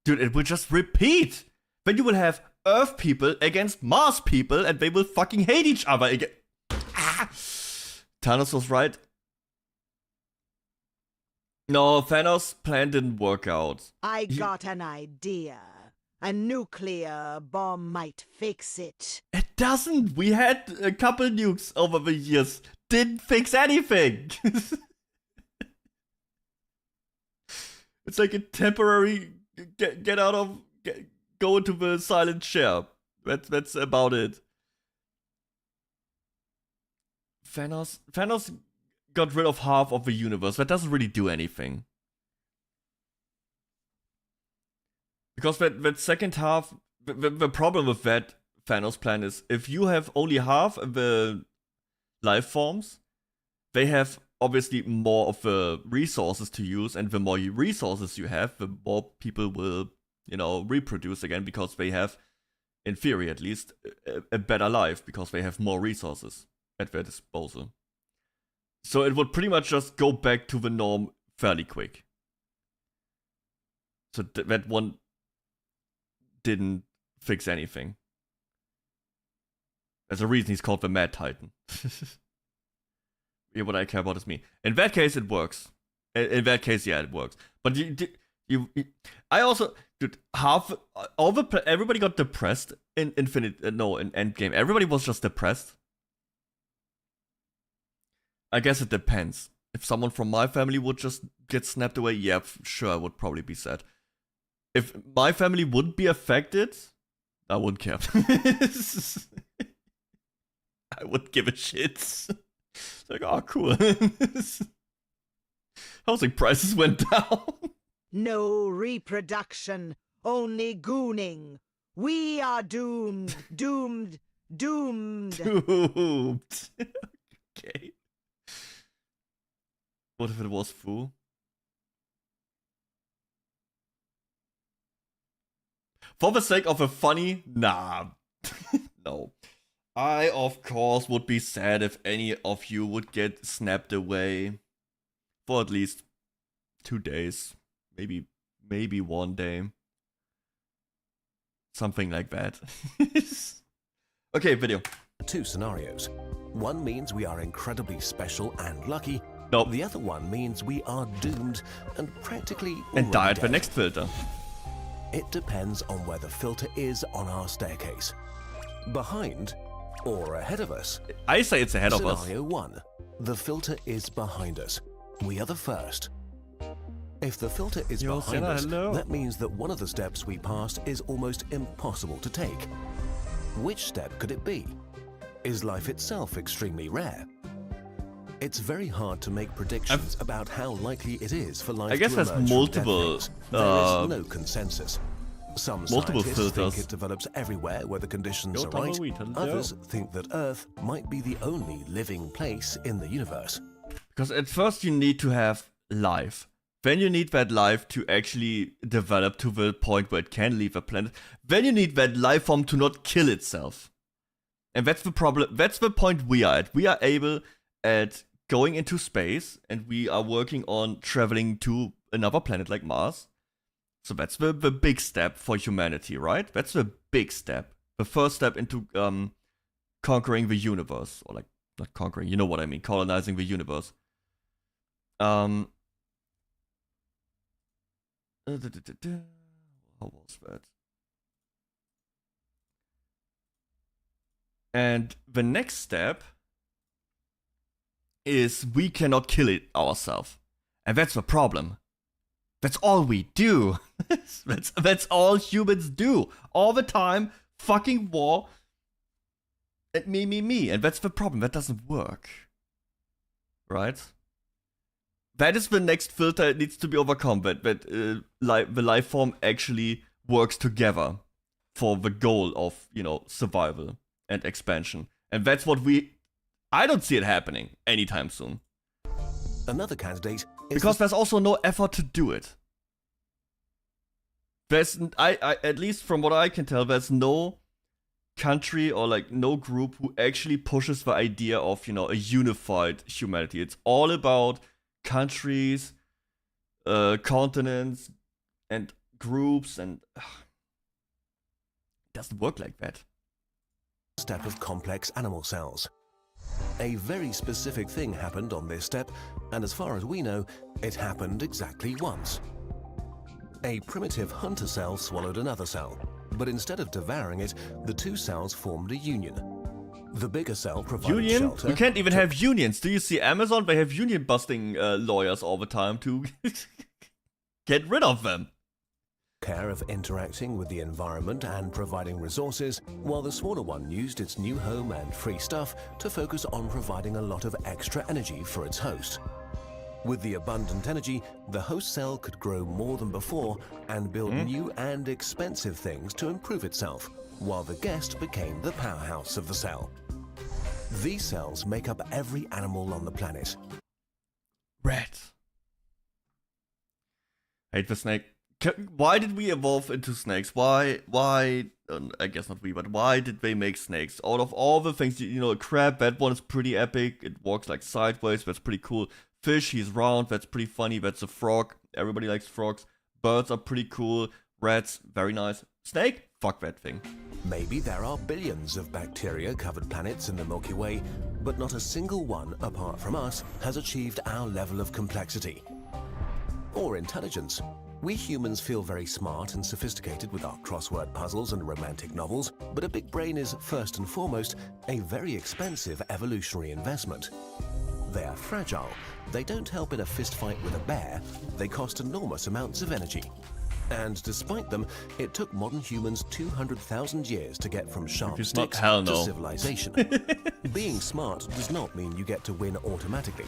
Dude, it will just repeat. Then you will have Earth people against Mars people and they will fucking hate each other again. Thanos was right. No, Thanos' plan didn't work out. I got an idea. A nuclear bomb might fix it. It doesn't. We had a couple nukes over the years. Didn't fix anything. It's like a temporary... go into the silent chair. That's about it. Thanos got rid of half of the universe. That doesn't really do anything. Because that second half, the problem with that Thanos plan is if you have only half of the life forms, they have obviously more of the resources to use, and the more resources you have, the more people will, you know, reproduce again because they have, in theory at least, a better life because they have more resources at their disposal. So it would pretty much just go back to the norm fairly quick. So that one didn't fix anything. There's a reason he's called the Mad Titan. Yeah, what I care about is me. In that case, it works. In that case, yeah, it works. But I also, dude, everybody got depressed in in Endgame. Everybody was just depressed. I guess it depends. If someone from my family would just get snapped away, yeah, sure, I would probably be sad. If my family would be affected, I wouldn't care. I wouldn't give a shit. It's like, oh, cool. Housing prices went down. No reproduction, only gooning. We are doomed, doomed, doomed. Doomed. Okay. What if it was Fu? For the sake of a funny, nah. No. I, of course, would be sad if any of you would get snapped away for at least 2 days. Maybe 1 day. Something like that. Okay, video. 2 scenarios. One means we are incredibly special and lucky. Nope. The other one means we are doomed and practically And die at dead. the next filter. It depends on where the filter is on our staircase. Behind or ahead of us? I say it's ahead of us. Scenario 1. The filter is behind us. We are the first. If the filter is behind us, that means that one of the steps we passed is almost impossible to take. Which step could it be? Is life itself extremely rare? It's very hard to make predictions about how likely it is for life I guess to there's emerge from multiple, dead things. There is no consensus. Some multiple scientists filters. think it develops everywhere where the conditions are right. Others think that Earth might be the only living place in the universe. Because at first you need to have life. Then you need that life to actually develop to the point where it can leave a planet. Then you need that life form to not kill itself. And that's the problem. That's the point we are at. We are able at going into space, and we are working on traveling to another planet like Mars. So that's the big step for humanity, right? That's the big step. The first step into conquering the universe. Or like, not conquering, you know what I mean. Colonizing the universe. How was that? And the next step is we cannot kill it ourselves. And that's the problem. That's all we do. that's all humans do. All the time, fucking war. And me. And that's the problem. That doesn't work. Right? That is the next filter that needs to be overcome. That the life form actually works together for the goal of, you know, survival and expansion. And that's what I don't see it happening anytime soon. Another candidate is because there's also no effort to do it. There's, at least from what I can tell, there's no country or like no group who actually pushes the idea of, you know, a unified humanity. It's all about countries, continents, and groups, and it doesn't work like that. Step of complex animal cells. A very specific thing happened on this step, and as far as we know, it happened exactly once. A primitive hunter cell swallowed another cell, but instead of devouring it, the two cells formed a union. The bigger cell provided shelter. We can't even have unions. Do you see Amazon? They have union busting lawyers all the time to get rid of them. Care of interacting with the environment and providing resources, while the smaller one used its new home and free stuff to focus on providing a lot of extra energy for its host. With the abundant energy, the host cell could grow more than before and build new and expensive things to improve itself, while the guest became the powerhouse of the cell. These cells make up every animal on the planet. Rat. Hate the snake. Why did we evolve into snakes? Why, I guess not we, but why did they make snakes? Out of all the things, you know, a crab, that one is pretty epic. It walks like sideways, that's pretty cool. Fish, he's round, that's pretty funny. That's a frog, everybody likes frogs. Birds are pretty cool. Rats, very nice. Snake? Fuck that thing. Maybe there are billions of bacteria-covered planets in the Milky Way, but not a single one, apart from us, has achieved our level of complexity. Or intelligence. We humans feel very smart and sophisticated with our crossword puzzles and romantic novels, but a big brain is, first and foremost, a very expensive evolutionary investment. They are fragile. They don't help in a fistfight with a bear. They cost enormous amounts of energy. And despite them, it took modern humans 200,000 years to get from sharp sticks to civilization. Being smart does not mean you get to win automatically.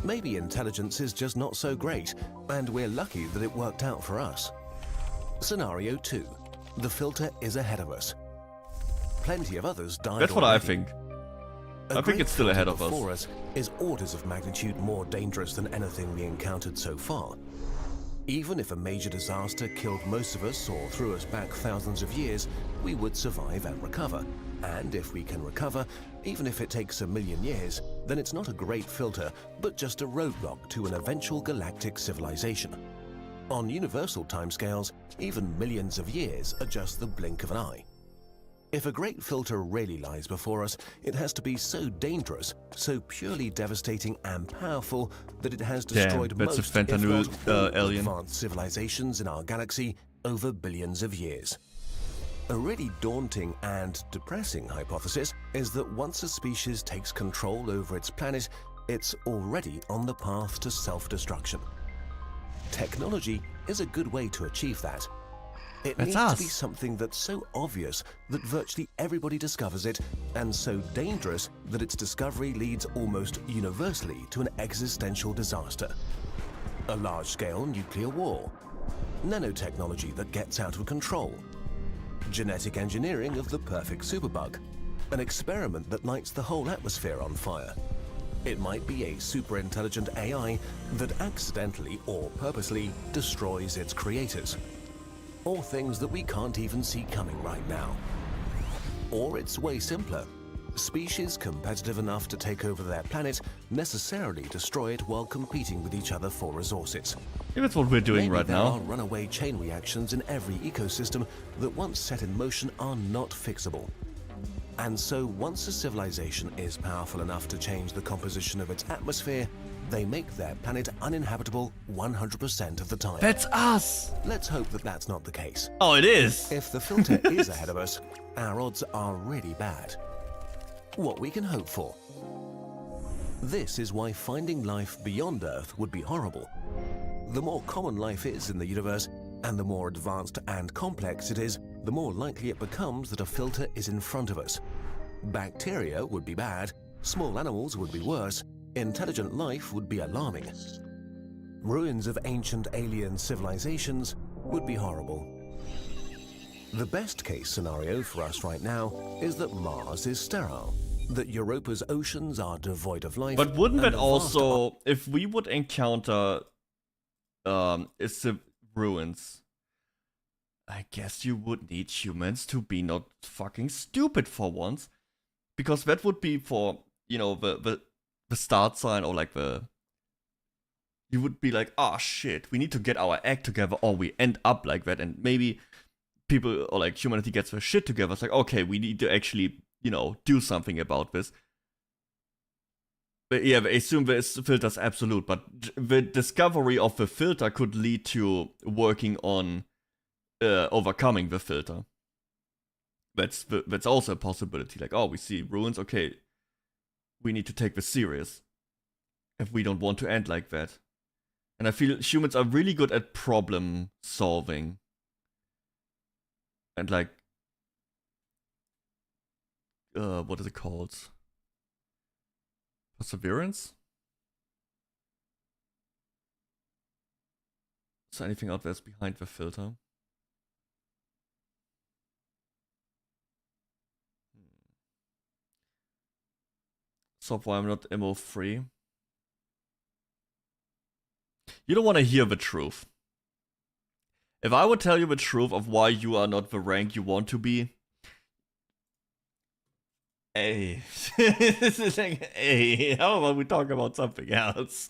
Maybe intelligence is just not so great, and we're lucky that it worked out for us. Scenario 2. The filter is ahead of us. Plenty of others died That's what I already. think. I think it's still ahead of us. Before us is orders of magnitude more dangerous than anything we encountered so far. Even if a major disaster killed most of us or threw us back thousands of years, we would survive and recover. And if we can recover, even if it takes 1,000,000 years, then it's not a great filter, but just a roadblock to an eventual galactic civilization. On universal timescales, even millions of years are just the blink of an eye. If a great filter really lies before us, it has to be so dangerous, so purely devastating and powerful that it has destroyed most, if not all, alien. advanced civilizations in our galaxy over billions of years. A really daunting and depressing hypothesis is that once a species takes control over its planet, it's already on the path to self-destruction. Technology is a good way to achieve that. It needs to be something that's so obvious that virtually everybody discovers it, and so dangerous that its discovery leads almost universally to an existential disaster. A large-scale nuclear war. Nanotechnology that gets out of control. Genetic engineering of the perfect superbug. An experiment that lights the whole atmosphere on fire. It might be a super-intelligent AI that accidentally or purposely destroys its creators. Or things that we can't even see coming right now. Or it's way simpler. Species competitive enough to take over their planet necessarily destroy it while competing with each other for resources. Yeah, that's what we're doing right now. There are runaway chain reactions in every ecosystem that once set in motion are not fixable. And so once a civilization is powerful enough to change the composition of its atmosphere, they make their planet uninhabitable 100% of the time. That's us! Let's hope that that's not the case. Oh, it is! If the filter is ahead of us, our odds are really bad. What we can hope for. This is why finding life beyond Earth would be horrible. The more common life is in the universe, and the more advanced and complex it is, the more likely it becomes that a filter is in front of us. Bacteria would be bad, small animals would be worse, intelligent life would be alarming. Ruins of ancient alien civilizations would be horrible. The best case scenario for us right now is that Mars is sterile, that Europa's oceans are devoid of life. But wouldn't that also, if we would encounter ruins, I guess you would need humans to be not fucking stupid for once, because that would be for, you know, the start sign, or like you would be like, oh shit, we need to get our act together, or we end up like that, and maybe people, or like humanity gets their shit together. It's like, okay, we need to actually, you know, do something about this. But yeah, I assume the filter's absolute, but the discovery of the filter could lead to working on overcoming the filter. That's also a possibility. Like, oh, we see ruins, okay, we need to take this serious if we don't want to end like that. And I feel humans are really good at problem solving. And like, what is it called? Perseverance? Is there anything out there that's behind the filter? So why I'm not MO free. You don't want to hear the truth. If I would tell you the truth of why you are not the rank you want to be, hey, this is like, hey, how about we talk about something else?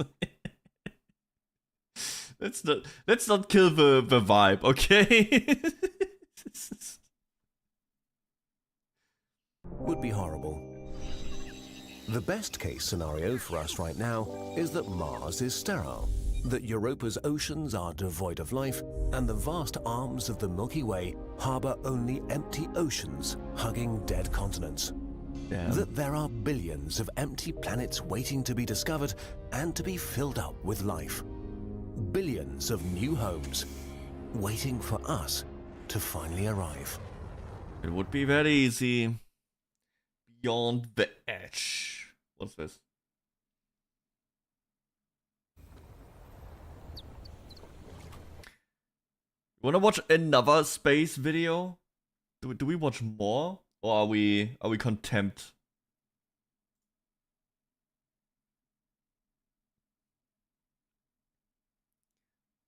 Let's not kill the vibe, okay? Would be horrible. The best case scenario for us right now is that Mars is sterile, that Europa's oceans are devoid of life, and the vast arms of the Milky Way harbor only empty oceans hugging dead continents. that there are billions of empty planets waiting to be discovered and to be filled up with life. Billions of new homes waiting for us to finally arrive. It would be very easy. Beyond the edge. What's this? You wanna watch another space video? Do we watch more? Or are we content?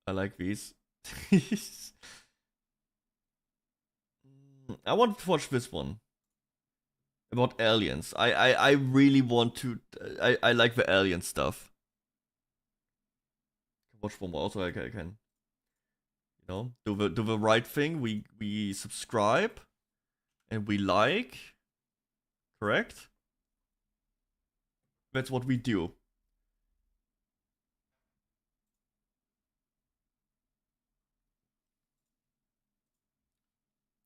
I like these. I want to watch this one. About aliens. I really want to. I like the alien stuff. Watch one more. Also, I can. You know, do the right thing. We subscribe, and we like. Correct. That's what we do.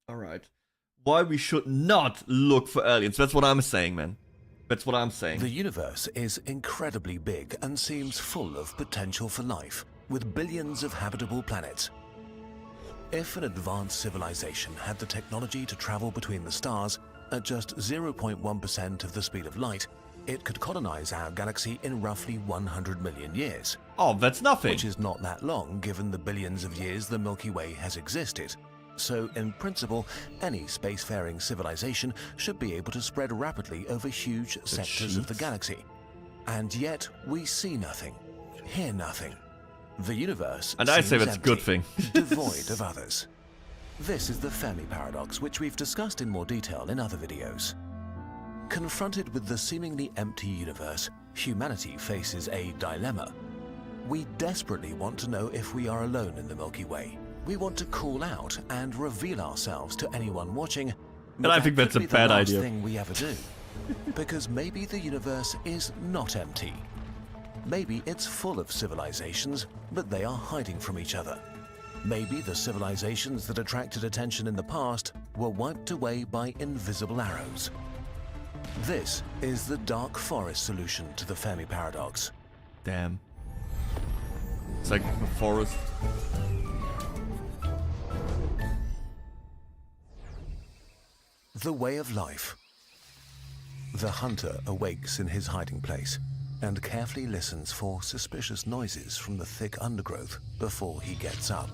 All right. Why we should not look for aliens. That's what I'm saying, man. That's what I'm saying. The universe is incredibly big and seems full of potential for life, with billions of habitable planets. If an advanced civilization had the technology to travel between the stars at just 0.1% of the speed of light, it could colonize our galaxy in roughly 100 million years. Oh, that's nothing. Which is not that long given the billions of years the Milky Way has existed. So, in principle, any spacefaring civilization should be able to spread rapidly over huge sectors of the galaxy. And yet, we see nothing, hear nothing. The universe and I say seems that's a good empty, thing. devoid of others. This is the Fermi paradox, which we've discussed in more detail in other videos. Confronted with the seemingly empty universe, humanity faces a dilemma. We desperately want to know if we are alone in the Milky Way. We want to call out and reveal ourselves to anyone watching. And I think that's a bad idea. Thing we ever do. Because maybe the universe is not empty. Maybe it's full of civilizations, but they are hiding from each other. Maybe the civilizations that attracted attention in the past were wiped away by invisible arrows. This is the dark forest solution to the Fermi paradox. Damn. It's like a forest. The way of life. The hunter awakes in his hiding place and carefully listens for suspicious noises from the thick undergrowth before he gets up.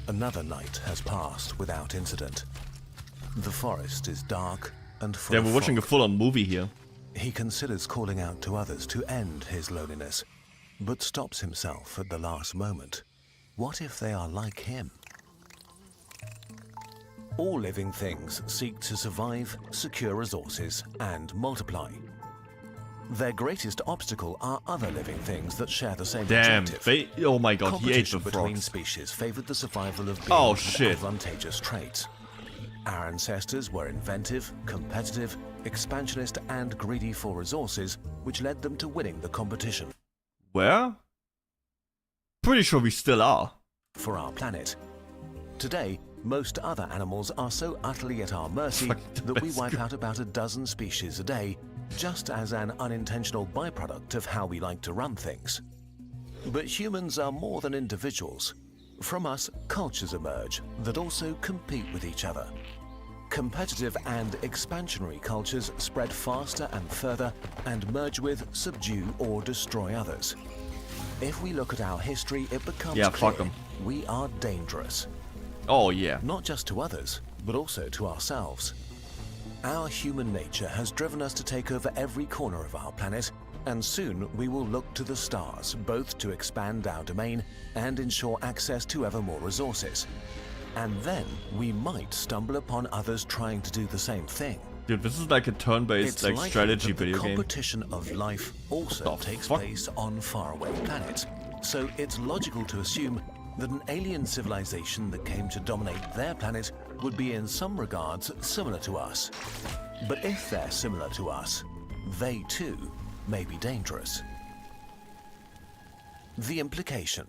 Another night has passed without incident. The forest is dark and full of we're watching a full-on movie here. He considers calling out to others to end his loneliness, but stops himself at the last moment. What if they are like him? All living things seek to survive, secure resources, and multiply. Their greatest obstacle are other living things that share the same objective. Oh my god, he ate the Competition between frogs. species favored the survival of beings with shit. advantageous traits. Our ancestors were inventive, competitive, expansionist, and greedy for resources, which led them to winning the competition. Where? Pretty sure we still are. For our planet. Today, most other animals are so utterly at our mercy that we wipe out about a dozen species a day, just as an unintentional byproduct of how we like to run things. But humans are more than individuals. From us, cultures emerge that also compete with each other. Competitive and expansionary cultures spread faster and further and merge with, subdue, or destroy others. If we look at our history, it becomes clear we are dangerous. Oh yeah. Not just to others, but also to ourselves. Our human nature has driven us to take over every corner of our planet, and soon we will look to the stars, both to expand our domain and ensure access to ever more resources. And then we might stumble upon others trying to do the same thing. Dude, this is like a turn-based like strategy video game. The competition of life also takes place on faraway planets, so it's logical to assume that an alien civilization that came to dominate their planet would be in some regards similar to us. But if they're similar to us, they too may be dangerous. The implication.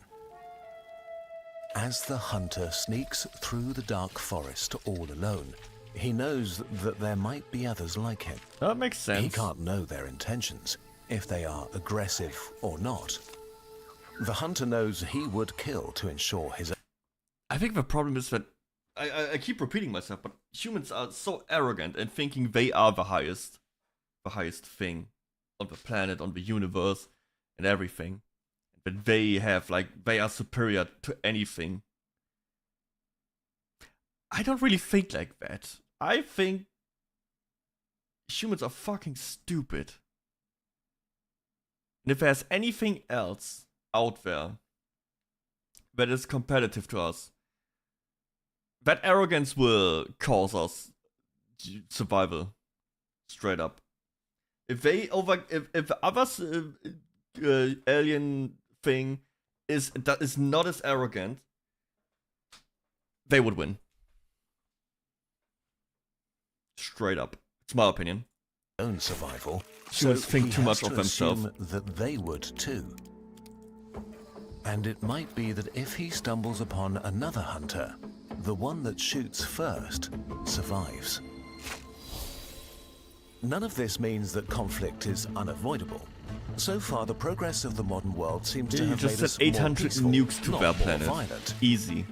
As the hunter sneaks through the dark forest all alone, He knows that there might be others like him. That makes sense. He can't know their intentions, if they are aggressive or not. The hunter knows he would kill to ensure his... I think the problem is that I keep repeating myself, but humans are so arrogant and thinking they are the highest thing on the planet, on the universe, and everything. That they have, like, they are superior to anything. I don't really think like that. I think humans are fucking stupid. And if there's anything else out there that is competitive to us, that arrogance will cause us survival. Straight up. If they if the other alien thing is not as arrogant, they would win. Straight up. It's my opinion. Own survival. Humans think too much of themselves. That they would too. And it might be that if he stumbles upon another hunter, the one that shoots first survives. None of this means that conflict is unavoidable. So far, the progress of the modern world seems to have just made us said 800 more peaceful, nukes to not their more planet. violent. Easy.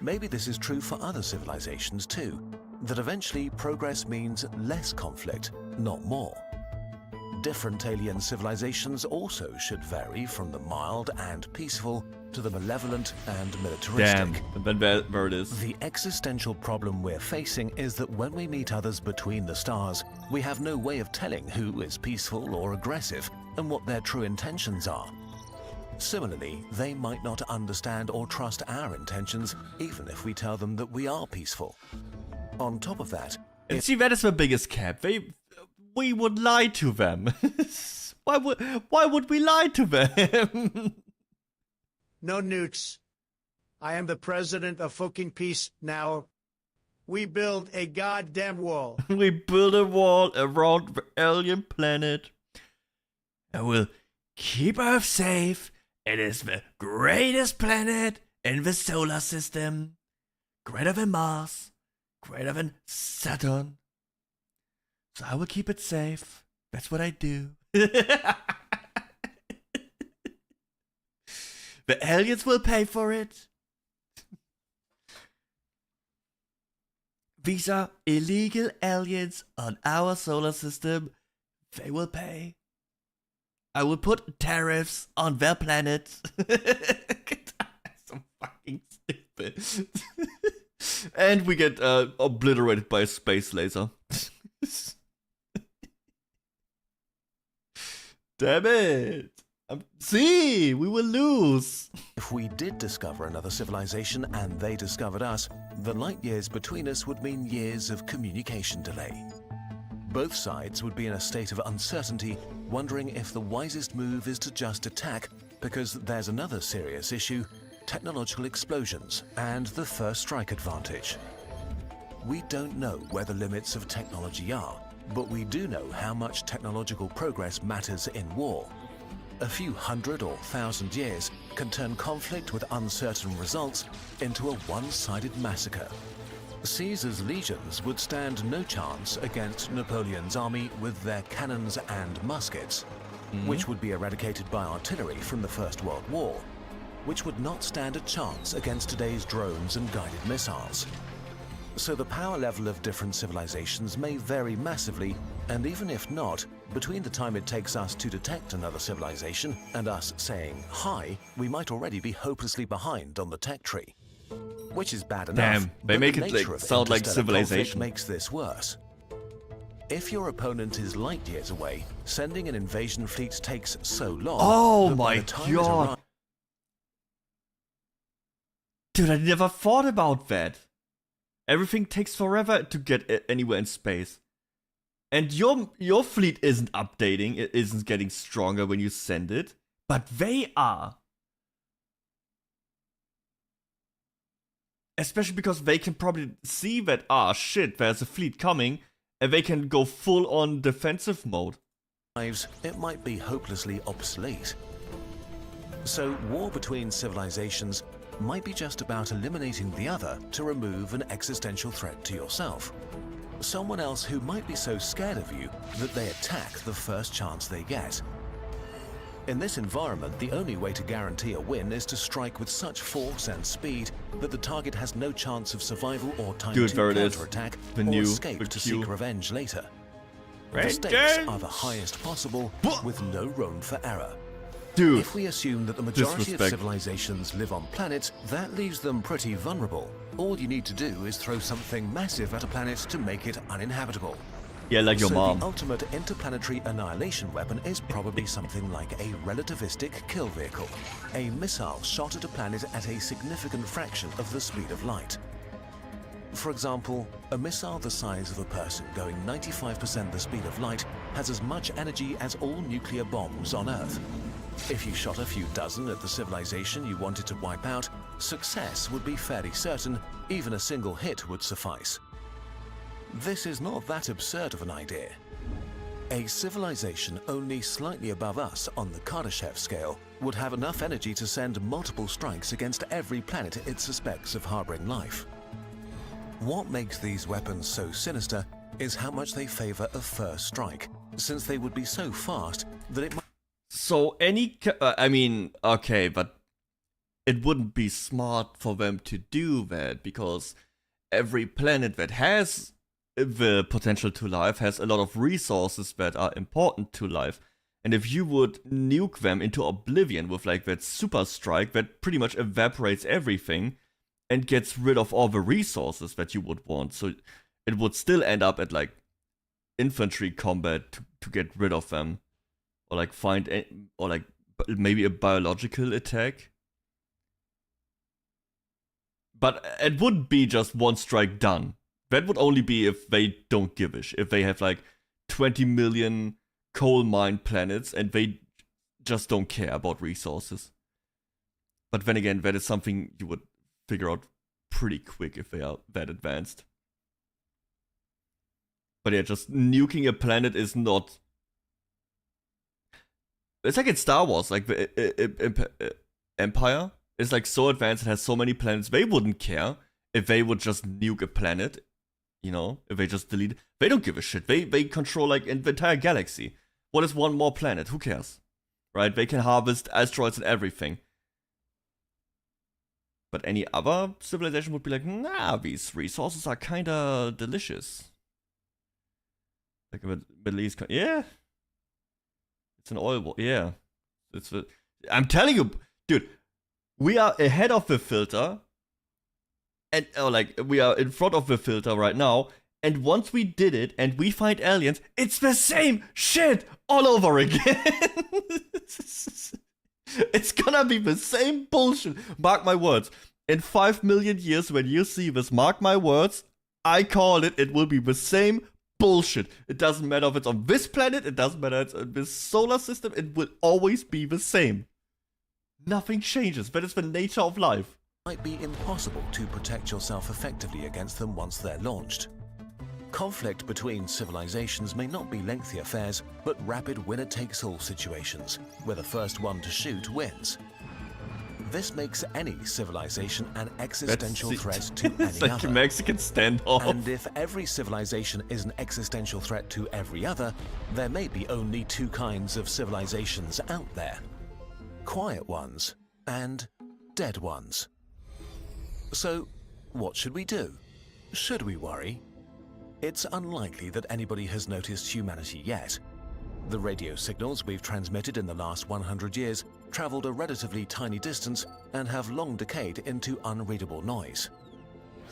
Maybe this is true for other civilizations too, that eventually progress means less conflict, not more. Different alien civilizations also should vary from the mild and peaceful to the malevolent and militaristic. Damn, and then there it is. The existential problem we're facing is that when we meet others between the stars, we have no way of telling who is peaceful or aggressive and what their true intentions are. Similarly, they might not understand or trust our intentions, even if we tell them that we are peaceful. On top of that, and see, that is the biggest cap. We would lie to them. Why would we lie to them? No nukes. I am the president of fucking peace now. We build a goddamn wall. We build a wall around the alien planet. And we'll keep Earth safe. It is the greatest planet in the solar system. Greater than Mars. Greater than Saturn. So I will keep it safe. That's what I do. The aliens will pay for it. These are illegal aliens on our solar system. They will pay. I will put tariffs on their planet. So fucking stupid. And we get obliterated by a space laser. Damn it. See, we will lose. If we did discover another civilization and they discovered us, the light years between us would mean years of communication delay. Both sides would be in a state of uncertainty, wondering if the wisest move is to just attack, because there's another serious issue: technological explosions and the first strike advantage. We don't know where the limits of technology are, but we do know how much technological progress matters in war. A few hundred or thousand years can turn conflict with uncertain results into a one-sided massacre. Caesar's legions would stand no chance against Napoleon's army with their cannons and muskets, which would be eradicated by artillery from the First World War, which would not stand a chance against today's drones and guided missiles. So the power level of different civilizations may vary massively, and even if not, between the time it takes us to detect another civilization and us saying hi, we might already be hopelessly behind on the tech tree. Which is bad enough. Damn, they make it like, sound like civilization. Makes this worse. If your opponent is light years away, sending an invasion fleet takes so long. Oh that my god. Dude, I never thought about that. Everything takes forever to get anywhere in space. And your fleet isn't updating, it isn't getting stronger when you send it, but they are. Especially because they can probably see that, shit, there's a fleet coming, and they can go full on defensive mode. It might be hopelessly obsolete. So war between civilizations might be just about eliminating the other to remove an existential threat to yourself. Someone else who might be so scared of you that they attack the first chance they get. In this environment, the only way to guarantee a win is to strike with such force and speed that the target has no chance of survival or time to counterattack or escape to seek revenge later. The stakes are the highest possible, with no room for error. Dude, if we assume that the majority of civilizations live on planets, that leaves them pretty vulnerable. All you need to do is throw something massive at a planet to make it uninhabitable. Yeah, like your mom. The ultimate interplanetary annihilation weapon is probably something like a relativistic kill vehicle, a missile shot at a planet at a significant fraction of the speed of light. For example, a missile the size of a person going 95% the speed of light has as much energy as all nuclear bombs on Earth. If you shot a few dozen at the civilization you wanted to wipe out, success would be fairly certain. Even a single hit would suffice. This is not that absurd of an idea. A civilization only slightly above us on the Kardashev scale would have enough energy to send multiple strikes against every planet it suspects of harboring life. What makes these weapons so sinister is how much they favor a first strike, since they would be so fast that it might... So I mean, okay, but it wouldn't be smart for them to do that, because every planet that has the potential to life has a lot of resources that are important to life. And if you would nuke them into oblivion with like that super strike that pretty much evaporates everything and gets rid of all the resources that you would want, so it would still end up at like infantry combat to get rid of them, or like or like maybe a biological attack. But it wouldn't be just one strike done. That would only be if they don't give a shit. If they have like 20 million coal mine planets and they just don't care about resources. But then again, that is something you would figure out pretty quick if they are that advanced. But yeah, just nuking a planet is not... It's like in Star Wars, like the Empire is like so advanced, it has so many planets, they wouldn't care if they would just nuke a planet. You know, if they just delete it. They don't give a shit. They control like the entire galaxy. What is one more planet? Who cares? Right? They can harvest asteroids and everything. But any other civilization would be like, nah, these resources are kinda delicious. Like a Middle East, yeah. It's an oil war, yeah. I'm telling you, dude, we are ahead of the filter. And like we are in front of the filter right now, and once we did it and we find aliens, it's the same shit all over again. It's gonna be the same bullshit. Mark my words. In 5 million years, when you see this, mark my words, I call it, it will be the same bullshit. It doesn't matter if it's on this planet, it doesn't matter if it's on this solar system, it will always be the same. Nothing changes. That is the nature of life. Might be impossible to protect yourself effectively against them once they're launched. Conflict between civilizations may not be lengthy affairs, but rapid winner-takes-all situations, where the first one to shoot wins. This makes any civilization an existential threat to any it's like other. a Mexican standoff. And if every civilization is an existential threat to every other, there may be only two kinds of civilizations out there. Quiet ones and dead ones. So, what should we do? Should we worry? It's unlikely that anybody has noticed humanity yet. The radio signals we've transmitted in the last 100 years traveled a relatively tiny distance and have long decayed into unreadable noise.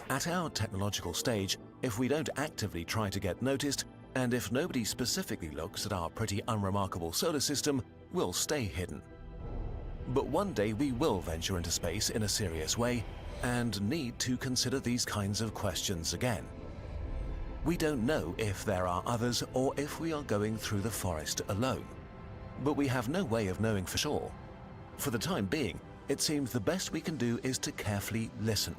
At our technological stage, if we don't actively try to get noticed, and if nobody specifically looks at our pretty unremarkable solar system, we'll stay hidden. But one day we will venture into space in a serious way, and need to consider these kinds of questions again. We don't know if there are others or if we are going through the forest alone. But we have no way of knowing for sure. For the time being, it seems the best we can do is to carefully listen.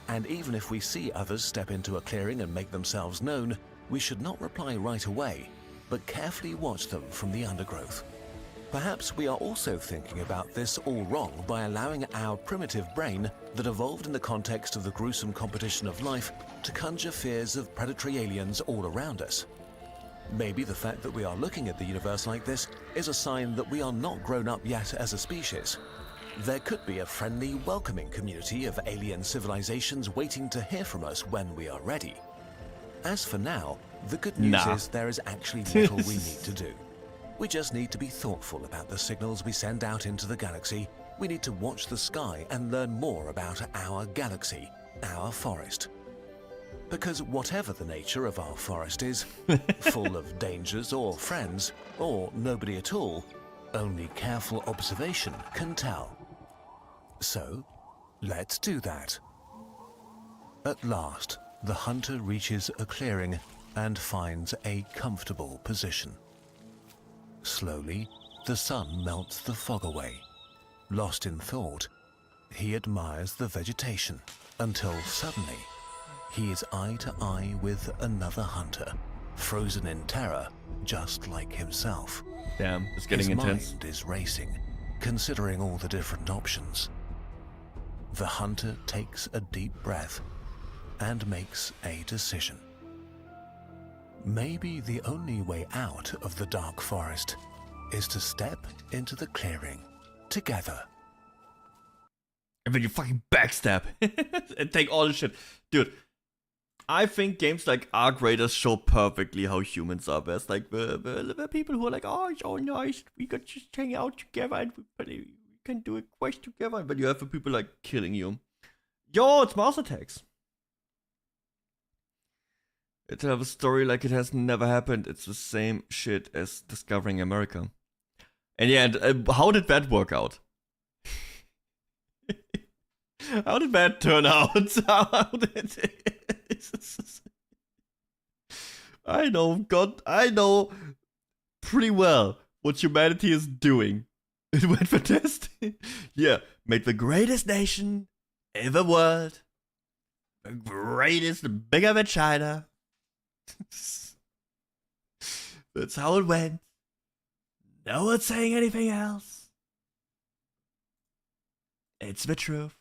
And even if we see others step into a clearing and make themselves known, we should not reply right away, but carefully watch them from the undergrowth. Perhaps we are also thinking about this all wrong by allowing our primitive brain that evolved in the context of the gruesome competition of life to conjure fears of predatory aliens all around us. Maybe the fact that we are looking at the universe like this is a sign that we are not grown up yet as a species. There could be a friendly, welcoming community of alien civilizations waiting to hear from us when we are ready. As for now, the good news is there is actually little we need to do. We just need to be thoughtful about the signals we send out into the galaxy. We need to watch the sky and learn more about our galaxy, our forest. Because whatever the nature of our forest is, full of dangers or friends, or nobody at all, only careful observation can tell. So, let's do that. At last, the hunter reaches a clearing and finds a comfortable position. Slowly, the sun melts the fog away. Lost in thought, he admires the vegetation until suddenly he is eye to eye with another hunter, frozen in terror just like himself. Damn, it's getting intense. His mind is racing, considering all the different options. The hunter takes a deep breath and makes a decision. Maybe the only way out of the dark forest is to step into the clearing together. And then you fucking backstab and take all the shit. Dude, I think games like Arc Raiders show perfectly how humans are best. Like the people who are like, oh, it's all nice, we could just hang out together and we can do a quest together. But you have the people like killing you. Yo, it's Mars Attacks. It have a story like it has never happened. It's the same shit as Discovering America. And yeah, and how did that work out? How did that turn out? How did I know pretty well what humanity is doing. It went fantastic. Yeah, made the greatest nation in the world. The greatest, bigger than China. That's how it went. No one's saying anything else. It's the truth.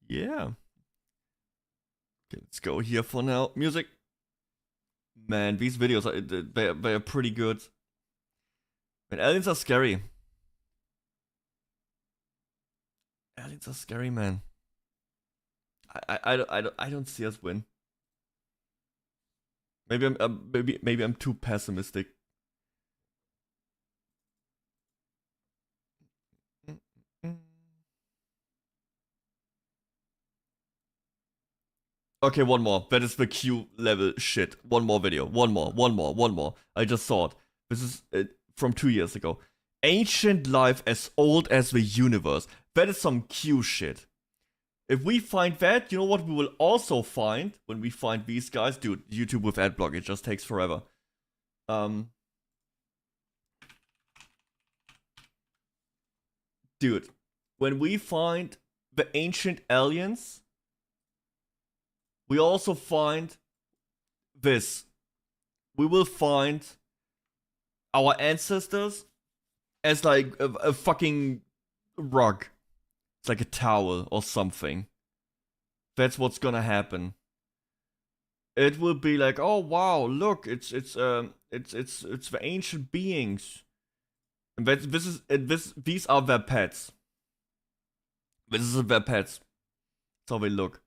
Yeah. Okay, let's go here for now. Music. Man, these videos they are pretty good. Man, aliens are scary. Aliens are scary, man. I don't see us win. Maybe I'm too pessimistic. Okay, one more. That is the Q level shit. One more video. One more. I just saw it. This is from 2 years ago. Ancient life as old as the universe. That is some Q shit. If we find that, you know what we will also find when we find these guys? Dude, YouTube with adblock, it just takes forever. Dude, when we find the ancient aliens, we also find this. We will find our ancestors as like a fucking rug. It's like a towel or something. That's what's gonna happen. It will be like, oh wow, look, it's the ancient beings. And these are their pets. This is their pets. That's how they look.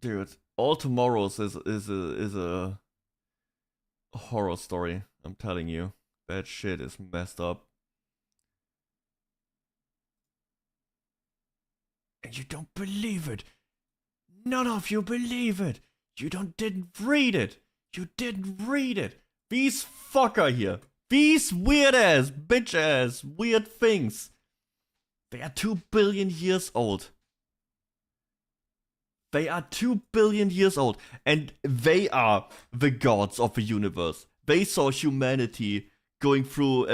Dude, All Tomorrows is a horror story. I'm telling you, that shit is messed up. And you don't believe it. None of you believe it. You didn't read it. You didn't read it. These fucker here. These weird ass, bitch ass, weird things. They are 2 billion years old. They are 2 billion years old. And they are the gods of the universe. They saw humanity going through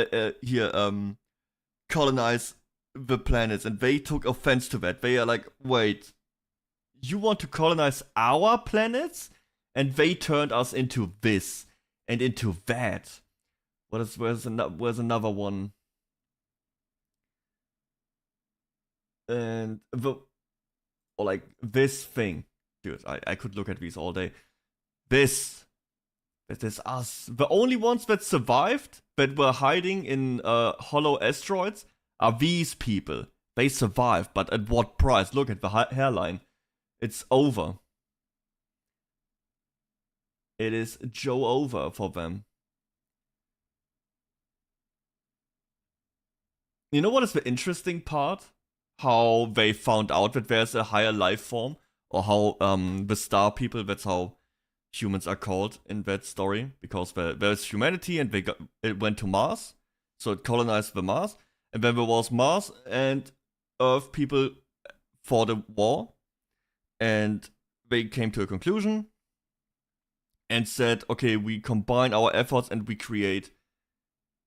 colonize the planets, and they took offense to that. They are like, wait, you want to colonize our planets, and they turned us into this and into that. Where's another one? And or like this thing. Dude, I could look at these all day. This is us. The only ones that survived, that were hiding in hollow asteroids, are these people. They survived, but at what price? Look at the hairline. It's over. It is Joe over for them. You know what is the interesting part? How they found out that there's a higher life form, or how the star people, that's how humans are called in that story, because there's humanity and it went to Mars, so it colonized the Mars, and then there was Mars and Earth people fought a war, and they came to a conclusion and said, okay, we combine our efforts and we create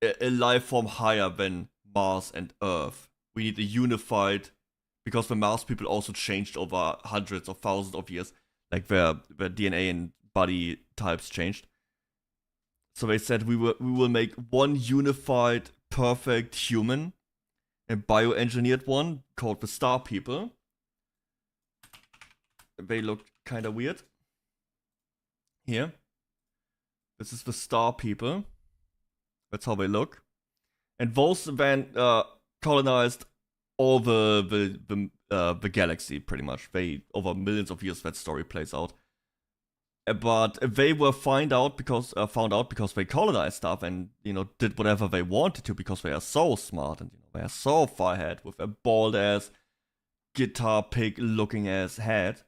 a life form higher than Mars and Earth. We need a unified, because the Mars people also changed over hundreds of thousands of years, like their DNA and body types changed. So they said we will make one unified, perfect human, a bioengineered one called the Star People. They look kind of weird. Here, this is the Star People. That's how they look, and those then colonized all the galaxy pretty much. They, over millions of years, that story plays out. But they were found out because they colonized stuff and, you know, did whatever they wanted to, because they are so smart and, you know, they are so far ahead with a bald ass guitar pig looking ass head,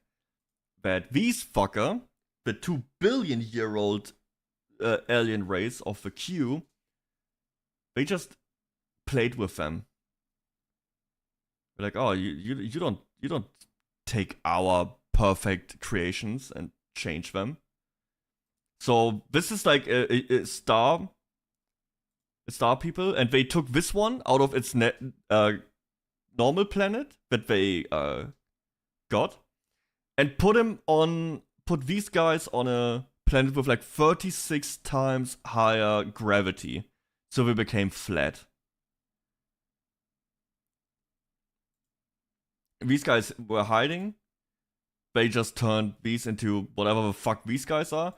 that these fucker, the 2 billion year old alien race of the Q, they just played with them. They're like, oh, you don't take our perfect creations and change them. So this is like a star people, and they took this one out of its normal planet that they got, and put these guys on a planet with like 36 times higher gravity, so they became flat. These guys were hiding. They just turned these into whatever the fuck these guys are.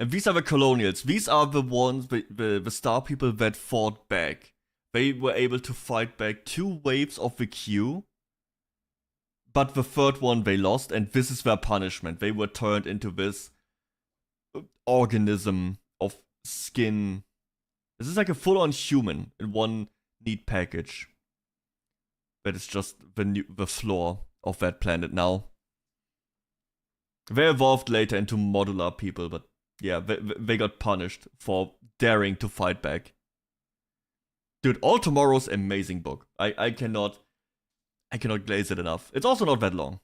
And these are the colonials. These are the ones, the star people that fought back. They were able to fight back 2 waves of the Q. But the third one they lost, and this is their punishment. They were turned into this organism of skin. This is like a full-on human in one neat package. That is just the floor of that planet now. They evolved later into modular people, but yeah, they got punished for daring to fight back. Dude, All Tomorrow's amazing book. I cannot glaze it enough. It's also not that long.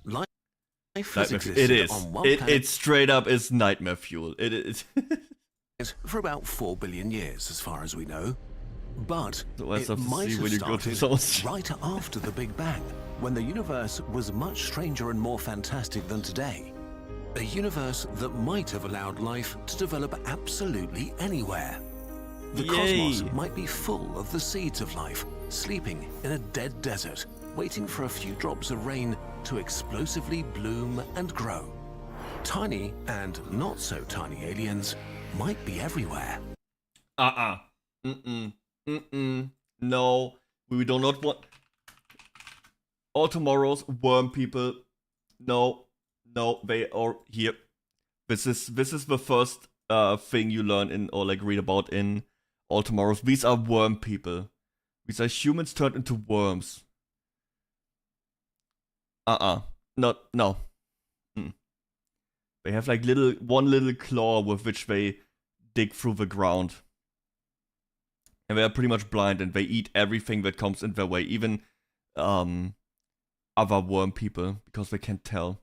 Life it is. It straight up is nightmare fuel. It is. For about 4 billion years, as far as we know. But it might have started right after the Big Bang, when the universe was much stranger and more fantastic than today. A universe that might have allowed life to develop absolutely anywhere. The cosmos might be full of the seeds of life, sleeping in a dead desert, waiting for a few drops of rain to explosively bloom and grow. Tiny and not so tiny aliens might be everywhere. No, we do not want All Tomorrow's worm people. No, they are here. This is the first thing you learn in, or like read about in All Tomorrow's. These are worm people. These are humans turned into worms. No. They have like one little claw with which they dig through the ground. And they are pretty much blind, and they eat everything that comes in their way, even other worm people, because they can't tell.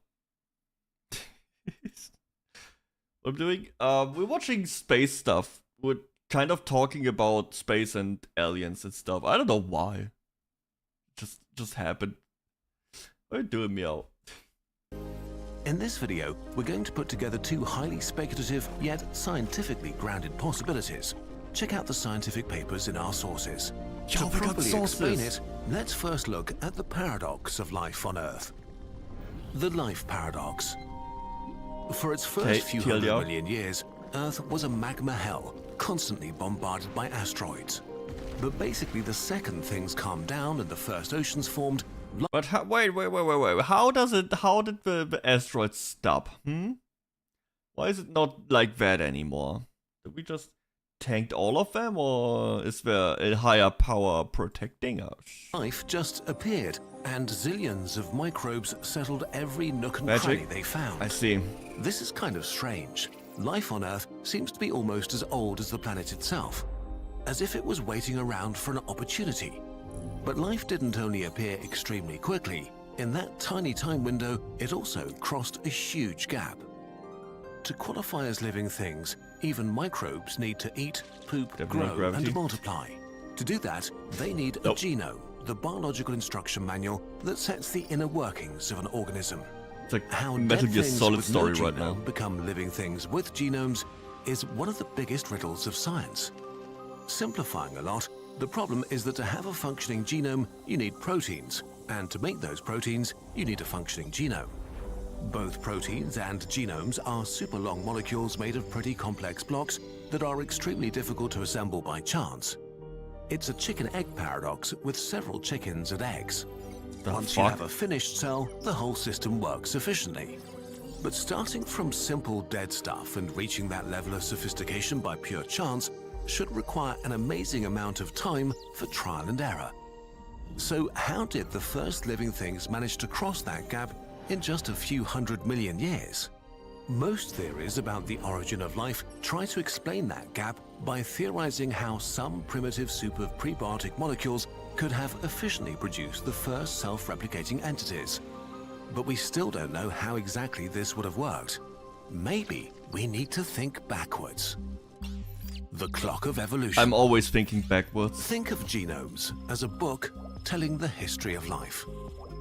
What I'm doing? We're watching space stuff. We're kind of talking about space and aliens and stuff. I don't know why. Just happened. What are you doing, Meow? In this video, we're going to put together two highly speculative yet scientifically grounded possibilities. Check out the scientific papers in our sources. To properly explain it, let's first look at the paradox of life on Earth. The life paradox. For its first few hundred million years, Earth was a magma hell, constantly bombarded by asteroids. But basically, the second things calmed down and the first oceans formed. But wait. How did the asteroids stop? Why is it not like that anymore? Did we just tanked all of them, or is there a higher power protecting us? Life just appeared, and zillions of microbes settled every nook and cranny they found. I see. This is kind of strange. Life on Earth seems to be almost as old as the planet itself, as if it was waiting around for an opportunity. But life didn't only appear extremely quickly. In that tiny time window, it also crossed a huge gap. To qualify as living things, even microbes need to eat, poop, grow, and multiply. To do that, they need a genome, the biological instruction manual that sets the inner workings of an organism. It's like how Metal Gear Solid story no right now. Become living things with genomes is one of the biggest riddles of science. Simplifying a lot, the problem is that to have a functioning genome, you need proteins, and to make those proteins, you need a functioning genome. Both proteins and genomes are super long molecules made of pretty complex blocks that are extremely difficult to assemble by chance. It's a chicken-egg paradox with several chickens and eggs. Once you have a finished cell, the whole system works efficiently. But starting from simple dead stuff and reaching that level of sophistication by pure chance should require an amazing amount of time for trial and error. So how did the first living things manage to cross that gap in just a few 100 million years? Most theories about the origin of life try to explain that gap by theorizing how some primitive soup of prebiotic molecules could have efficiently produced the first self-replicating entities. But we still don't know how exactly this would have worked. Maybe we need to think backwards. The clock of evolution. I'm always thinking backwards. Think of genomes as a book telling the history of life.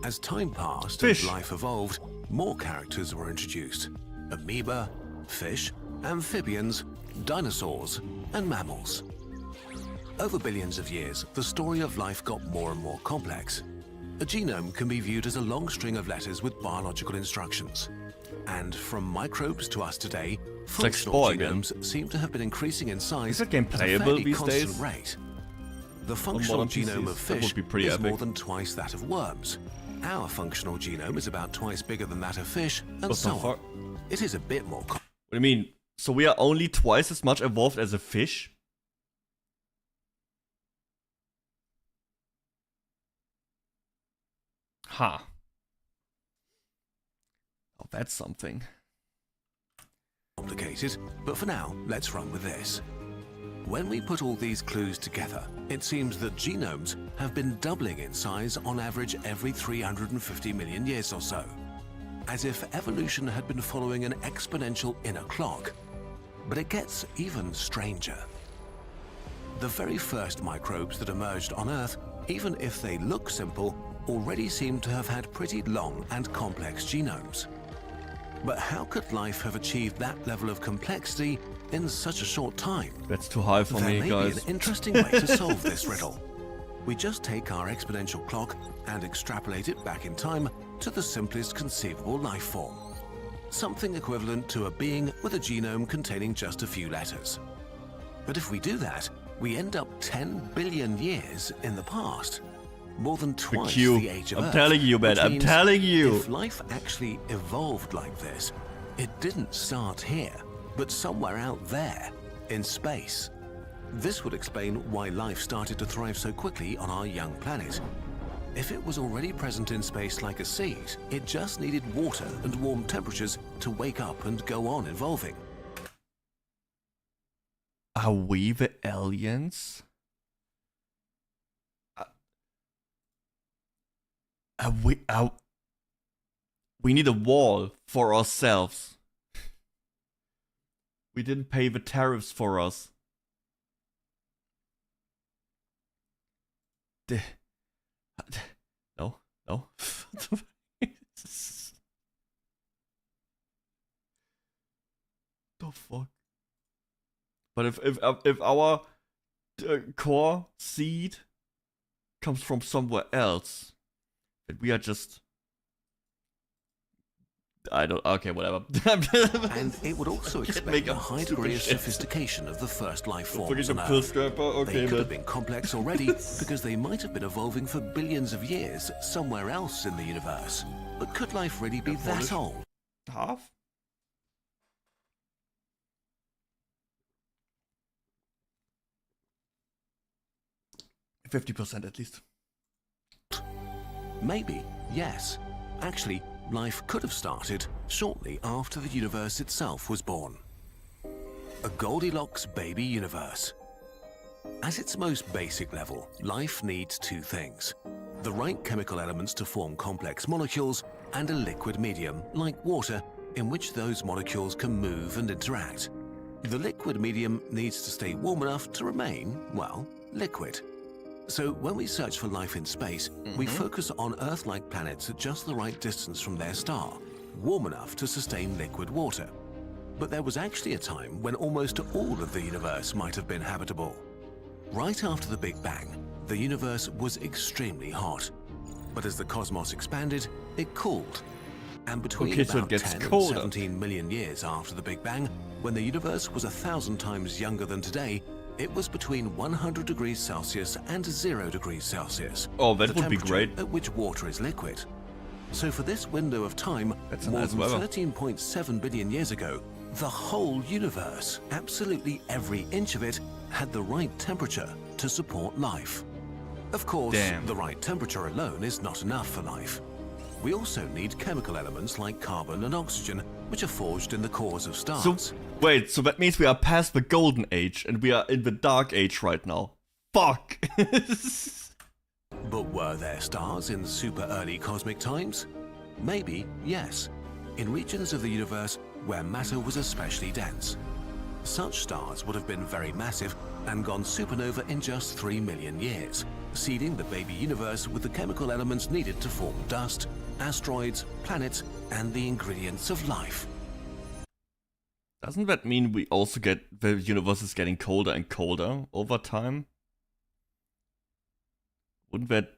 As time passed and life evolved, more characters were introduced. Amoeba, fish, amphibians, dinosaurs, and mammals. Over billions of years, the story of life got more and more complex. A genome can be viewed as a long string of letters with biological instructions. And from microbes to us today, functional genomes seem to have been increasing in size at a fairly constant rate. The functional genome of fish is more than twice that of worms. Our functional genome is about twice bigger than that of fish, and so on. It is a bit more. What do you mean? So we are only twice as much evolved as a fish? Huh. Oh, that's something. Complicated, but for now, let's run with this. When we put all these clues together, it seems that genomes have been doubling in size on average every 350 million years or so, as if evolution had been following an exponential inner clock. But it gets even stranger. The very first microbes that emerged on Earth, even if they look simple, already seem to have had pretty long and complex genomes. But how could life have achieved that level of complexity in such a short time? That's too high for me, guys. There may be an interesting way to solve this riddle. We just take our exponential clock and extrapolate it back in time to the simplest conceivable life form. Something equivalent to a being with a genome containing just a few letters. But if we do that, we end up 10 billion years in the past. More than twice the age of Earth. I'm telling you, man. I'm telling you. If life actually evolved like this, it didn't start here, but somewhere out there, in space. This would explain why life started to thrive so quickly on our young planet. If it was already present in space like a seed, it just needed water and warm temperatures to wake up and go on evolving. Are we the aliens? We need a wall for ourselves. We didn't pay the tariffs for us. No. the fuck? But if our core seed comes from somewhere else, and we are just, I don't, okay, whatever. And it would also explain the high degree of sophistication of the first life forms on Earth. Okay, they could have been complex already because they might have been evolving for billions of years somewhere else in the universe. But could life really be that old? Half? %50 at least. Maybe, yes. Actually, life could have started shortly after the universe itself was born. A Goldilocks baby universe. At its most basic level, life needs two things: the right chemical elements to form complex molecules, and a liquid medium, like water, in which those molecules can move and interact. The liquid medium needs to stay warm enough to remain, well, liquid. So when we search for life in space, we focus on Earth-like planets at just the right distance from their star, warm enough to sustain liquid water. But there was actually a time when almost all of the universe might have been habitable. Right after the Big Bang, the universe was extremely hot. But as the cosmos expanded, it cooled. And between about 10 and 17 million years after the Big Bang, when the universe was 1,000 times younger than today, it was between 100 degrees Celsius and 0 degrees Celsius. Oh, that would be great. At which water is liquid. So for this window of time, more than 13.7 billion years ago, the whole universe, absolutely every inch of it, had the right temperature to support life. Of course, the right temperature alone is not enough for life. We also need chemical elements like carbon and oxygen, which are forged in the cores of stars. So, wait, so that means we are past the golden age and we are in the dark age right now. Fuck! But were there stars in super early cosmic times? Maybe, yes. In regions of the universe where matter was especially dense. Such stars would have been very massive and gone supernova in just 3 million years, seeding the baby universe with the chemical elements needed to form dust, asteroids, planets, and the ingredients of life. Doesn't that mean we also get the universe is getting colder and colder over time? Wouldn't that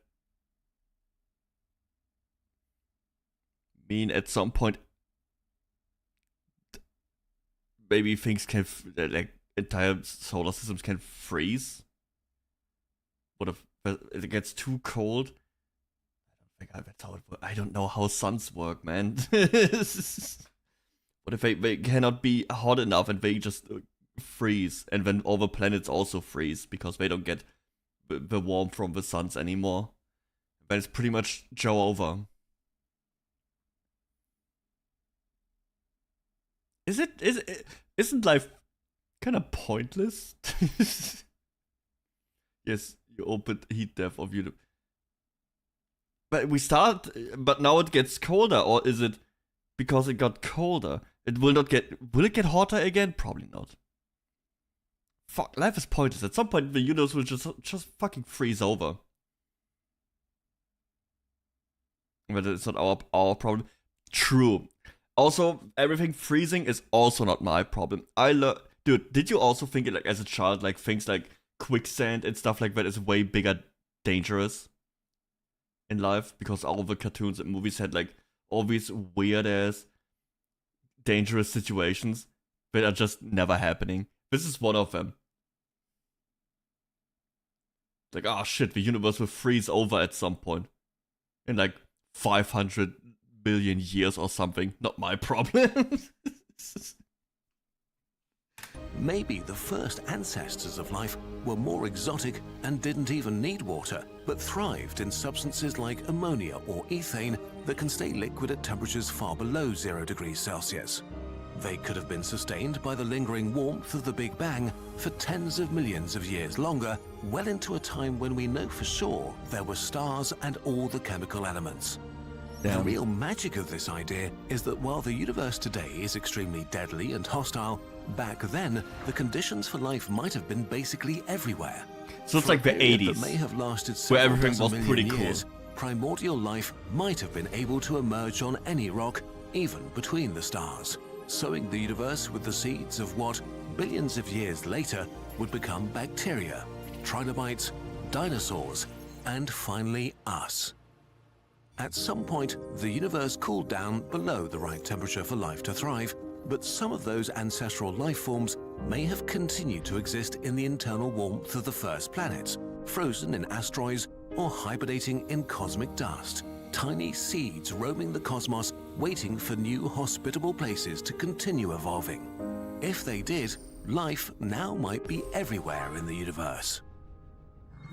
mean at some point maybe things can, like entire solar systems can freeze? What if it gets too cold? I don't think that's how it works. I don't know how suns work, man. What if they cannot be hot enough and they just freeze, and then all the planets also freeze because they don't get the warmth from the suns anymore? Then it's pretty much Joe over. Isn't life kind of pointless? Yes, you opened heat death of you. But but now it gets colder, or is it because it got colder? It will not get, will it get hotter again? Probably not. Fuck, life is pointless. At some point the universe will just fucking freeze over. But it's not our problem. True. Also, everything freezing is also not my problem. Dude, did you also think it, like, as a child, like things like quicksand and stuff like that is way bigger dangerous in life? Because all the cartoons and movies had like all these weird ass dangerous situations that are just never happening. This is one of them. Like, oh shit, the universe will freeze over at some point. In like 500 billion years or something. Not my problem. Maybe the first ancestors of life were more exotic and didn't even need water, but thrived in substances like ammonia or ethane that can stay liquid at temperatures far below 0 degrees Celsius. They could have been sustained by the lingering warmth of the Big Bang for tens of millions of years longer, well into a time when we know for sure there were stars and all the chemical elements. The real magic of this idea is that while the universe today is extremely deadly and hostile, back then the conditions for life might have been basically everywhere. So it's like the 80s, that may have lasted where everything was pretty years, cool. Primordial life might have been able to emerge on any rock, even between the stars. sowing the universe with the seeds of what, billions of years later, would become bacteria, trilobites, dinosaurs, and finally us. At some point, the universe cooled down below the right temperature for life to thrive, but some of those ancestral life forms may have continued to exist in the internal warmth of the first planets, frozen in asteroids or hibernating in cosmic dust. Tiny seeds roaming the cosmos, waiting for new hospitable places to continue evolving. If they did, life now might be everywhere in the universe.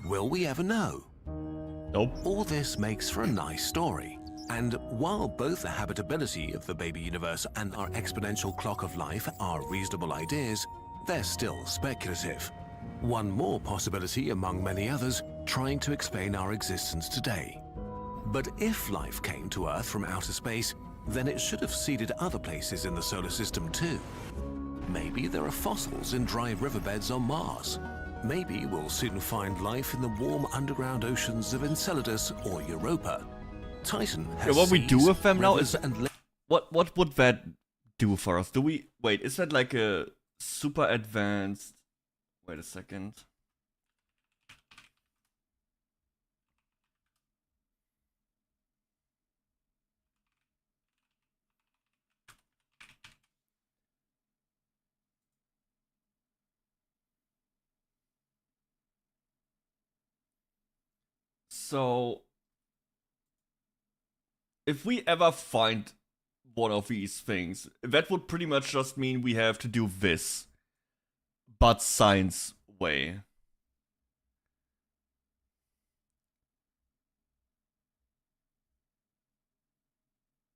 Will we ever know? Nope. All this makes for a nice story. And while both the habitability of the baby universe and our exponential clock of life are reasonable ideas, they're still speculative. One more possibility among many others, trying to explain our existence today. But if life came to Earth from outer space, then it should have seeded other places in the solar system too. Maybe there are fossils in dry riverbeds on Mars. Maybe we'll soon find life in the warm underground oceans of Enceladus or Europa. Titan has what we do seas, with them now rivers, is and what would that do for us? Do we wait? Is that like a super advanced? Wait a second. So, if we ever find one of these things, that would pretty much just mean we have to do this, but science way.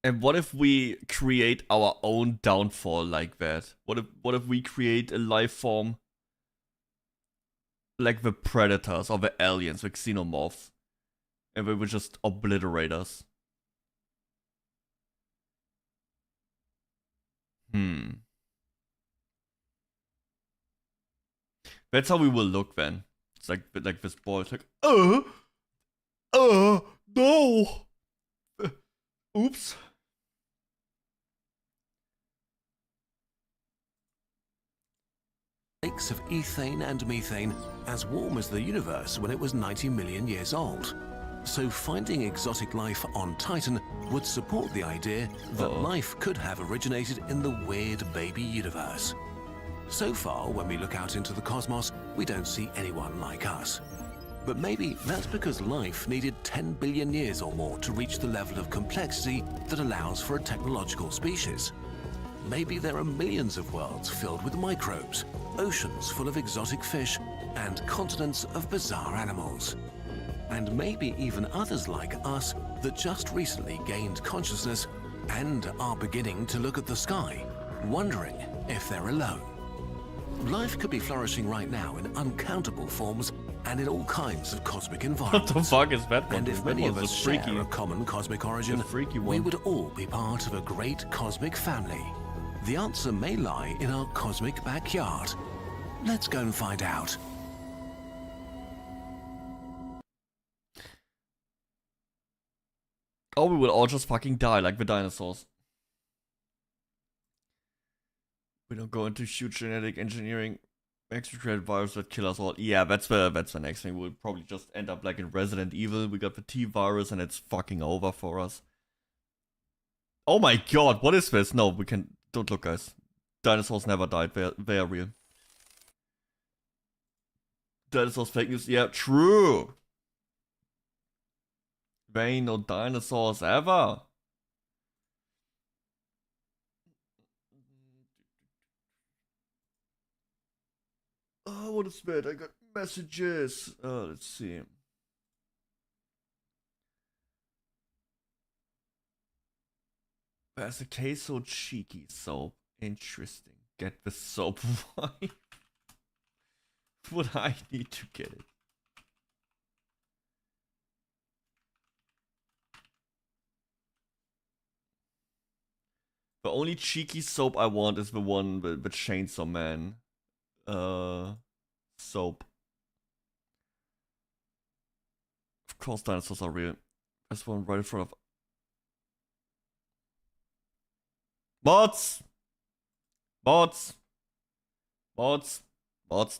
And what if we create our own downfall like that? What if we create a life form like the predators or the aliens, the xenomorphs, and they would just obliterate us? That's how we will look then. It's like this boy. It's like, no. Oops. lakes of ethane and methane, as warm as the universe when it was 90 million years old. So finding exotic life on Titan would support the idea that life could have originated in the weird baby universe. So far, when we look out into the cosmos, we don't see anyone like us. But maybe that's because life needed 10 billion years or more to reach the level of complexity that allows for a technological species. Maybe there are millions of worlds filled with microbes, oceans full of exotic fish, and continents of bizarre animals. And maybe even others like us that just recently gained consciousness and are beginning to look at the sky, wondering if they're alone. Life could be flourishing right now in uncountable forms and in all kinds of cosmic environments. What the fuck is that one? And if That many of one's us a freaky- share a common cosmic origin, we would all be part of a great cosmic family. The answer may lie in our cosmic backyard. Let's go and find out. Or we will all just fucking die like the dinosaurs. We don't go into huge genetic engineering, extracted virus that kill us all. Yeah, that's the next thing. We'll probably just end up like in Resident Evil. We got the T virus and it's fucking over for us. Oh my god, what is this? No, we can. Don't look, guys. Dinosaurs never died. They are real. Dinosaurs fake news. Yeah, true. There ain't no dinosaurs ever. Oh, what is that? I got messages. Let's see. There's a queso cheeky soap. Interesting. Get the soap. Why would I need to get it? The only cheeky soap I want is the one with Chainsaw Man. Soap. Of course dinosaurs are real. There's one right in front of... Mods! Mods.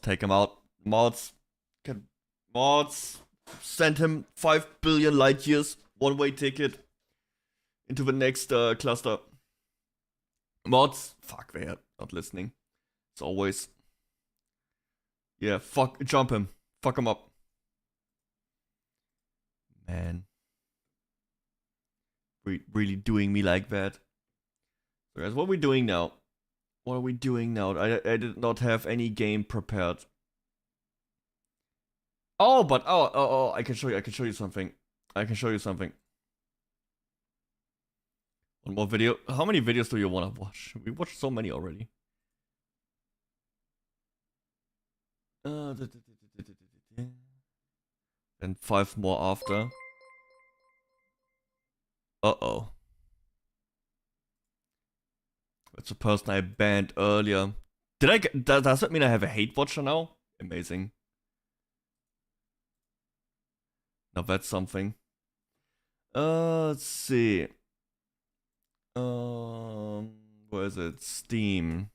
Take him out. Mods. Send him 5 billion light years. One-way ticket into the next cluster. Mods. Fuck, they're not listening. As always. Yeah, jump him. Fuck him up. Man. Really doing me like that. So guys, what are we doing now? What are we doing now? I did not have any game prepared. Oh, but I can show you something. One more video. How many videos do you want to watch? We watched so many already. And 5 more after. Uh-oh. That's a person I banned earlier. Does that mean I have a hate watcher now? Amazing. Now that's something. Let's see. Where is it? Steam.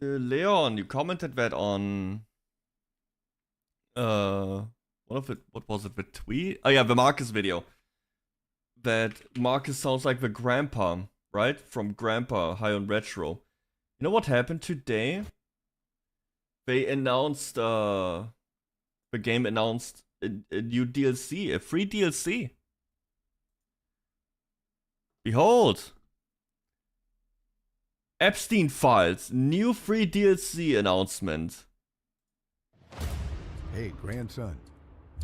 Leon, you commented that on what was it, the tweet? Oh yeah, the Marcus video. That Marcus sounds like the grandpa, right? From Grandpa High on Retro. You know what happened today? They announced the game announced a new DLC, a free DLC. Behold! Epstein Files, new free DLC announcement. Hey, grandson.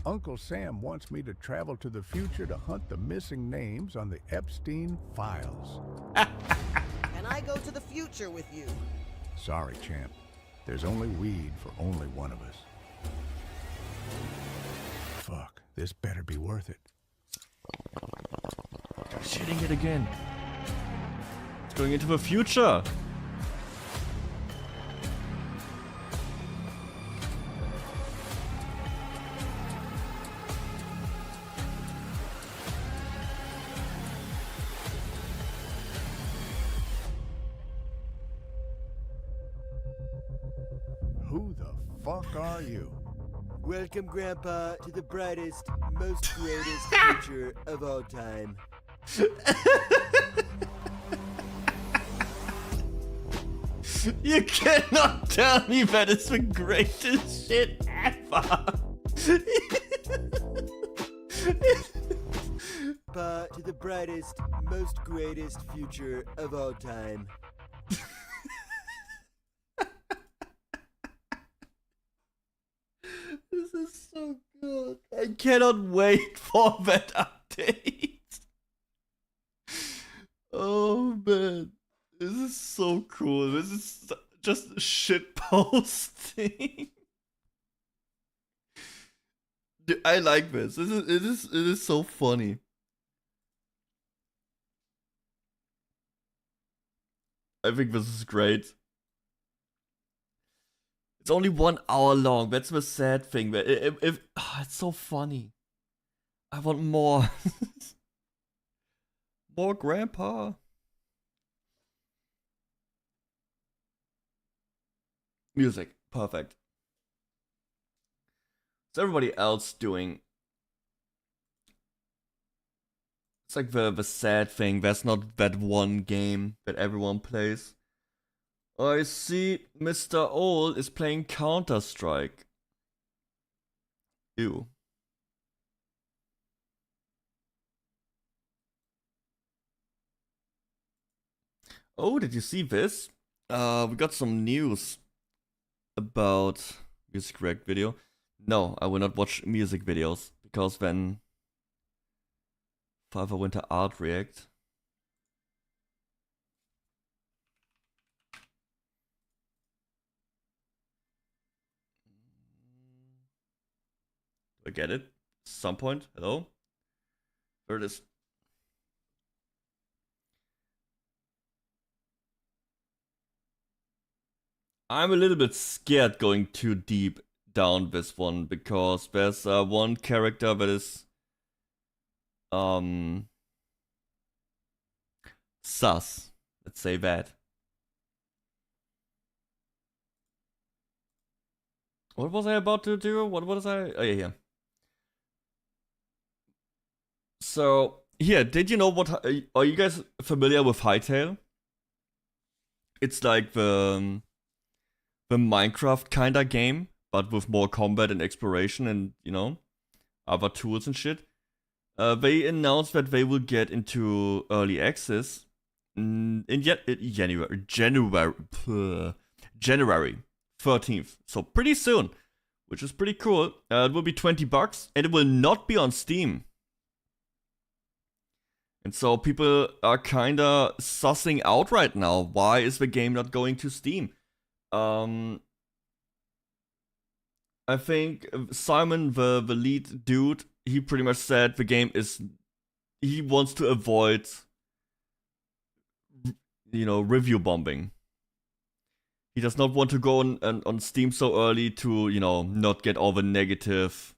Uncle Sam wants me to travel to the future to hunt the missing names on the Epstein Files. Can I go to the future with you? Sorry, champ. There's only weed for only one of us. Fuck, this better be worth it. Shitting it again. It's going into the future. Who the fuck are you? Welcome, Grandpa, to the brightest, most greatest future of all time. You cannot tell me that it's the greatest shit ever. To the brightest, most greatest future of all time. This is so good. I cannot wait for that update. Oh man. This is so cool. This is just shit posting. Dude, I like this. It is so funny. I think this is great. It's only 1 hour long. That's the sad thing. But it's so funny. I want more. More Grandpa. Music. Perfect. What's everybody else doing? It's like the sad thing. There's not that one game that everyone plays. I see Mr. Old is playing Counter-Strike. Ew. Oh, did you see this? We got some news about music react video. No, I will not watch music videos because then Fiverr Winter Art React. Do I get it? Some point? Hello? There it is. I'm a little bit scared going too deep down this one because there's one character that is sus. Let's say that. What was I about to do? What was I? Oh, yeah, yeah. So, here, did you know what... Are you guys familiar with Hytale? It's like the Minecraft kinda game, but with more combat and exploration and, you know, other tools and shit. They announced that they will get into early access in January 13th. So pretty soon, which is pretty cool. It will be $20 and it will not be on Steam. And so people are kinda sussing out right now. Why is the game not going to Steam? I think Simon, the lead dude, he pretty much said the game is... He wants to avoid, you know, review bombing. He does not want to go on Steam so early to, you know, not get all the negative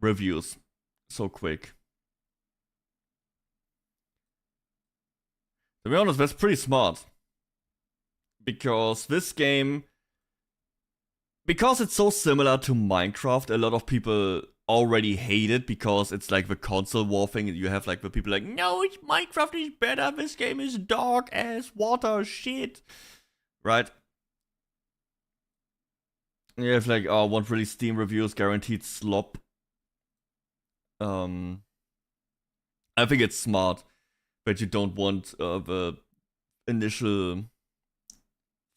reviews so quick. To be honest, that's pretty smart. Because this game... Because it's so similar to Minecraft, a lot of people already hate it because it's like the console war thing. And you have like the people like, no, Minecraft is better, this game is dog ass water shit. Right? You have like, oh, want really Steam reviews, guaranteed slop. I think it's smart, but you don't want the initial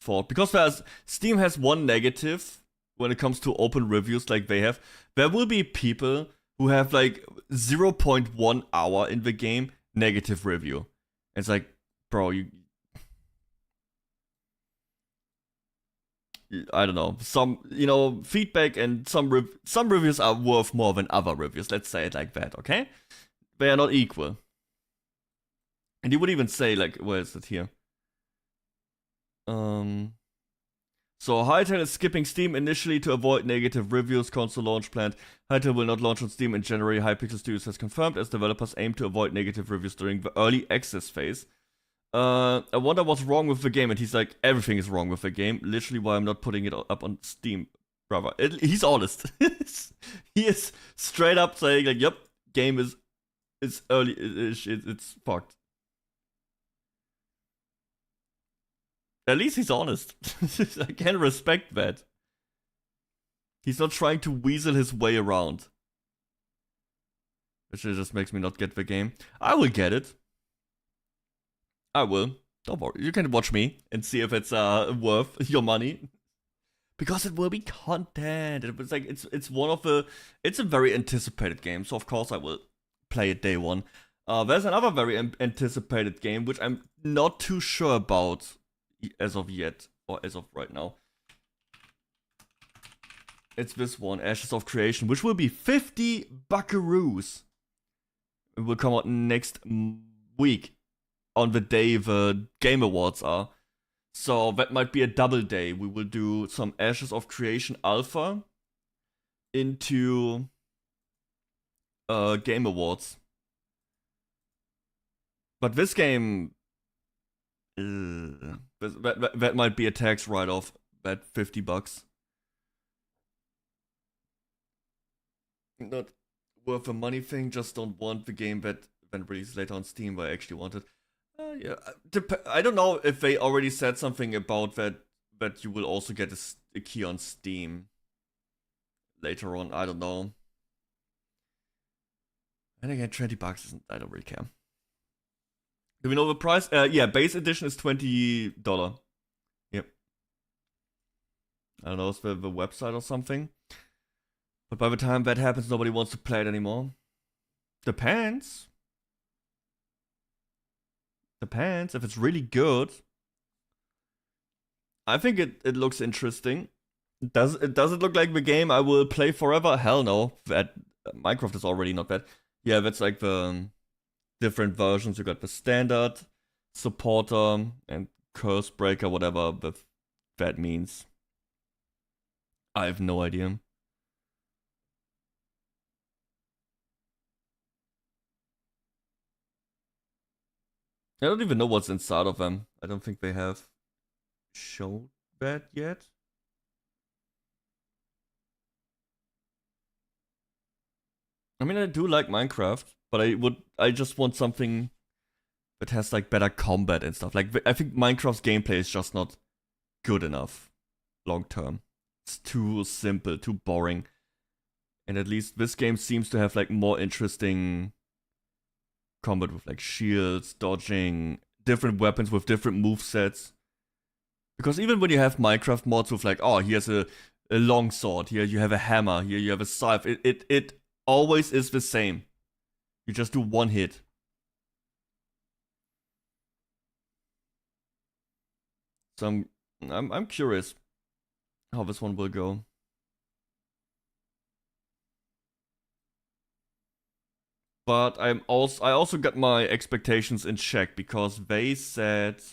thought. Because Steam has one negative when it comes to open reviews like they have. There will be people who have like 0.1 hour in the game negative review. It's like, bro, I don't know, some, you know, feedback and some reviews are worth more than other reviews. Let's say it like that, okay? They are not equal. And you would even say, like, where is it here? So Hytale is skipping Steam initially to avoid negative reviews. Console launch planned. Hytale will not launch on Steam in January. Hypixel Studios has confirmed, as developers aim to avoid negative reviews during the early access phase. I wonder what's wrong with the game, and he's like, everything is wrong with the game. Literally, why I'm not putting it up on Steam, brother. He's honest. He is straight up saying like, yep, game is early. It's fucked. At least he's honest. I can respect that. He's not trying to weasel his way around. Which just makes me not get the game. I will get it. I will. Don't worry. You can watch me and see if it's worth your money. Because it will be content. It's like it's one of the... It's a very anticipated game, so of course I will play it day one. There's another very anticipated game, which I'm not too sure about as of yet, or as of right now. It's this one, Ashes of Creation, which will be 50 buckaroos. It will come out next week, on the day the Game Awards are. So that might be a double day. We will do some Ashes of Creation Alpha into Game Awards. But this game... That might be a tax write-off, that 50 bucks. Not worth the money thing, just don't want the game that then released later on Steam, but I actually want it. Yeah, I don't know if they already said something about that you will also get a key on Steam later on, I don't know. And again, 20 bucks, I don't really care. Do we know the price? Yeah, base edition is $20. Yep. I don't know, it's the website or something. But by the time that happens, nobody wants to play it anymore. Depends. Depends. If it's really good. I think it looks interesting. Does it look like the game I will play forever? Hell no. That Minecraft is already not bad. Yeah, that's like the... different versions. You got the standard, supporter, and curse breaker, whatever that means. I have no idea. I don't even know what's inside of them. I don't think they have shown that yet. I mean, I do like Minecraft, but I just want something that has like better combat and stuff. Like, I think Minecraft's gameplay is just not good enough long term. It's too simple, too boring. And at least this game seems to have like more interesting combat with like shields, dodging, different weapons with different movesets. Because even when you have Minecraft mods with like, oh, here's a long sword, here you have a hammer, here you have a scythe, it always is the same. You just do one hit. So I'm curious how this one will go. But I also got my expectations in check because they said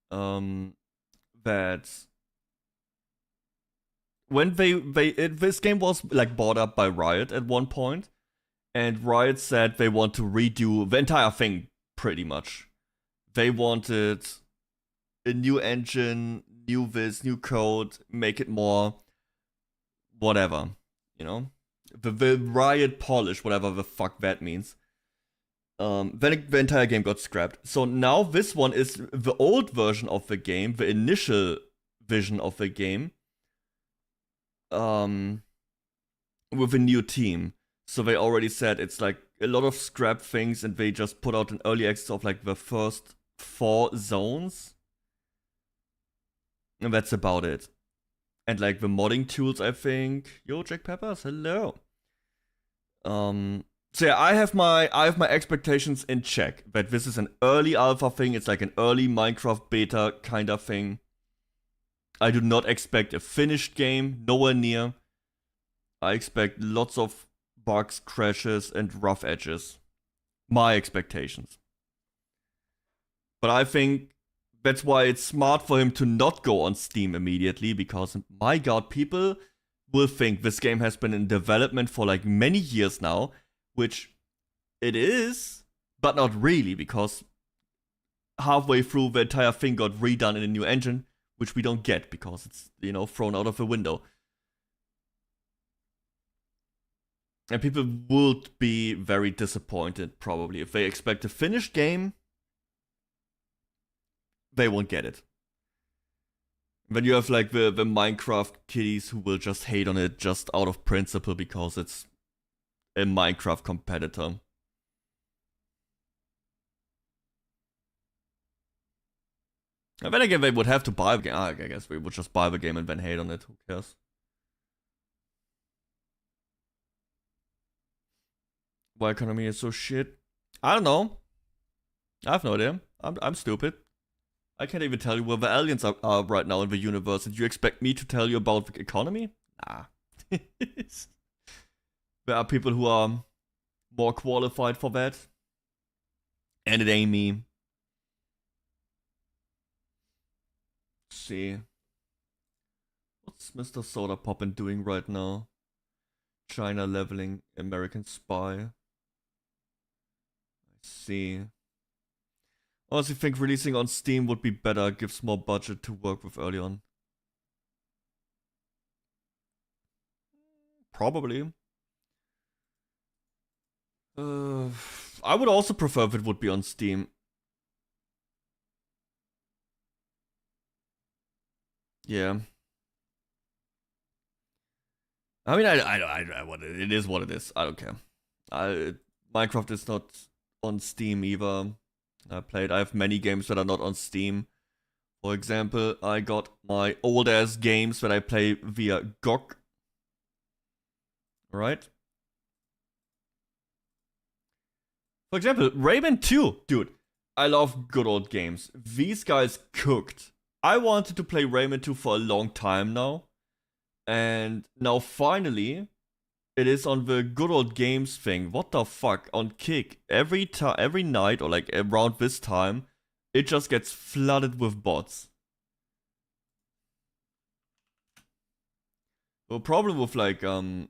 that when this game was like bought up by Riot at one point, and Riot said they want to redo the entire thing pretty much. They wanted a new engine, new this, new code, make it more whatever, you know? The Riot polish, whatever the fuck that means. Then the entire game got scrapped. So now this one is the old version of the game, the initial vision of the game, with a new team. So they already said it's like a lot of scrap things, and they just put out an early access of like the first 4 zones. And that's about it. And like the modding tools, I think. Yo, Jack Peppers, hello. So yeah, I have my expectations in check. That this is an early alpha thing. It's like an early Minecraft beta kind of thing. I do not expect a finished game, nowhere near. I expect lots of bugs, crashes, and rough edges. My expectations. But I think that's why it's smart for him to not go on Steam immediately, because my god, people will think this game has been in development for like many years now, which it is, but not really, because halfway through the entire thing got redone in a new engine, which we don't get because it's, you know, thrown out of the window. And people would be very disappointed probably if they expect a finished game. They won't get it. Then you have like the Minecraft kiddies who will just hate on it just out of principle because it's a Minecraft competitor. And then again, they would have to buy the game. I guess we would just buy the game and then hate on it. Who cares? Why economy is so shit? I don't know. I have no idea. I'm stupid. I can't even tell you where the aliens are right now in the universe, and you expect me to tell you about the economy? Nah. There are people who are more qualified for that. And it ain't me. Let's see. What's Mr. Soda Poppin' doing right now? China leveling American spy. I see. Honestly, think releasing on Steam would be better, gives more budget to work with early on. Probably. I would also prefer if it would be on Steam. Yeah. I mean, it is what it is. I don't care. Minecraft is not on Steam either. I have many games that are not on Steam. For example, I got my old ass games that I play via GOG. Right? For example, Rayman 2. Dude, I love good old games. These guys cooked. I wanted to play Rayman 2 for a long time now. And now finally, it is on the good old games thing. What the fuck? On Kick. Every night, or like around this time, it just gets flooded with bots. The problem with like all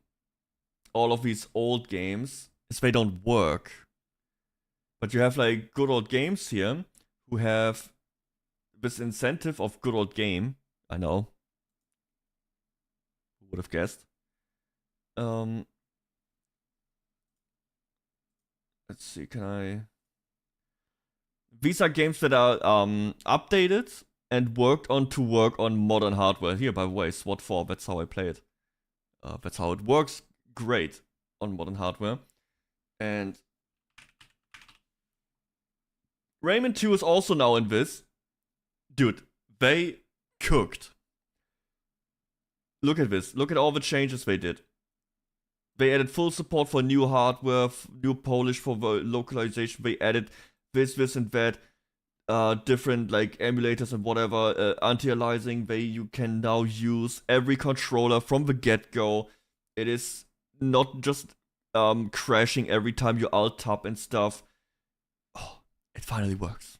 of these old games is they don't work. But you have like good old games here who have this incentive of good old game. I know. Who would have guessed? Let's see, can I... These are games that are updated and worked on to work on modern hardware. Here, by the way, SWAT 4, that's how I play it. That's how it works great on modern hardware. And Rayman 2 is also now in this. Dude, they cooked. Look at this. Look at all the changes they did. They added full support for new hardware, new polish for the localization. They added this and that. Different like emulators and whatever. Anti-aliasing. You can now use every controller from the get-go. It is not just crashing every time you alt-tab and stuff. Oh, it finally works.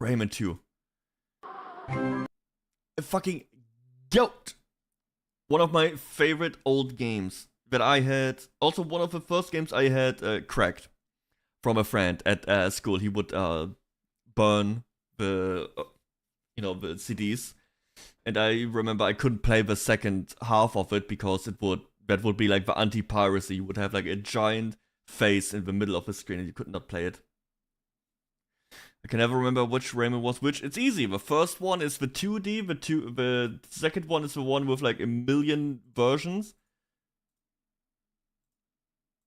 Rayman 2. A fucking goat. One of my favorite old games that I had. Also one of the first games I had cracked from a friend at school. He would burn the the CDs, and I remember I couldn't play the second half of it because that would be like the anti-piracy. You would have like a giant face in the middle of the screen and you could not play it. I can never remember which Rayman was which. It's easy. The first one is the 2D. The second one is the one with like a million versions.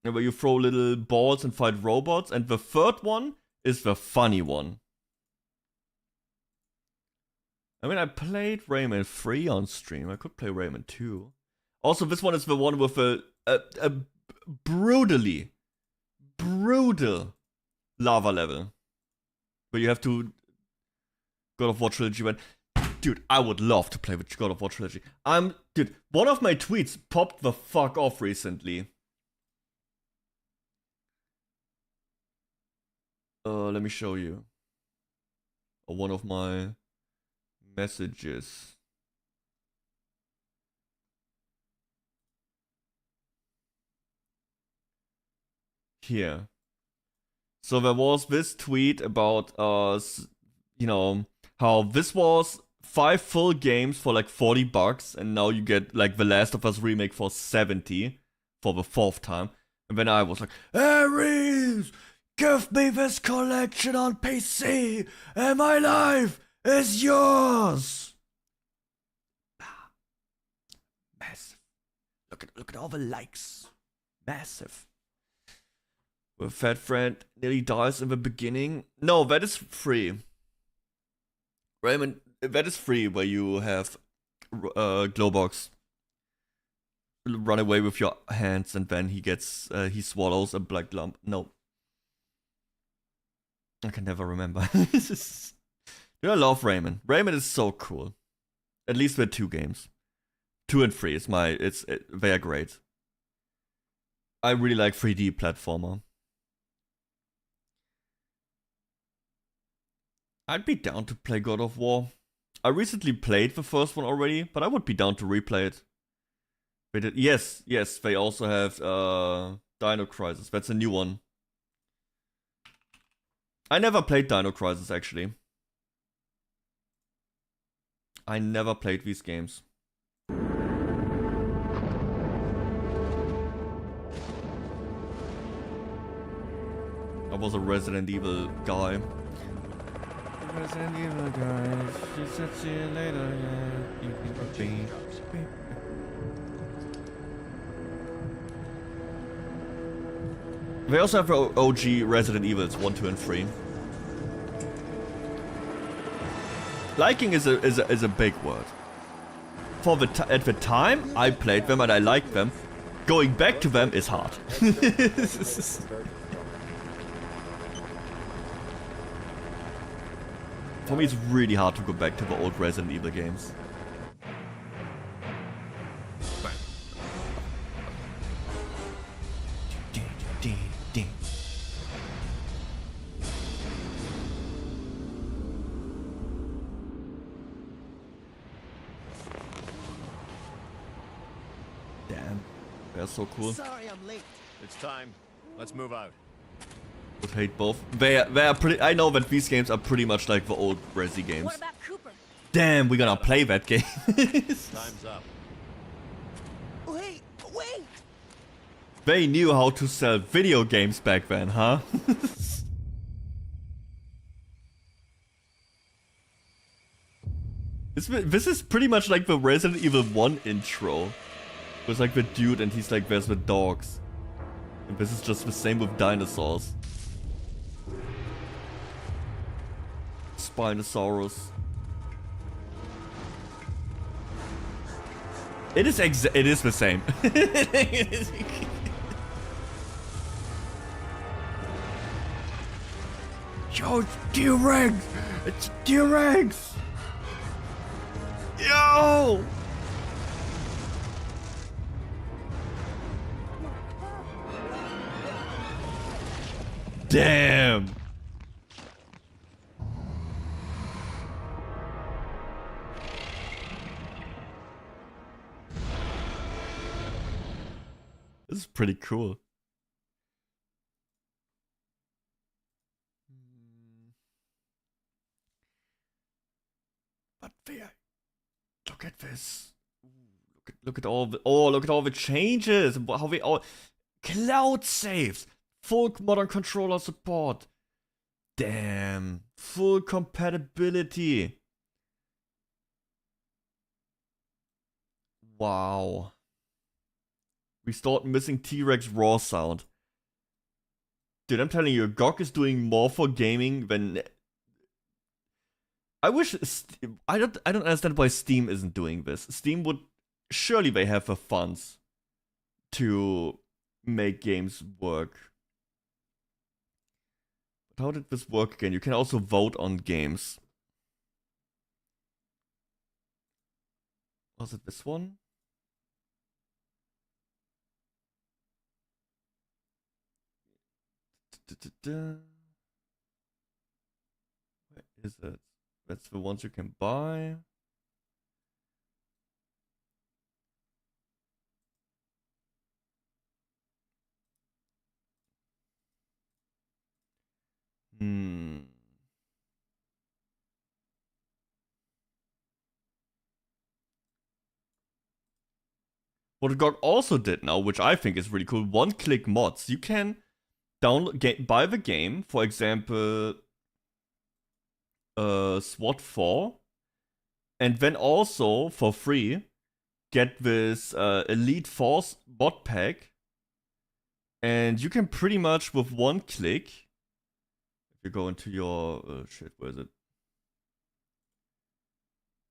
And where you throw little balls and fight robots. And the third one is the funny one. I mean, I played Rayman 3 on stream. I could play Rayman 2. Also, this one is the one with a brutal lava level. Where you have to God of War Trilogy when... Dude, I would love to play with God of War Trilogy. Dude, one of my tweets popped the fuck off recently. Let me show you. One of my messages. Here. So there was this tweet about, how this was 5 full games for like $40, and now you get like The Last of Us remake for $70 for the 4th time. And then I was like, Ares, give me this collection on PC, and my life is yours. Massive. Look at all the likes. Massive. Where Fat Friend nearly dies in the beginning. No, that is free. Rayman, that is free where you have Glowbox run away with your hands and then he swallows a black lump. No. I can never remember. Dude, I love Rayman. Rayman is so cool. At least with 2 games. 2 and 3 is they are great. I really like 3D platformer. I'd be down to play God of War. I recently played the first one already, but I would be down to replay it. Yes, they also have Dino Crisis. That's a new one. I never played Dino Crisis, actually. I never played these games. I was a Resident Evil guy. Resident Evil guys, she said see you later, yeah. They also have OG Resident Evils 1, 2, and 3. Liking is a big word. At the time I played them and I liked them. Going back to them is hard. For me, it's really hard to go back to the old Resident Evil games. Damn, they're so cool. Sorry I'm late. It's time. Let's move out. Would hate both. They're pretty. I know that these games are pretty much like the old Resi games. What about Cooper? Damn, we're gonna play that game. Time's up. Wait! They knew how to sell video games back then, huh? This is pretty much like the Resident Evil 1 intro. With like the dude and he's like, there's the dogs. And this is just the same with dinosaurs. Spinosaurus. It is the same. Yo, it's T-Rex! It's T-Rex! Yo! Damn! This is pretty cool. But there, look at this. Look at all the changes. How we all cloud saves, full modern controller support. Damn, full compatibility. Wow. Restored missing T-Rex raw sound. Dude, I'm telling you, GOG is doing more for gaming than... I wish... I don't understand why Steam isn't doing this. Steam would... Surely they have the funds to make games work. But how did this work again? You can also vote on games. Was it this one? Where is it? That's the ones you can buy. What GOG also did now, which I think is really cool, one-click mods. You can download, buy the game, for example, SWAT 4, and then also for free get this Elite Force mod pack, and you can pretty much with one click, if you go into your where is it?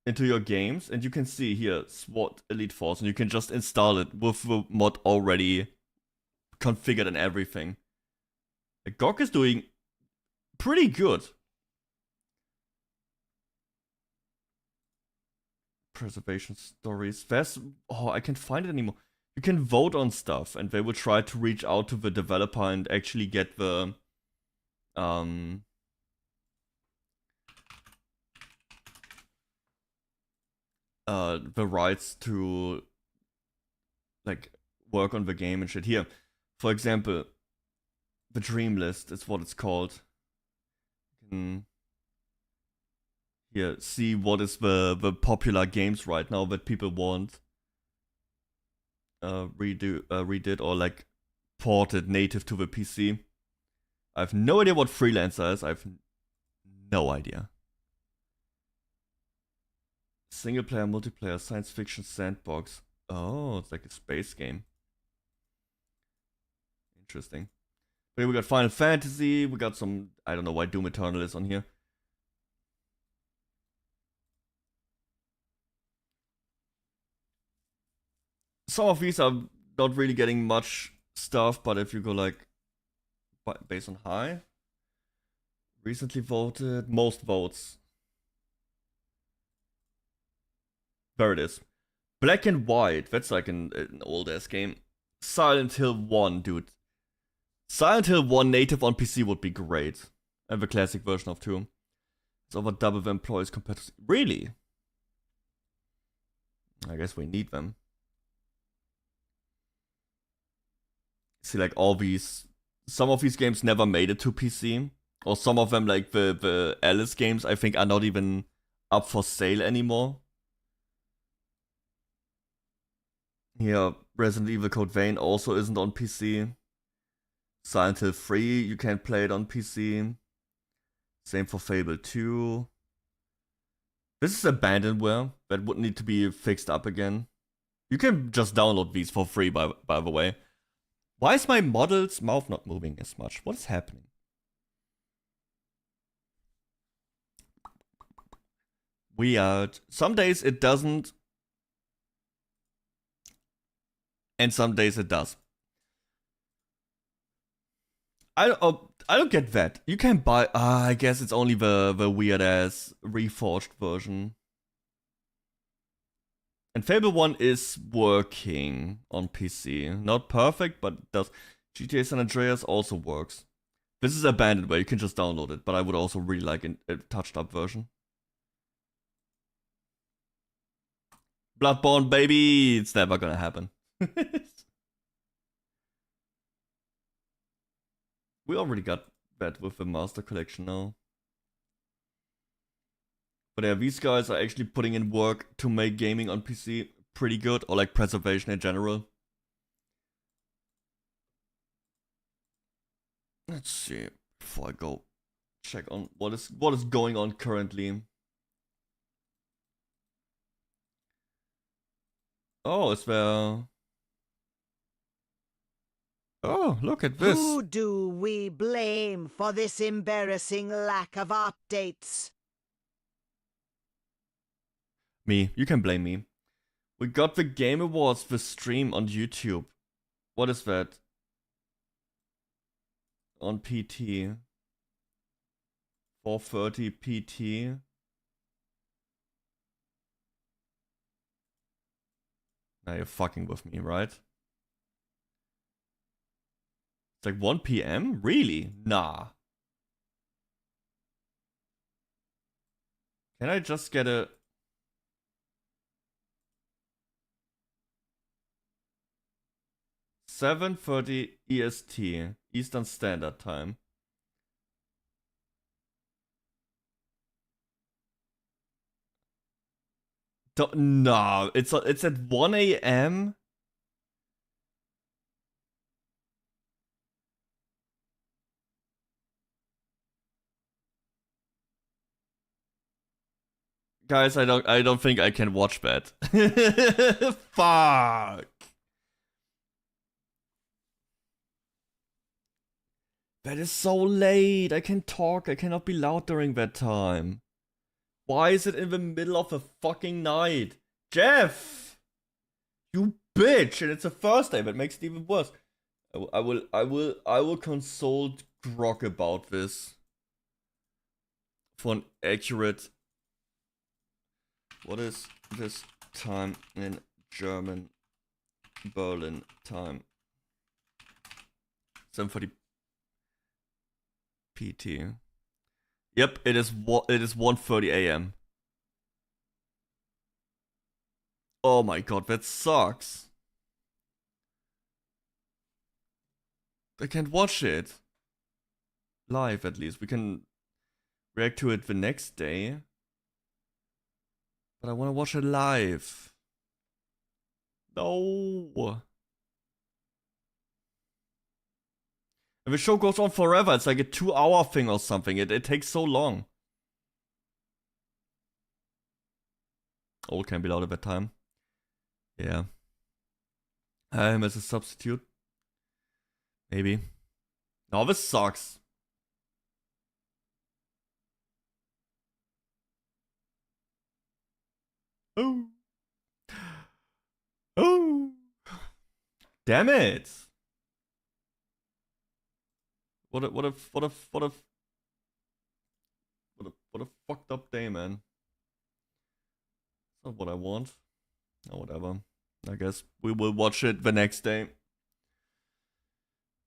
Into your games, and you can see here SWAT Elite Force, and you can just install it with the mod already configured and everything. GOG is doing pretty good. Preservation stories. There's... Oh, I can't find it anymore. You can vote on stuff, and they will try to reach out to the developer and actually get the... the rights to... like, work on the game and shit. Here, for example... The Dream List is what it's called. You can here see what is the popular games right now that people want redid or like ported native to the PC. I have no idea what Freelancer is. I have no idea. Single player, multiplayer, science fiction sandbox. Oh, it's like a space game. Interesting. We got Final Fantasy, we got some... I don't know why Doom Eternal is on here. Some of these are not really getting much stuff, but if you go like... based on high... Recently voted, most votes. There it is. Black and White, that's like an old-ass game. Silent Hill 1, dude. Silent Hill 1 native on PC would be great. And the classic version of 2. It's over double the employees compared to... Really? I guess we need them. See, like, all these some of these games never made it to PC. Or some of them, like the Alice games, I think are not even up for sale anymore. Here, Resident Evil Code Vein also isn't on PC. Silent Hill 3, you can't play it on PC. Same for Fable 2. This is abandonware that would need to be fixed up again. You can just download these for free, by the way. Why is my model's mouth not moving as much? What is happening? Weird. Some days it doesn't. And some days it does. I don't get that. You can buy. I guess it's only the weird ass reforged version. And Fable 1 is working on PC. Not perfect, but it does. GTA San Andreas also works. This is abandonware. You can just download it, but I would also really like a touched up version. Bloodborne, baby! It's never gonna happen. We already got that with the Master Collection now. But yeah, these guys are actually putting in work to make gaming on PC pretty good, or like preservation in general. Let's see, before I go check on what is going on currently. Oh, is there... Oh, look at this. Who do we blame for this embarrassing lack of updates? Me. You can blame me. We got the Game Awards, the stream on YouTube. What is that? On PT. 4:30 PT. Now you're fucking with me, right? It's like 1 PM? Really? Nah. Can I just get a... $7:30 EST, Eastern Standard Time. No, it's at 1 AM. Guys, I don't think I can watch that. Fuck. That is so late. I can talk. I cannot be loud during that time. Why is it in the middle of the fucking night? Jeff! You bitch! And it's a Thursday, that makes it even worse. I will consult Grog about this. For an accurate... What is this time in German Berlin time? 7:40 PT. Yep, it is 1:30 AM. Oh my god, that sucks. I can't watch it. Live, at least. We can react to it the next day. But I want to watch it live. No. And the show goes on forever. It's like a 2-hour thing or something. It takes so long. All can be loud at that time. Yeah. Him as a substitute. Maybe. No, this sucks. Oh. Oh. Damn it. What a fucked up day, man. Not what I want. Oh, whatever. I guess we will watch it the next day.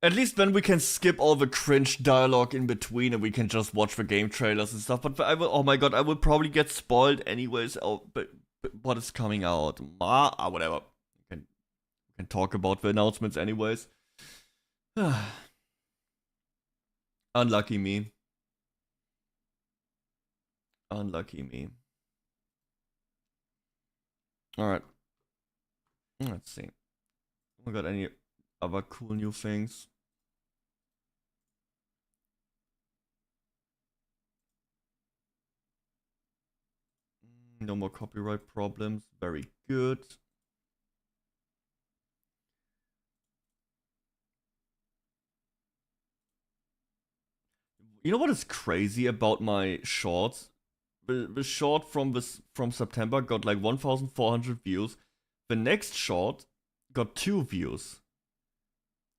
At least then we can skip all the cringe dialogue in between and we can just watch the game trailers and stuff. But I will, oh my god, I will probably get spoiled anyways. Oh, but what is coming out? Whatever. We can talk about the announcements anyways. Unlucky me. Unlucky me. Alright. Let's see. We got any other cool new things? No more copyright problems. Very good. You know what is crazy about my shorts? The short from September got like 1,400 views. The next short got 2 views.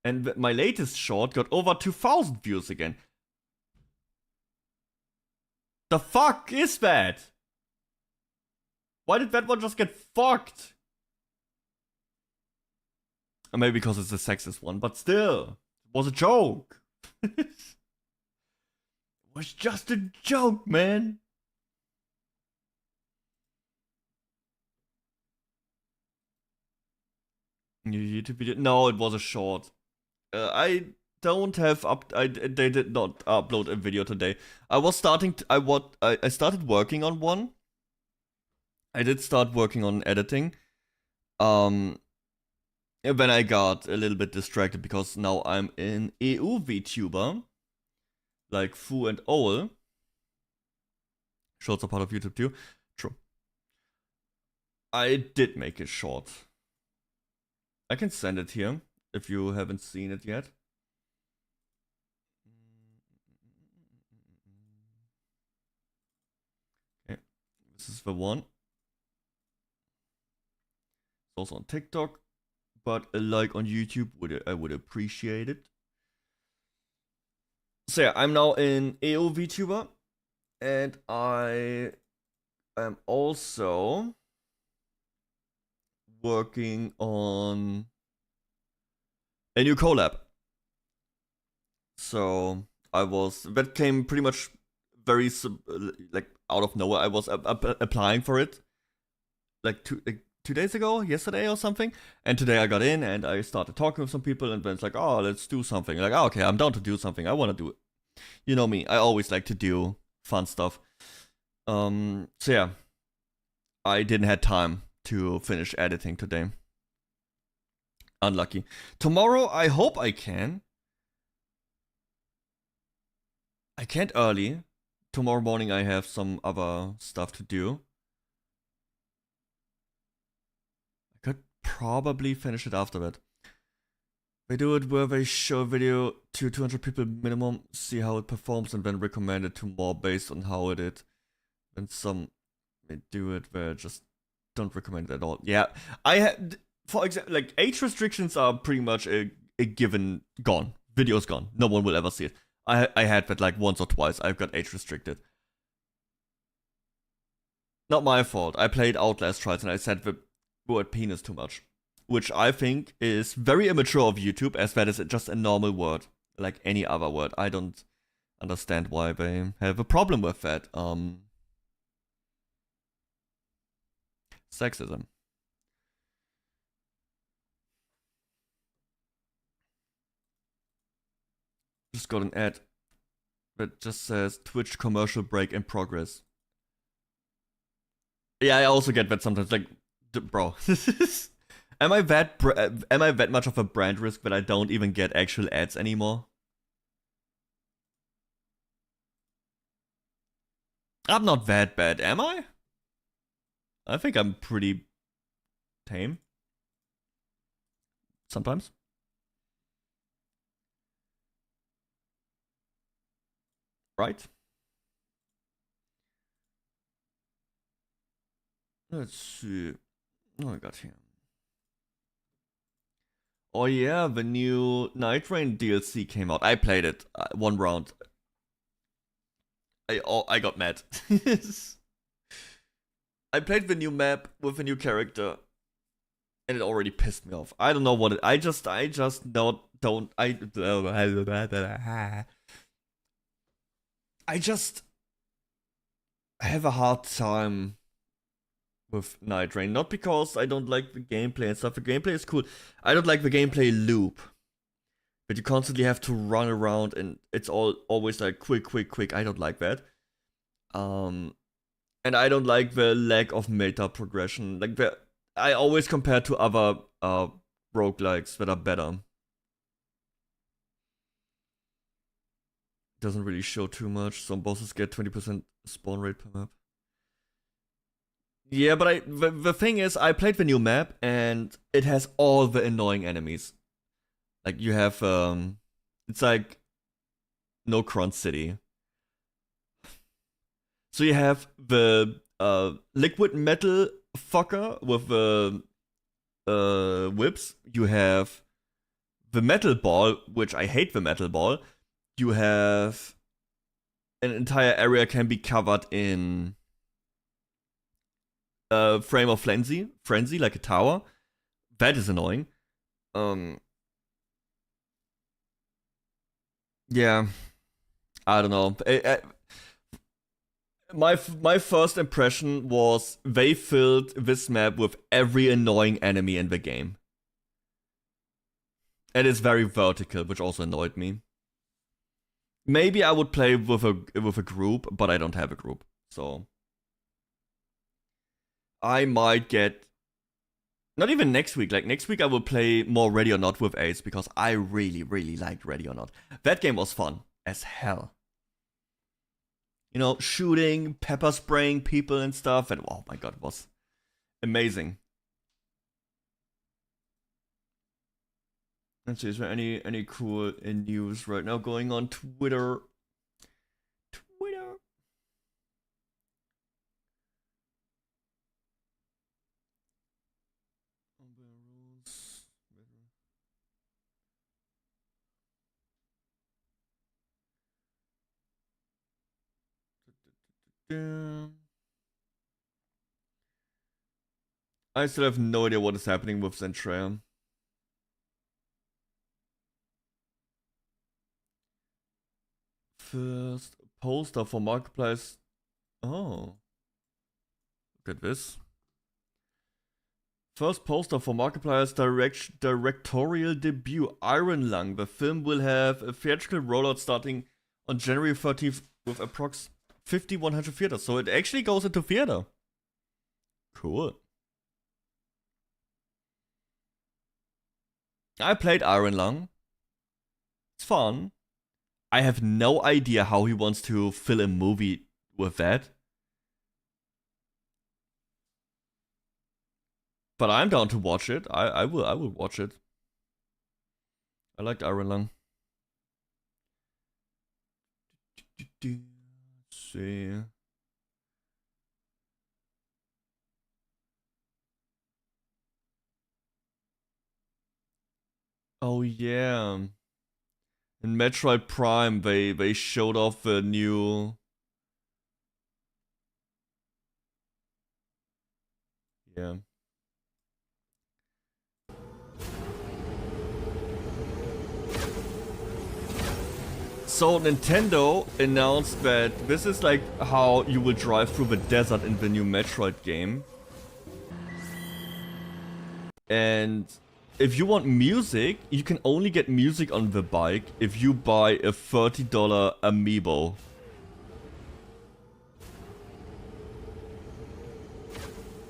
And my latest short got over 2,000 views again. The fuck is that? Why did that one just get fucked? Or maybe because it's a sexist one, but still. It was a joke. It was just a joke, man. New YouTube video? No, it was a short. I don't have they did not upload a video today. I started working on one. I did start working on editing. When I got a little bit distracted because now I'm in Vtuber, like Fu and Owl. Shorts are part of YouTube too. True. I did make it short. I can send it here if you haven't seen it yet. Okay, this is the one. It's also on TikTok, but a like on YouTube I would appreciate it. So yeah, I'm now in Vtuber, and I am also working on a new collab. So that came pretty much very like out of nowhere. I was applying for it like 2 days ago, yesterday or something, and today I got in and I started talking with some people, and then it's like, oh, let's do something. Like, oh, okay, I'm down to do something. I want to do it. You know me, I always like to do fun stuff. So yeah, I didn't have time to finish editing today. Unlucky. Tomorrow, I hope I can. I can't early. Tomorrow morning, I have some other stuff to do. I could probably finish it after that. They do it where they show a video to 200 people minimum, see how it performs, and then recommend it to more based on how it did. And some they do it where just don't recommend it at all. Yeah, I had, for example, like age restrictions are pretty much a given gone. Video's gone. No one will ever see it. I had that like once or twice. I've got age restricted. Not my fault. I played Outlast Trials and I said the word penis too much, which I think is very immature of YouTube, as that is just a normal word, like any other word. I don't understand why they have a problem with that. Sexism. Just got an ad that just says Twitch commercial break in progress. Yeah, I also get that sometimes. Like, bro, am I that much of a brand risk that I don't even get actual ads anymore? I'm not that bad, am I? I think I'm pretty tame. Sometimes. Right? Let's see. What I got here. Oh yeah, the new Night Rain DLC came out. I played it. One round. I got mad. I played the new map with a new character, and it already pissed me off. I don't know what it. I just don't. I have a hard time with Night Rain. Not because I don't like the gameplay and stuff. The gameplay is cool. I don't like the gameplay loop. but you constantly have to run around and it's always like quick. I don't like that. And I don't like the lack of meta progression. Like I always compare to other roguelikes that are better. Doesn't really show too much. Some bosses get 20% spawn rate per map. Yeah, but the thing is, I played the new map and it has all the annoying enemies. Like you have it's like No Cron City. So you have the liquid metal fucker with the whips. You have the metal ball, which I hate the metal ball. You have an entire area can be covered in frame of frenzy, like a tower. That is annoying. Yeah, I don't know. My first impression was they filled this map with every annoying enemy in the game. And it's very vertical, which also annoyed me. Maybe I would play with a group, but I don't have a group, so I might get not even next week. Like next week, I will play more Ready or Not with Ace because I really liked Ready or Not. That game was fun as hell. You know, shooting, pepper spraying people and stuff, and oh my god, it was amazing. Let's see, is there any cool news right now going on Twitter? I still have no idea what is happening with Zentrea. First poster for Marketplace. Oh. Look at this. First poster for Marketplace directorial debut, Iron Lung. The film will have a theatrical rollout starting on January 30th with approx 5,100 theaters. So it actually goes into theater. Cool. I played Iron Lung. It's fun. I have no idea how he wants to fill a movie with that. But I'm down to watch it. I will watch it. I liked Iron Lung. Let's see. Oh yeah. In Metroid Prime, they showed off the new. Yeah. So Nintendo announced that this is like how you will drive through the desert in the new Metroid game. And if you want music, you can only get music on the bike if you buy a $30 amiibo.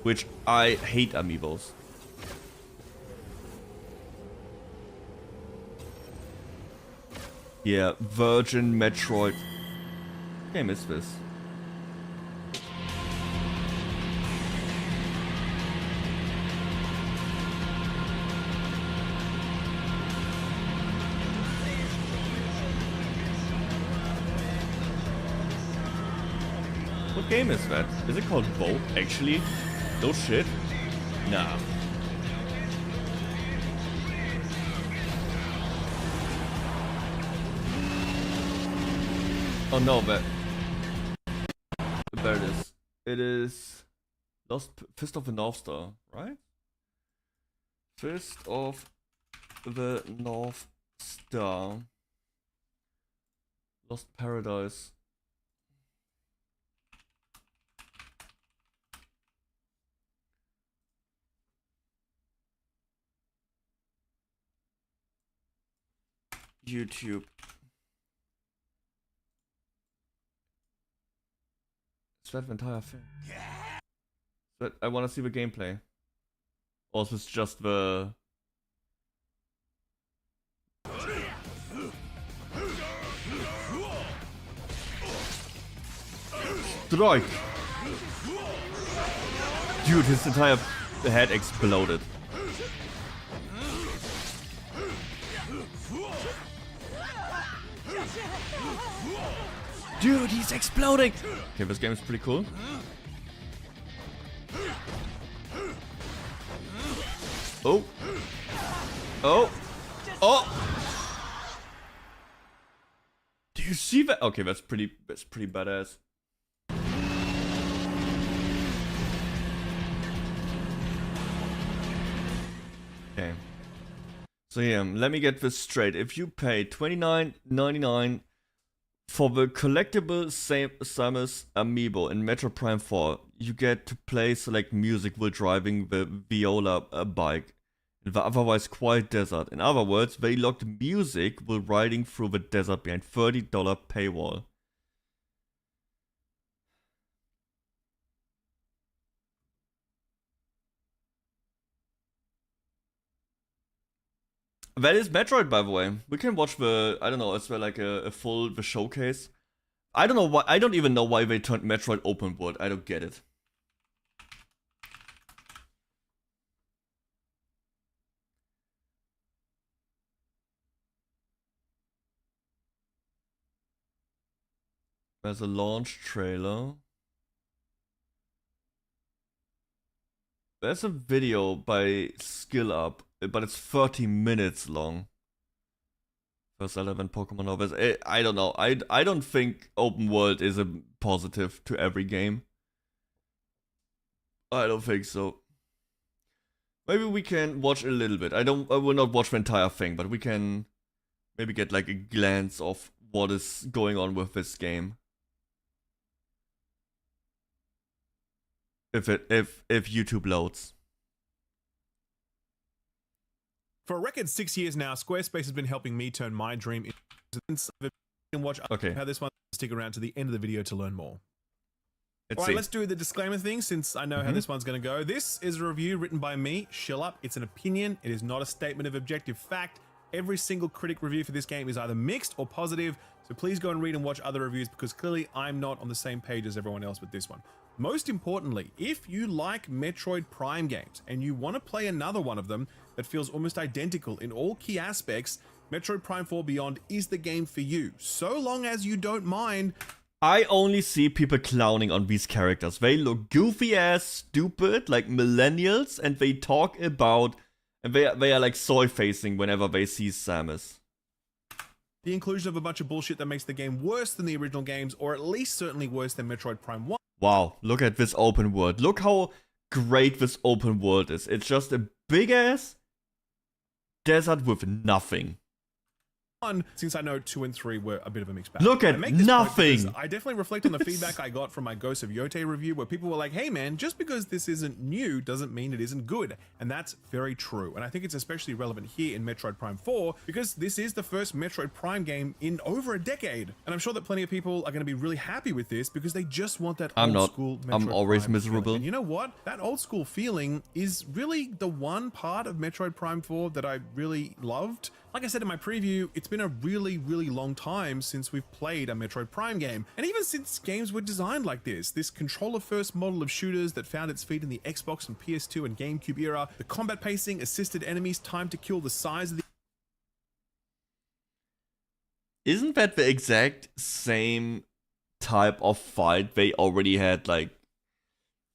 Which I hate amiibos. Yeah, Virgin Metroid. What game is this? What game is that? Is it called Boat, actually? No shit? Nah. Oh no, but there it is. It is Fist of the North Star, right? Fist of the North Star. Lost Paradise. YouTube. Is that the entire thing? But I want to see the gameplay. Or is this just the... Strike! Dude, his entire head exploded. Dude, he's exploding! Okay, this game is pretty cool. Oh! Oh! Oh! Do you see that? Okay, that's pretty badass. Okay. So yeah, let me get this straight. If you pay $29.99 for the collectible Samus amiibo in Metroid Prime 4, you get to play select music while driving the Viola bike in the otherwise quiet desert. In other words, they locked music while riding through the desert behind $30 paywall. That is Metroid, by the way. We can watch the, I don't know, is there like the showcase? I don't know why, I don't even know why they turned Metroid open world. I don't get it. There's a launch trailer. There's a video by Skill Up, but it's 30 minutes long. First 11 Pokemon novels. I don't know. I don't think open world is a positive to every game. I don't think so. Maybe we can watch a little bit. I will not watch the entire thing, but we can maybe get like a glance of what is going on with this game. If YouTube loads. For a record 6 years now, Squarespace has been helping me turn my dream into and watch how this one. Stick around to the end of the video to learn more. Alright, let's do the disclaimer thing since I know how this one's going to go. This is a review written by me, Shillup. It's an opinion. It is not a statement of objective fact. Every single critic review for this game is either mixed or positive, so please go and read and watch other reviews because clearly I'm not on the same page as everyone else with this one. Most importantly, if you like Metroid Prime games and you want to play another one of them that feels almost identical in all key aspects, Metroid Prime 4 Beyond is the game for you, so long as you don't mind. I only see people clowning on these characters. They look goofy ass stupid, like millennials, and they talk about, and they are like soy facing whenever they see Samus. The inclusion of a bunch of bullshit that makes the game worse than the original games, or at least certainly worse than Metroid Prime 1. Wow, look at this open world. Look how great this open world is. It's just a big ass desert with nothing. Since I know 2 and 3 were a bit of a mixed bag. Look at nothing. I definitely reflect on the feedback I got from my Ghost of Yote review where people were like, hey man, just because this isn't new doesn't mean it isn't good. And that's very true. And I think it's especially relevant here in Metroid Prime 4 because this is the first Metroid Prime game in over a decade. And I'm sure that plenty of people are going to be really happy with this because they just want that old school Metroid I'm always Prime miserable. feeling. And you know what? That old school feeling is really the one part of Metroid Prime 4 that I really loved. Like I said in my preview, it's been a really, really long time since we've played a Metroid Prime game. And even since games were designed like this controller-first model of shooters that found its feet in the Xbox and PS2 and GameCube era, the combat pacing, assisted enemies, time to kill, the size of the... Isn't that the exact same type of fight they already had, like,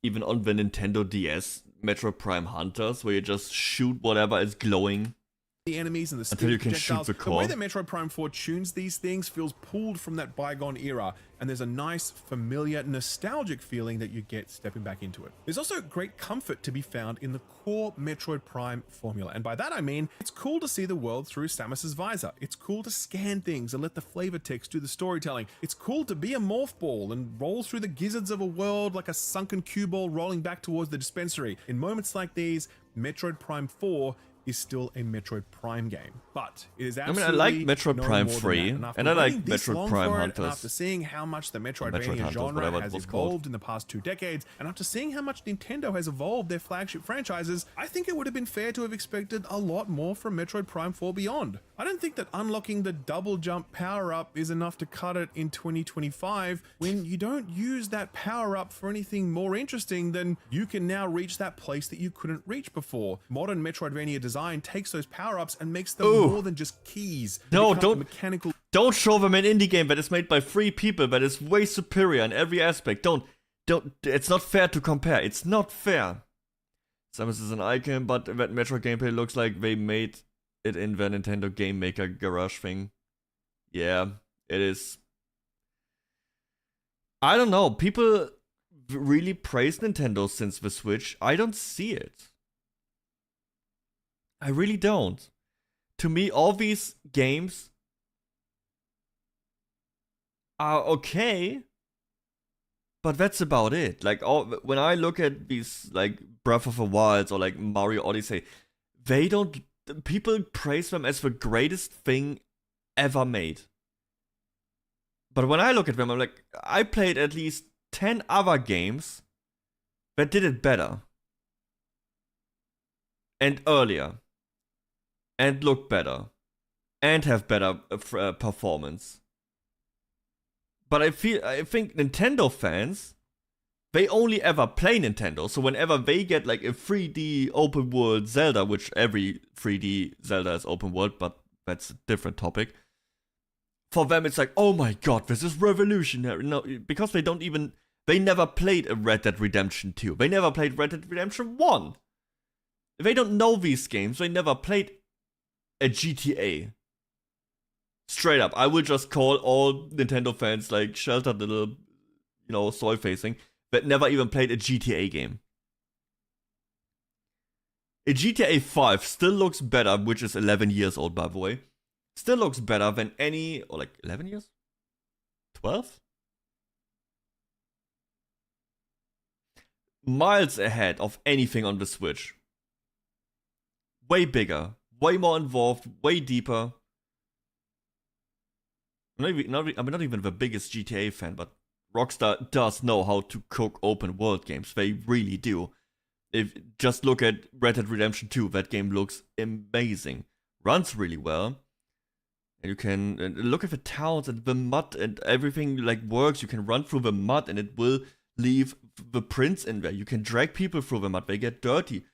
even on the Nintendo DS, Metroid Prime Hunters, where you just shoot whatever is glowing? The enemies and the until you can shoot the core. The way that Metroid Prime 4 tunes these things feels pulled from that bygone era, and there's a nice, familiar, nostalgic feeling that you get stepping back into it. There's also great comfort to be found in the core Metroid Prime formula, and by that I mean, it's cool to see the world through Samus's visor. It's cool to scan things and let the flavor text do the storytelling. It's cool to be a morph ball and roll through the gizzards of a world like a sunken cue ball rolling back towards the dispensary. In moments like these, Metroid Prime 4 is still a Metroid Prime game. But it is I absolutely like Metroid Prime 3, and I like Metroid Prime Hunters. And Hunters. after seeing how much the Metroid Metroidvania Hunters, genre whatever it has was evolved called. in the past 2 decades, and after seeing how much Nintendo has evolved their flagship franchises, I think it would have been fair to have expected a lot more from Metroid Prime 4 Beyond. I don't think that unlocking the double jump power-up is enough to cut it in 2025 when you don't use that power-up for anything more interesting than you can now reach that place that you couldn't reach before. Modern Metroidvania design takes those power-ups and makes them more than just keys. No, don't show them an indie game that is made by 3 people that is way superior in every aspect. Don't, it's not fair to compare. It's not fair. Samus is an icon, but that Metroid gameplay looks like they made it in the Nintendo Game Maker garage thing. Yeah, it is. I don't know. People really praise Nintendo since the Switch. I don't see it. I really don't. To me, all these games are okay, but that's about it. Like, when I look at these, like, Breath of the Wild or like Mario Odyssey, they don't. People praise them as the greatest thing ever made. But when I look at them, I'm like, I played at least 10 other games that did it better. And earlier. And look better. And have better performance. But I think Nintendo fans, they only ever play Nintendo. So whenever they get like a 3D open world Zelda, which every 3D Zelda is open world, but that's a different topic. For them, it's like, oh my god, this is revolutionary. No, because they never played a Red Dead Redemption 2. They never played Red Dead Redemption 1. They don't know these games. They never played a GTA. Straight up, I will just call all Nintendo fans like sheltered little, soy facing that never even played a GTA game. A GTA 5 still looks better, which is 11 years old, by the way. Still looks better than any, or like 11 years? 12? Miles ahead of anything on the Switch. Way bigger, way more involved, way deeper. I'm not even the biggest GTA fan, but Rockstar does know how to cook open world games. They really do. Just look at Red Dead Redemption 2, that game looks amazing. Runs really well. And you can look at the towns and the mud and everything like works. You can run through the mud and it will leave the prints in there. You can drag people through the mud. They get dirty.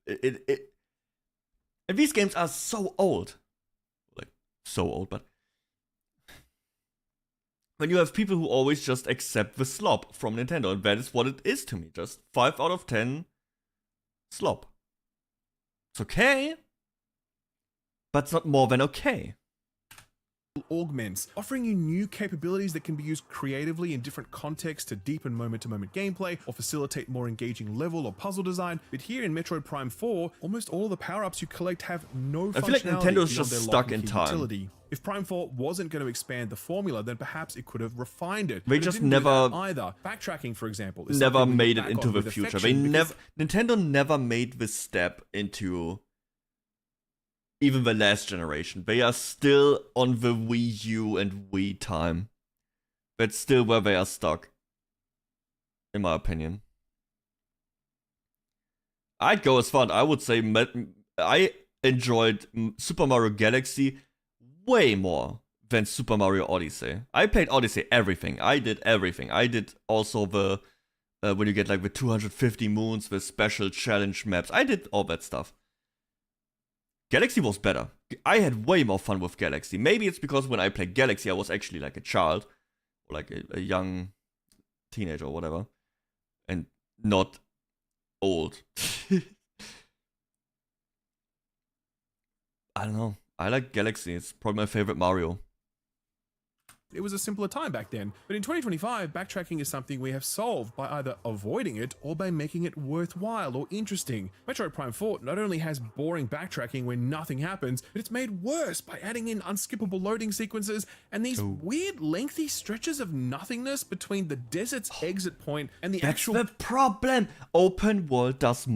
And these games are so old. Like, so old, but when you have people who always just accept the slop from Nintendo, and that is what it is to me. Just 5 out of 10 slop. It's okay, but it's not more than okay. Augments, offering you new capabilities that can be used creatively in different contexts to deepen moment-to-moment gameplay or facilitate more engaging level or puzzle design. But here in Metroid Prime 4, almost all the power-ups you collect have no functionality. I feel like Nintendo's just stuck in time. Utility. If Prime 4 wasn't going to expand the formula, then perhaps it could have refined it. They just never either. Backtracking, for example, is never made it into the future. Nintendo never made this step into even the last generation. They are still on the Wii U and Wii time. That's still where they are stuck, in my opinion. I'd go as far. I would say I enjoyed Super Mario Galaxy way more than Super Mario Odyssey. I played Odyssey everything. I did everything. I did also the when you get like the 250 moons, the special challenge maps. I did all that stuff. Galaxy was better. I had way more fun with Galaxy. Maybe it's because when I played Galaxy, I was actually like a child, or like a young teenager or whatever, and not old. I don't know. I like Galaxy. It's probably my favorite Mario. It was a simpler time back then. But in 2025, backtracking is something we have solved by either avoiding it or by making it worthwhile or interesting. Metroid Prime 4 not only has boring backtracking when nothing happens, but it's made worse by adding in unskippable loading sequences and these weird lengthy stretches of nothingness between the desert's exit point and the actual... That's the problem! Open world does...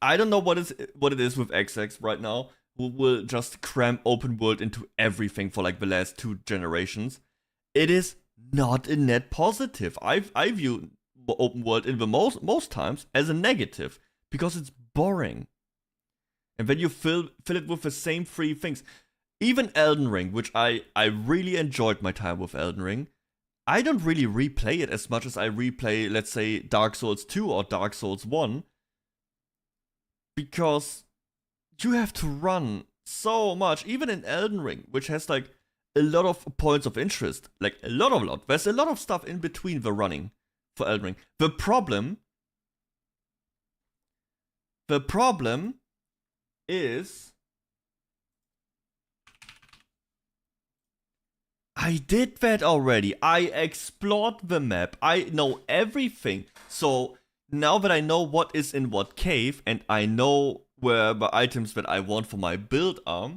I don't know what it is with XX right now, who will just cram open world into everything for like the last 2 generations. It is not a net positive. I view open world in the most times as a negative because it's boring. And when you fill it with the same 3 things, even Elden Ring, which I really enjoyed my time with Elden Ring, I don't really replay it as much as I replay, let's say, Dark Souls 2 or Dark Souls 1. Because you have to run so much, even in Elden Ring, which has like a lot of points of interest. Like a lot. There's a lot of stuff in between the running for Elden Ring. The problem is I did that already. I explored the map. I know everything. So now that I know what is in what cave and I know where the items that I want for my build are,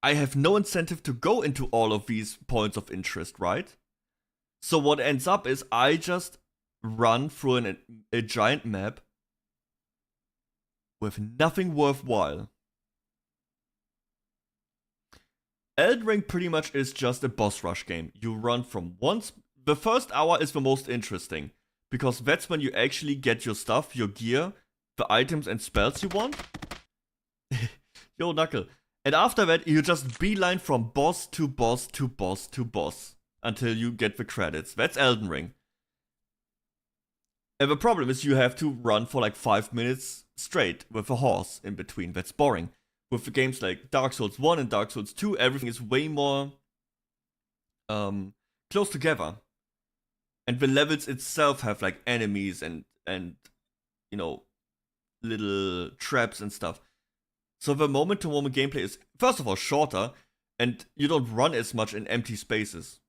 I have no incentive to go into all of these points of interest, right? So what ends up is I just run through a giant map with nothing worthwhile. Elden Ring pretty much is just a boss rush game. You run from once. The first hour is the most interesting, because that's when you actually get your stuff, your gear, the items and spells you want. Yo, Knuckle. And after that, you just beeline from boss to boss to boss to boss until you get the credits. That's Elden Ring. And the problem is you have to run for like 5 minutes straight with a horse in between. That's boring. With the games like Dark Souls 1 and Dark Souls 2, everything is way more close together. And the levels itself have like enemies and you know, little traps and stuff. So the moment-to-moment gameplay is, first of all, shorter, and you don't run as much in empty spaces.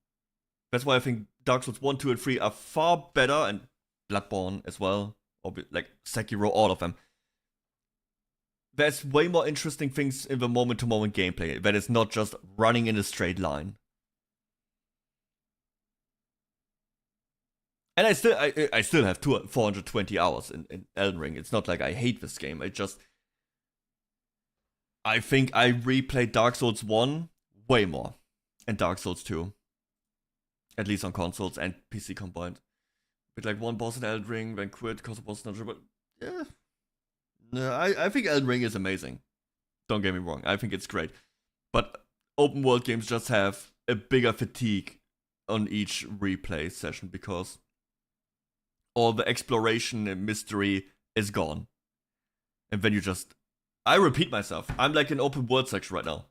That's why I think Dark Souls 1, 2, and 3 are far better, and Bloodborne as well, or like Sekiro, all of them. There's way more interesting things in the moment-to-moment gameplay that is not just running in a straight line. And I still have 420 hours in Elden Ring. It's not like I hate this game. I think I replayed Dark Souls 1 way more, and Dark Souls 2. At least on consoles and PC combined. With like one boss in Elden Ring, then quit because it was not sure, but yeah. No, I think Elden Ring is amazing. Don't get me wrong, I think it's great. But open world games just have a bigger fatigue on each replay session because all the exploration and mystery is gone. And then you just... I repeat myself. I'm like in open world section right now.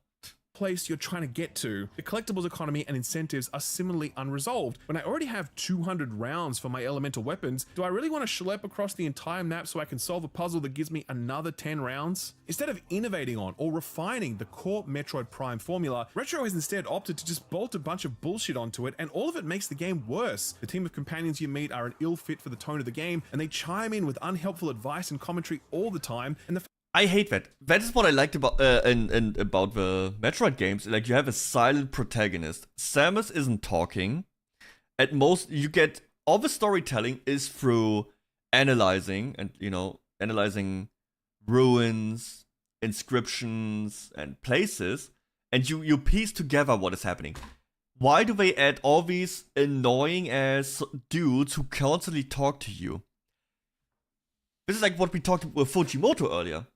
Place you're trying to get to, the collectibles economy and incentives are similarly unresolved. When I already have 200 rounds for my elemental weapons, do I really want to schlep across the entire map so I can solve a puzzle that gives me another 10 rounds? Instead of innovating on or refining the core Metroid Prime formula, Retro has instead opted to just bolt a bunch of bullshit onto it, and all of it makes the game worse. The team of companions you meet are an ill fit for the tone of the game, and they chime in with unhelpful advice and commentary all the time, and the I hate that. That is what I liked about about the Metroid games. Like, you have a silent protagonist. Samus isn't talking. At most, you get all the storytelling is through analyzing and, you know, analyzing ruins, inscriptions, and places, and you piece together what is happening. Why do they add all these annoying ass dudes who constantly talk to you? This is like what we talked with Fujimoto earlier.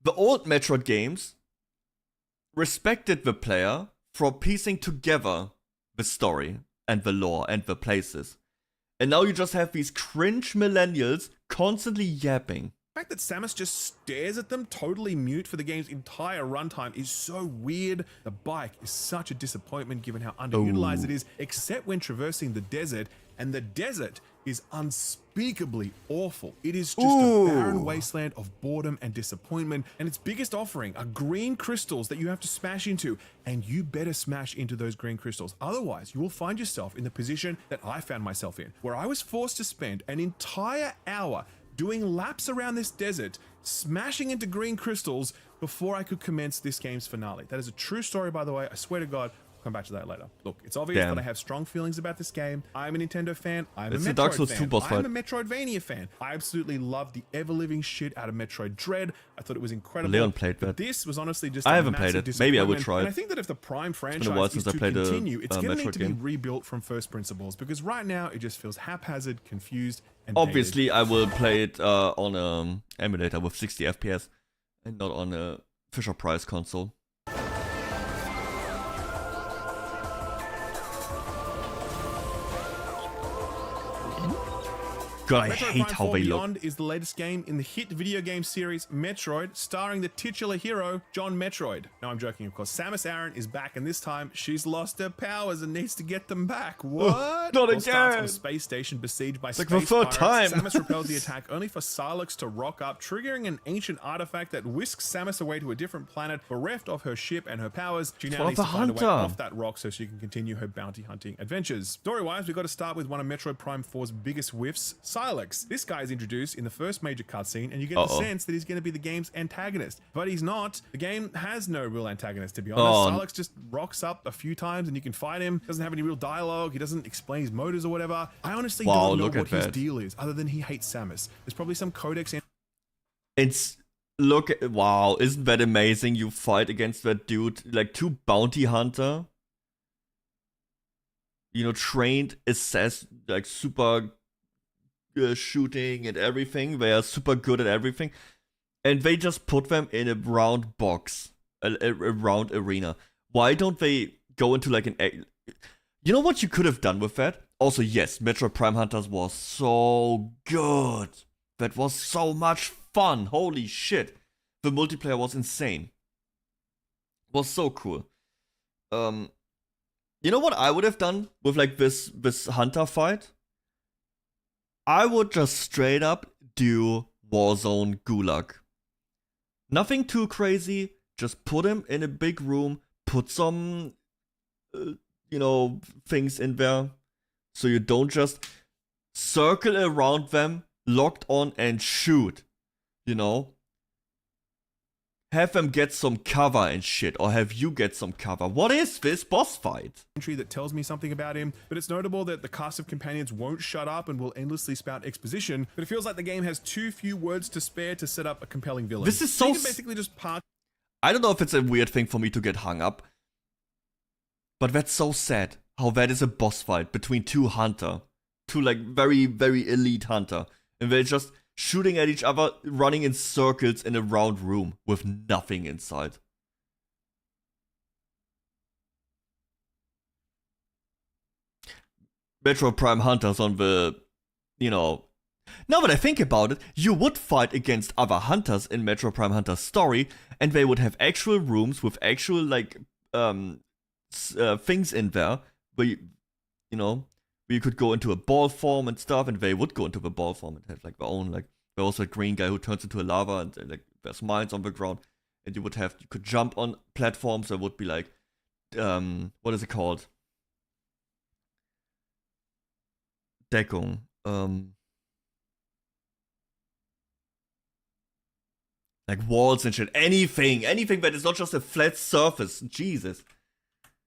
The old Metroid games respected the player for piecing together the story and the lore and the places. And now you just have these cringe millennials constantly yapping. The fact that Samus just stares at them, totally mute for the game's entire runtime, is so weird. The bike is such a disappointment given how underutilized it is, except when traversing the desert, and the desert is unspeakably awful. It is just a barren wasteland of boredom and disappointment, and its biggest offering are green crystals that you have to smash into, and you better smash into those green crystals. Otherwise, you will find yourself in the position that I found myself in, where I was forced to spend an entire hour doing laps around this desert, smashing into green crystals before I could commence this game's finale. That is a true story, by the way. I swear to God, come back to that later. Look, it's obvious that I have strong feelings about this game. I'm a Nintendo fan. I'm a Metroid fan. I'm a Metroidvania fan. I absolutely love the ever-living shit out of Metroid Dread. I thought it was incredible. Leon played that. This was honestly just I haven't played it. Maybe I would try it. And I think that if the Prime franchise is to continue, it's going to need to be rebuilt from first principles, because right now it just feels haphazard, confused, and obviously dated. I will play it on an emulator with 60 FPS and not on a Fisher-Price console. God, I Metroid hate Prime how 4 they Beyond look. is the latest game in the hit video game series Metroid, starring the titular hero, John Metroid. No, I'm joking, of course. Samus Aran is back, and this time, she's lost her powers and needs to get them back. What? Not again! Starts on a space station besieged by space the third pirates. time. Samus repels the attack only for Sylex to rock up, triggering an ancient artifact that whisks Samus away to a different planet, bereft of her ship and her powers. She now needs to find a way off that rock so she can continue her bounty hunting adventures. Story-wise, we've got to start with one of Metroid Prime 4's biggest whiffs, Sylex. This guy is introduced in the first major cutscene, and you get the sense that he's going to be the game's antagonist, but he's not. The game has no real antagonist, to be honest. Sylex just rocks up a few times, and you can fight him. Doesn't have any real dialogue. He doesn't explain his motives or whatever. I honestly don't know what his deal is, other than he hates Samus. There's probably some codex. Wow, isn't that amazing? You fight against that dude, like 2 bounty hunter, you know, trained assassin, like super shooting and everything. They are super good at everything, and they just put them in a round box, a round arena. Why don't they go into like you know what you could have done with that? Also, yes, Metroid Prime Hunters was so good. That was so much fun. Holy shit. The multiplayer was insane. Was so cool. You know what I would have done with like this hunter fight? I would just straight up do Warzone Gulag. Nothing too crazy. Just put him in a big room. Put some, you know, things in there. So you don't just circle around them, locked on, and shoot. You know? Have them get some cover and shit, or have you get some cover. What is this boss fight? Entry that tells me something about him, but it's notable that the cast of companions won't shut up and will endlessly spout exposition, but it feels like the game has too few words to spare to set up a compelling villain. This is so... You can basically just park... I don't know if it's a weird thing for me to get hung up, but that's so sad, how that is a boss fight between 2 hunter. 2 like very, very elite hunter. And they're just shooting at each other, running in circles in a round room with nothing inside. Metroid Prime Hunters on the, you know... Now that I think about it, you would fight against other hunters in Metroid Prime Hunter's story, and they would have actual rooms with actual, like, things in there, where you know... You could go into a ball form and stuff, and they would go into the ball form and have like their own, like, there's also a green guy who turns into a lava, and like there's mines on the ground, and you could jump on platforms. There would be like, what is it called? Deckung. Like walls and shit. Anything that is not just a flat surface. Jesus.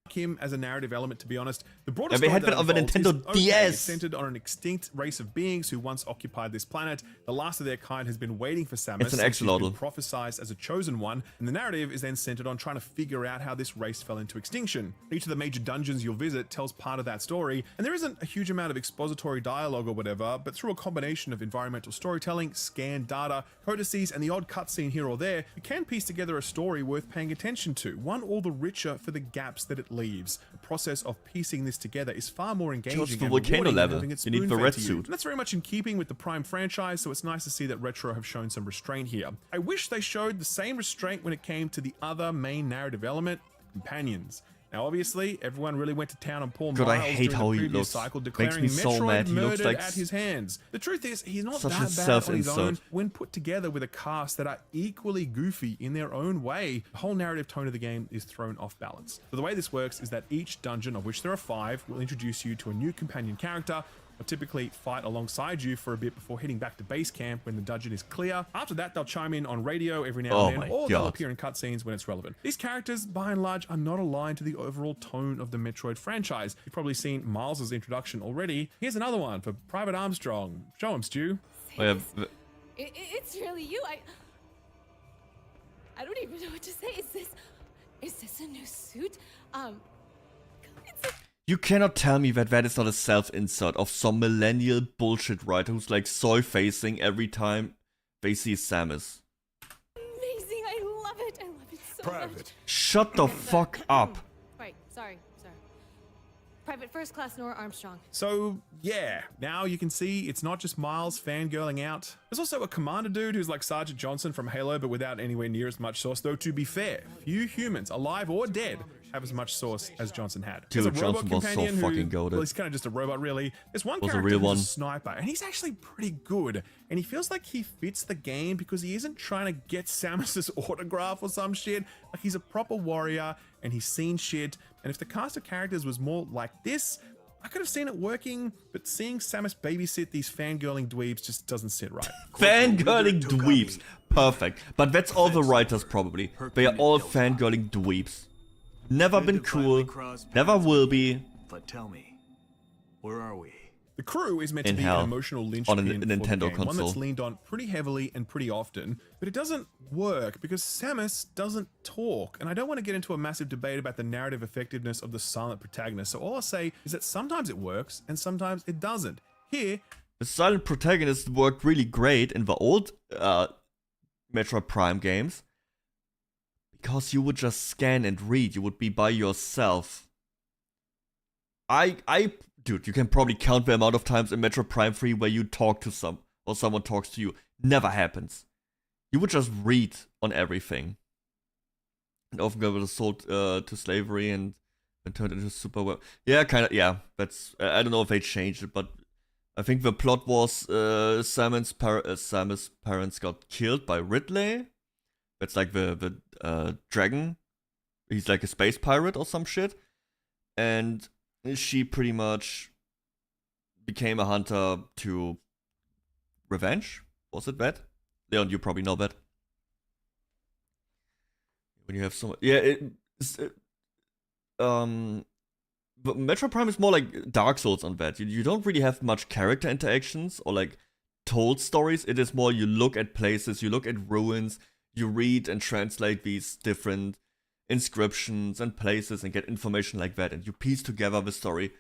Him as a narrative element, to be honest. The broader they had that on the Nintendo DS. It's centered on an extinct race of beings who once occupied this planet. The last of their kind has been waiting for Samus. It's an axolotl. She's been prophesized as a chosen one, and the narrative is then centered on trying to figure out how this race fell into extinction. Each of the major dungeons you'll visit tells part of that story, and there isn't a huge amount of expository dialogue or whatever, but through a combination of environmental storytelling, scanned data, codices, and the odd cutscene here or there, you can piece together a story worth paying attention to, one all the richer for the gaps that it leaves. The process of piecing this together is far more engaging and rewarding than having it you need the red spoon-fed to you. suit. And that's very much in keeping with the Prime franchise, so it's nice to see that Retro have shown some restraint here. I wish they showed the same restraint when it came to the other main narrative element, companions. Now, obviously, everyone really went to town on Paul Miles I hate during how the he previous looks. cycle, Makes declaring me so Metroid mad. He looks murdered like at his hands. The truth is, he's not such that a bad on his own self-insert. when put together with a cast that are equally goofy in their own way. The whole narrative tone of the game is thrown off balance. So the way this works is that each dungeon, of which there are 5, will introduce you to a new companion character. They'll typically fight alongside you for a bit before heading back to base camp when the dungeon is clear. After that, they'll chime in on radio every now and then, or they'll appear in cutscenes when it's relevant. These characters, by and large, are not aligned to the overall tone of the Metroid franchise. You've probably seen Miles' introduction already. Here's another one for Private Armstrong. Show him, Stu. It's really you. I don't even know what to say. Is this a new suit? You cannot tell me that that is not a self-insert of some millennial bullshit writer who's like soy-facing every time they see Samus. Amazing. I love it. I love it so much. Shut the fuck up. Right. Sorry. Private First Class Nora Armstrong. So, yeah, now you can see it's not just Miles fangirling out. There's also a commander dude who's like Sergeant Johnson from Halo, but without anywhere near as much sauce. Though, to be fair, few humans, alive or dead, have as much sauce as Johnson had. There's a robot companion who, well, he's kind of just a robot, really. There's one character who's a sniper, and he's actually pretty good. And he feels like he fits the game because he isn't trying to get Samus's autograph or some shit. Like, he's a proper warrior, and he's seen shit. And if the cast of characters was more like this, I could have seen it working, but seeing Samus babysit these fangirling dweebs just doesn't sit right. Fangirling dweebs. Perfect. But that's all the writers probably. They are all fangirling dweebs. Never been cool, never will be. But tell me, where are we? The crew is meant to be an emotional linchpin on a Nintendo console. One that's leaned on pretty heavily and pretty often, but it doesn't work because Samus doesn't talk. And I don't want to get into a massive debate about the narrative effectiveness of the silent protagonist. So all I'll say is that sometimes it works and sometimes it doesn't. Here, the silent protagonist worked really great in the old Metroid Prime games. Because you would just scan and read, you would be by yourself. Dude, you can probably count the amount of times in Metroid Prime 3 where you talk to someone talks to you. Never happens. You would just read on everything. And often got sold to slavery and turned into super web. Yeah, kind of, yeah. That's, I don't know if they changed it, but I think the plot was Samus' parents got killed by Ridley. That's like the dragon. He's like a space pirate or some shit. And she pretty much became a hunter to revenge. Was it that? Leon, you probably know that. When you have so much... Yeah, but Metroid Prime is more like Dark Souls on that. You don't really have much character interactions or like told stories. It is more you look at places, you look at ruins, you read and translate these different inscriptions and places and get information like that, and you piece together the story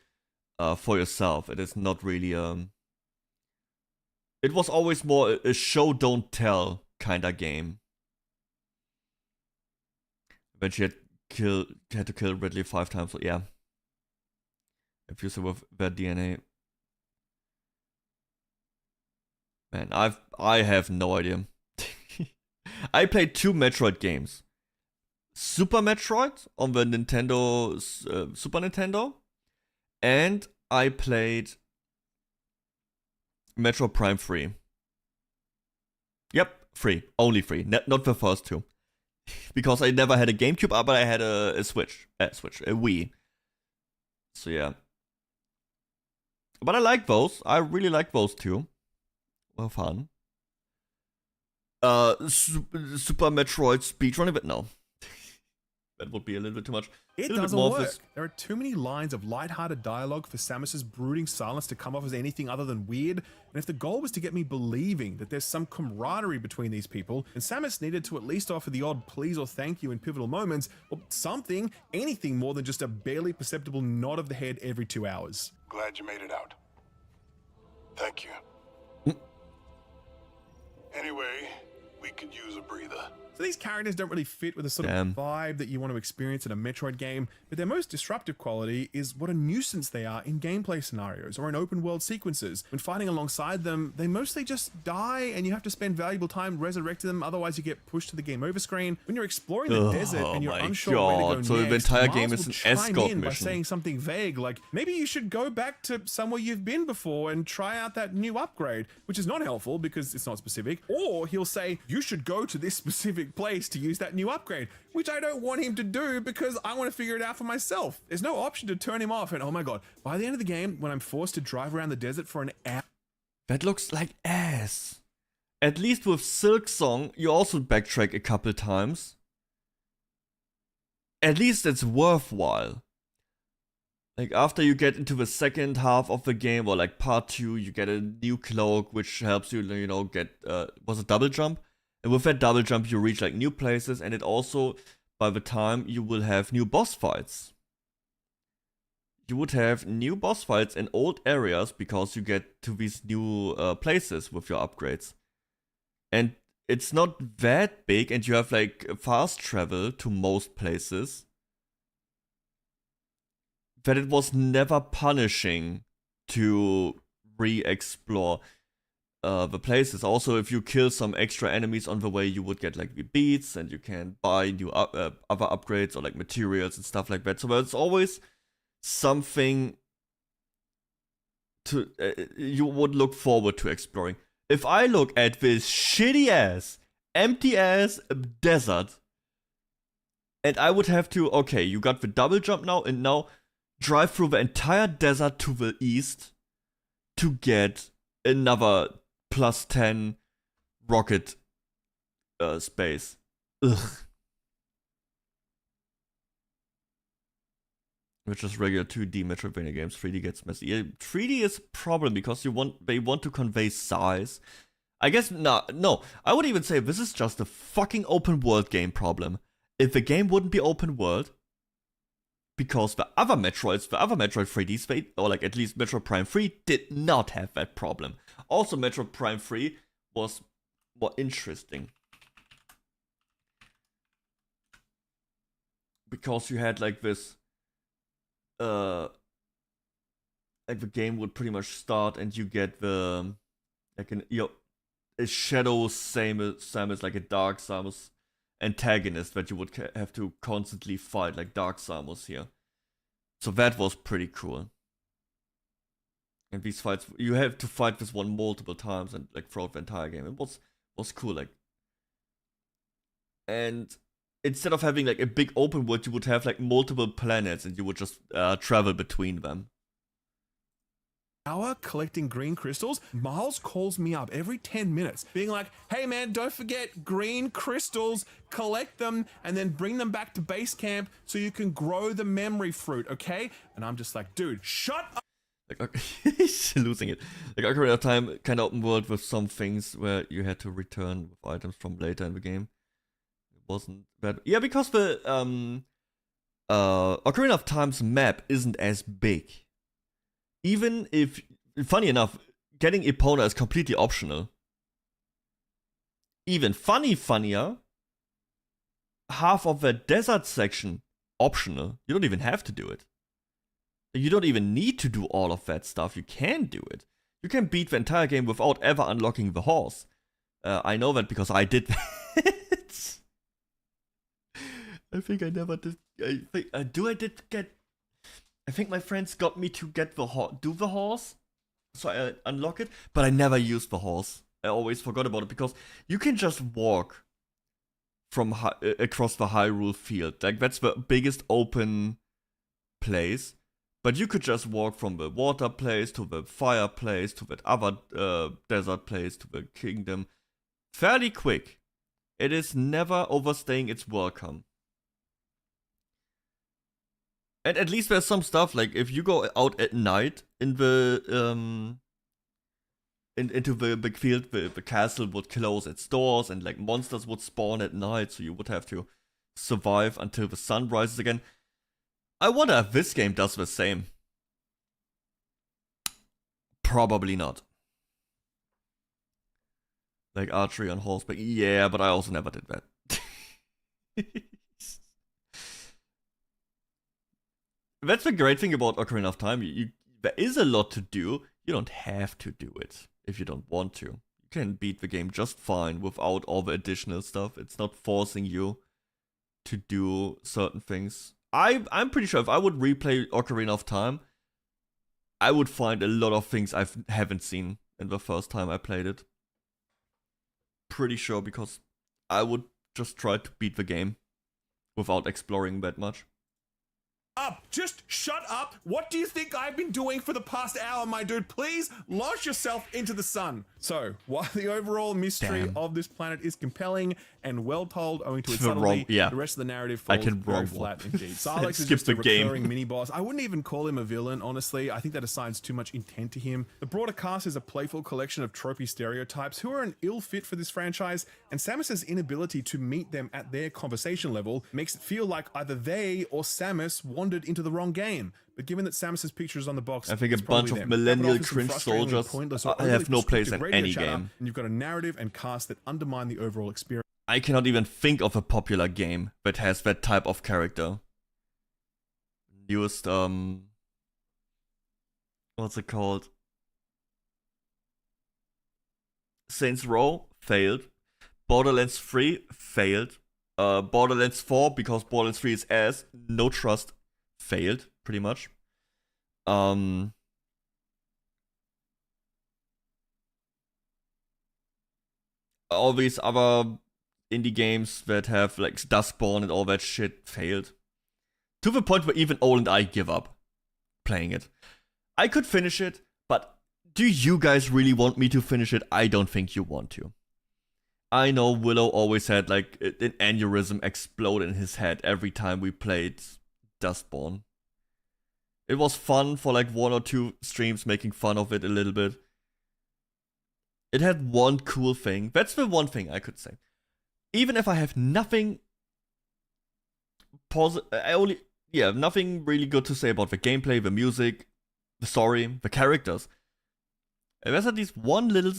for yourself. It is not really it was always more a show don't tell kind of game. When she had to kill Ridley 5 times, so yeah. Infuse it with their DNA. Man, I have no idea. I played 2 Metroid games. Super Metroid on the Nintendo, Super Nintendo. And I played Metroid Prime 3. Yep, 3. Only 3. Not the first 2. Because I never had a GameCube, but I had a Switch. A Wii. So yeah. But I like those. I really like those 2. Well, fun. Super Metroid speedrunning, but no. That would be a little bit too much. It doesn't work. There are too many lines of lighthearted dialogue for Samus's brooding silence to come off as anything other than weird. And if the goal was to get me believing that there's some camaraderie between these people, then Samus needed to at least offer the odd please or thank you in pivotal moments, or something, anything more than just a barely perceptible nod of the head every 2 hours. Glad you made it out. Thank you. Anyway, we could use a breather. So these characters don't really fit with the sort of vibe that you want to experience in a Metroid game, but their most disruptive quality is what a nuisance they are in gameplay scenarios or in open world sequences. When fighting alongside them, they mostly just die and you have to spend valuable time resurrecting them, otherwise you get pushed to the game over screen. When you're exploring the desert and you're unsure where to go next, so the entire game is an escort mission. By mission. saying something vague like, maybe you should go back to somewhere you've been before and try out that new upgrade, which is not helpful because it's not specific. Or he'll say, you you should go to this specific place to use that new upgrade, which I don't want him to do because I want to figure it out for myself. There's no option to turn him off. And oh my God, by the end of the game, when I'm forced to drive around the desert for an hour. That looks like ass. At least with Silksong, you also backtrack a couple times. At least it's worthwhile. Like after you get into the second half of the game, or like part 2, you get a new cloak, which helps you, you know, get, was a double jump? And with that double jump, you reach like new places, and it also, by the time, you will have new boss fights. You would have new boss fights in old areas because you get to these new places with your upgrades. And it's not that big, and you have like fast travel to most places. That it was never punishing to re-explore the places. Also, if you kill some extra enemies on the way, you would get like the beats, and you can buy new other upgrades or like materials and stuff like that. So there's always something to you would look forward to exploring. If I look at this shitty ass, empty ass desert, and I would have to, okay, you got the double jump now, and now drive through the entire desert to the east to get another +10 rocket space. Ugh. Which is regular 2D Metroidvania games. 3D gets messy. Yeah, 3D is a problem because they want to convey size. I guess, no. I would even say this is just a fucking open world game problem. If the game wouldn't be open world, because the other Metroid 3D space, or like at least Metroid Prime 3, did not have that problem. Also, Metroid Prime 3 was more interesting. Because you had like this, like the game would pretty much start and you get the, like a shadow Samus, like a dark Samus antagonist that you would have to constantly fight, like Dark Samus here. So that was pretty cool. And these fights, you have to fight this one multiple times and like throughout the entire game. It was cool, like. And instead of having like a big open world, you would have like multiple planets and you would just travel between them. Collecting green crystals. Miles calls me up every 10 minutes being like, hey man, don't forget green crystals, collect them and then bring them back to base camp so you can grow the memory fruit, okay? And I'm just like, dude, shut up. Like, he's losing it. Like Ocarina of Time, kind of open world with some things where you had to return with items from later in the game. It wasn't bad. Yeah, because the Ocarina of Time's map isn't as big. Even if, funny enough, getting Epona is completely optional. Even funnier, half of the desert section optional. You don't even have to do it. You don't even need to do all of that stuff. You can do it. You can beat the entire game without ever unlocking the horse. I know that because I did that. I think I never did. I think my friends got me to get the horse, so I unlock it, but I never used the horse. I always forgot about it because you can just walk from across the Hyrule field. Like that's the biggest open place, but you could just walk from the water place to the fire place to that other desert place to the kingdom fairly quick. It is never overstaying its welcome. And at least there's some stuff, like if you go out at night in the into the big field, the castle would close its doors and like monsters would spawn at night, so you would have to survive until the sun rises again. I wonder if this game does the same. Probably not. Like archery on horseback, yeah, but I also never did that. That's the great thing about Ocarina of Time. There is a lot to do. You don't have to do it if you don't want to. You can beat the game just fine without all the additional stuff. It's not forcing you to do certain things. I'm pretty sure if I would replay Ocarina of Time, I would find a lot of things I haven't seen in the first time I played it. Pretty sure, because I would just try to beat the game without exploring that much. Up! Just shut up! What do you think I've been doing for the past hour, my dude? Please launch yourself into the sun. So, while the overall mystery of this planet is compelling and well told owing to its subtlety, the rest of the narrative falls very flat indeed. Silex is just a recurring mini-boss. I wouldn't even call him a villain, honestly. I think that assigns too much intent to him. The broader cast is a playful collection of tropey stereotypes who are an ill fit for this franchise, and Samus's inability to meet them at their conversation level makes it feel like either they or Samus wandered into the wrong game. But given that Samus's picture is on the box, I think a bunch of millennial cringe soldiers have no place in any game. And you've got a narrative and cast that undermine the overall experience. I cannot even think of a popular game that has that type of character. Newest, what's it called? Saints Row failed. Borderlands 3 failed. Borderlands 4, because Borderlands 3 is ass, no trust, failed, pretty much. All these other indie games that have like Dustborn and all that shit failed. To the point where even Ole and I give up playing it. I could finish it, but do you guys really want me to finish it? I don't think you want to. I know Willow always had like an aneurysm explode in his head every time we played Dustborn. It was fun for like 1 or 2 streams making fun of it a little bit. It had one cool thing. That's the one thing I could say. Even if I have nothing nothing really good to say about the gameplay, the music, the story, the characters. There's at least one little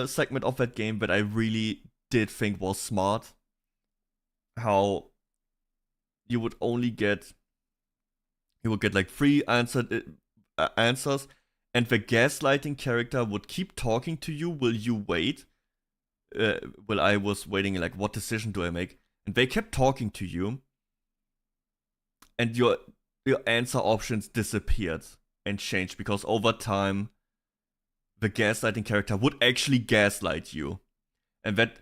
segment of that game that I really did think was smart. How you would get like 3 answers, and the gaslighting character would keep talking to you. Will you wait? Well, I was waiting like, what decision do I make? And they kept talking to you, and your answer options disappeared and changed because over time the gaslighting character would actually gaslight you. And that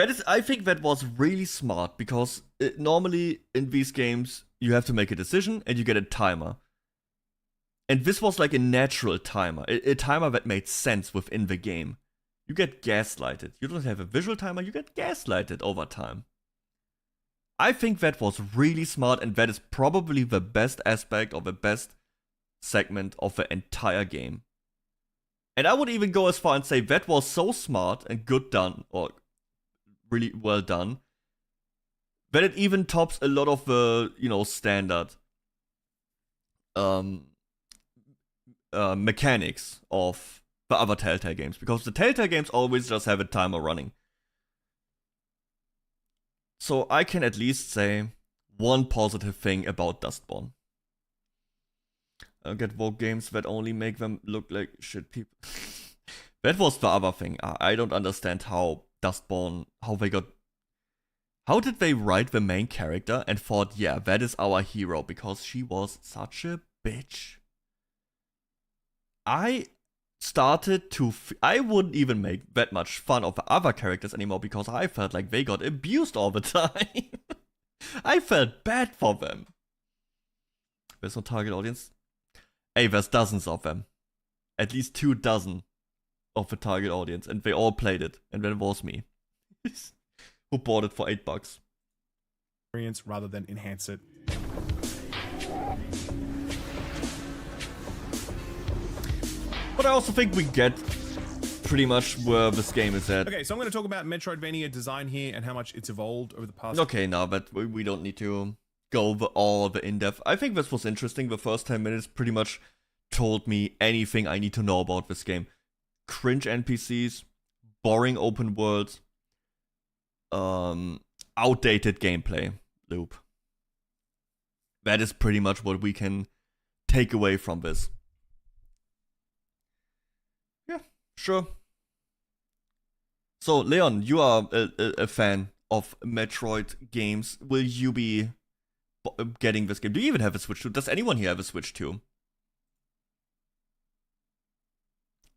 is, I think that was really smart, because normally in these games you have to make a decision and you get a timer. And this was like a natural timer, a timer that made sense within the game. You get gaslighted. You don't have a visual timer, you get gaslighted over time. I think that was really smart, and that is probably the best aspect or the best segment of the entire game. And I would even go as far and say that was so smart and good done, or really well done, that it even tops a lot of the, standard mechanics of the other Telltale games. Because the Telltale games always just have a timer running. So I can at least say one positive thing about Dustborn. Get woke games that only make them look like shit people. That was the other thing. I don't understand how Dustborn, how did they write the main character and thought, yeah, that is our hero, because she was such a bitch. I wouldn't even make that much fun of the other characters anymore, because I felt like they got abused all the time. I felt bad for them. There's no target audience. Hey, there's dozens of them. At least 2 dozen of the target audience, and they all played it, and that was me. Who bought it for $8. Rather than enhance it. But I also think we get pretty much where this game is at. Okay, so I'm going to talk about Metroidvania design here and how much it's evolved over the past... Okay, now, but we don't need to go over all the in-depth. I think this was interesting. The first 10 minutes pretty much told me anything I need to know about this game. Cringe NPCs, boring open worlds, outdated gameplay loop. That is pretty much what we can take away from this. Yeah, sure. So, Leon, you are a fan of Metroid games. Will you be getting this game? Do you even have a Switch 2? Does anyone here have a Switch 2?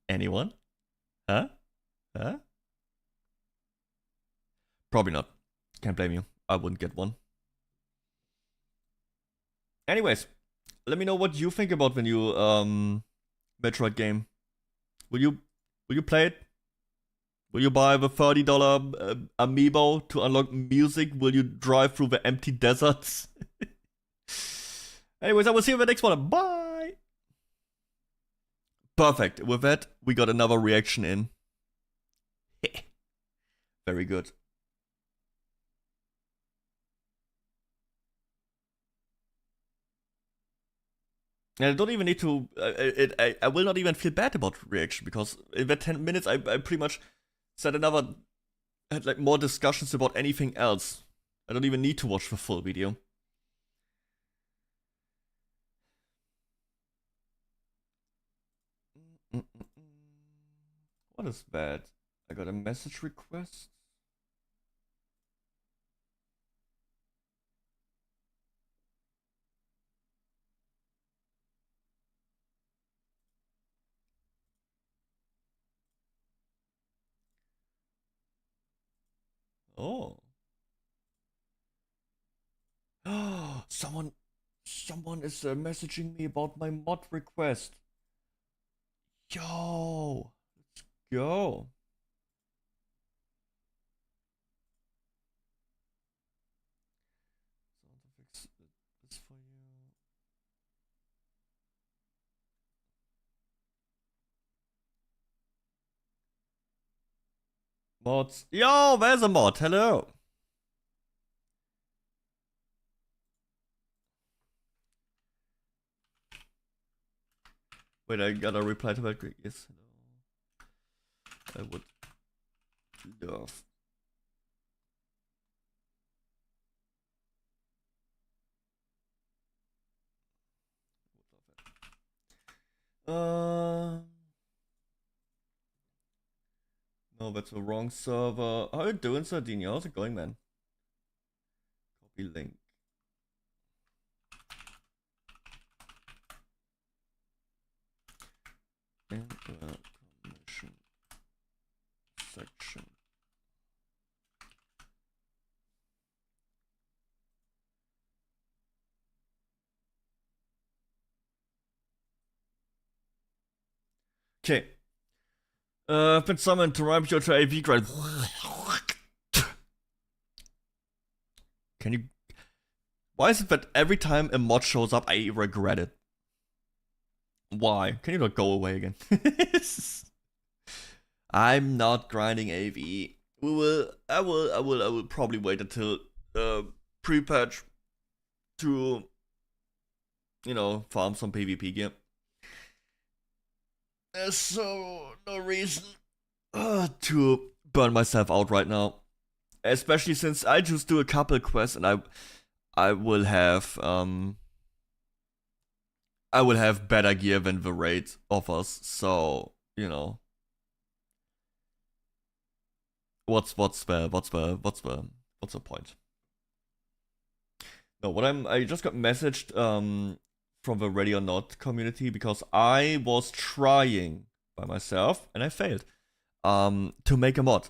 Anyone? Huh? Probably not. Can't blame you. I wouldn't get one. Anyways, let me know what you think about the new Metroid game. Will you play it? Will you buy the $30 amiibo to unlock music? Will you drive through the empty deserts? Anyways, I will see you in the next one. Bye! Perfect. With that, we got another reaction in. Very good. And I don't even need to, I will not even feel bad about reaction, because in that 10 minutes I pretty much had like more discussions about anything else. I don't even need to watch the full video. What is that? I got a message request. Oh. Someone is messaging me about my mod request. Yo, let's go. Fix this for you. Mods. Yo, there's a mod. Hello. Wait, I gotta reply to that. Yes. I would love. No, that's the wrong server. How you doing, Sardinia? How's it going, man? Copy link. In the commission section. Okay. I've been summoned to ramp your AV grade. Can you... Why is it that every time a mod shows up, I regret it? Why? Can you not go away again? I'm not grinding AV. I will probably wait until pre-patch to, you know, farm some PvP gear. There's so no reason to burn myself out right now, especially since I just do a couple quests and I will have better gear than the raid offers. So, you know, what's the point? No, I just got messaged from the Ready or Not community, because I was trying by myself and I failed to make a mod,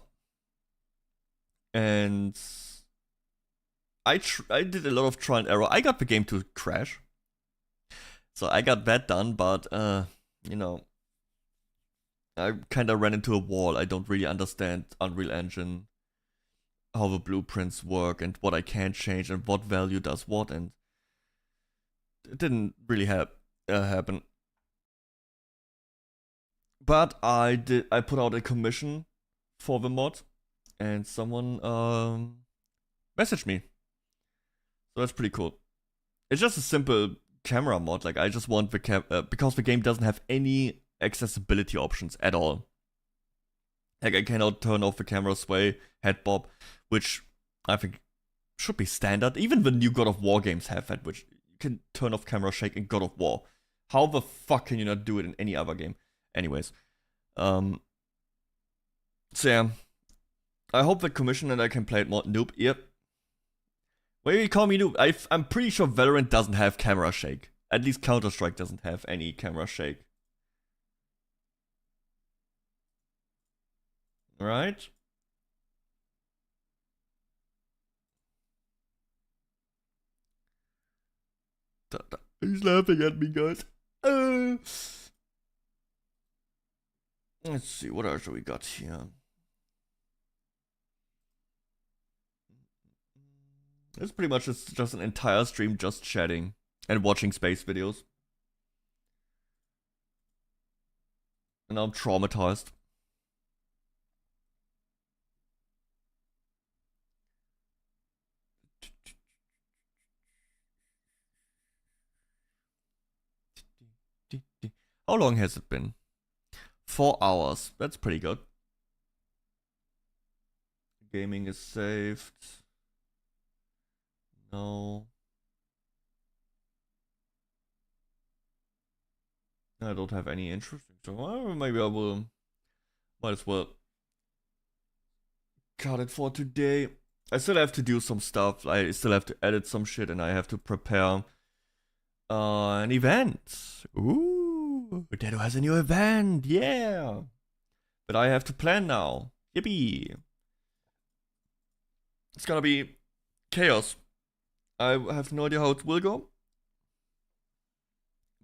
and I did a lot of trial and error. I got the game to crash, so I got that done, but you know, I kind of ran into a wall. I don't really understand Unreal Engine, how the blueprints work and what I can change and what value does what, and it didn't really happen. But I put out a commission for the mod, and someone messaged me. So that's pretty cool. It's just a simple camera mod. Like, I just want the because the game doesn't have any accessibility options at all. Like, I cannot turn off the camera sway, head bob, which I think should be standard. Even the new God of War games have that, which you can turn off camera shake in God of War. How the fuck can you not do it in any other game? Anyways, so yeah, I hope the commission and I can play it more. Noob, yep. Why do you call me noob? I'm pretty sure Valorant doesn't have camera shake. At least Counter-Strike doesn't have any camera shake. Right? He's laughing at me, guys. Let's see, what else we got here? It's pretty much just an entire stream just chatting and watching space videos. And I'm traumatized. How long has it been? 4 hours. That's pretty good. Gaming is saved. No. I don't have any interesting. So maybe I will. Might as well cut it for today. I still have to do some stuff. I still have to edit some shit, and I have to prepare an event. Ooh, Deddo has a new event. Yeah. But I have to plan now. Yippee. It's gonna be chaos. I have no idea how it will go.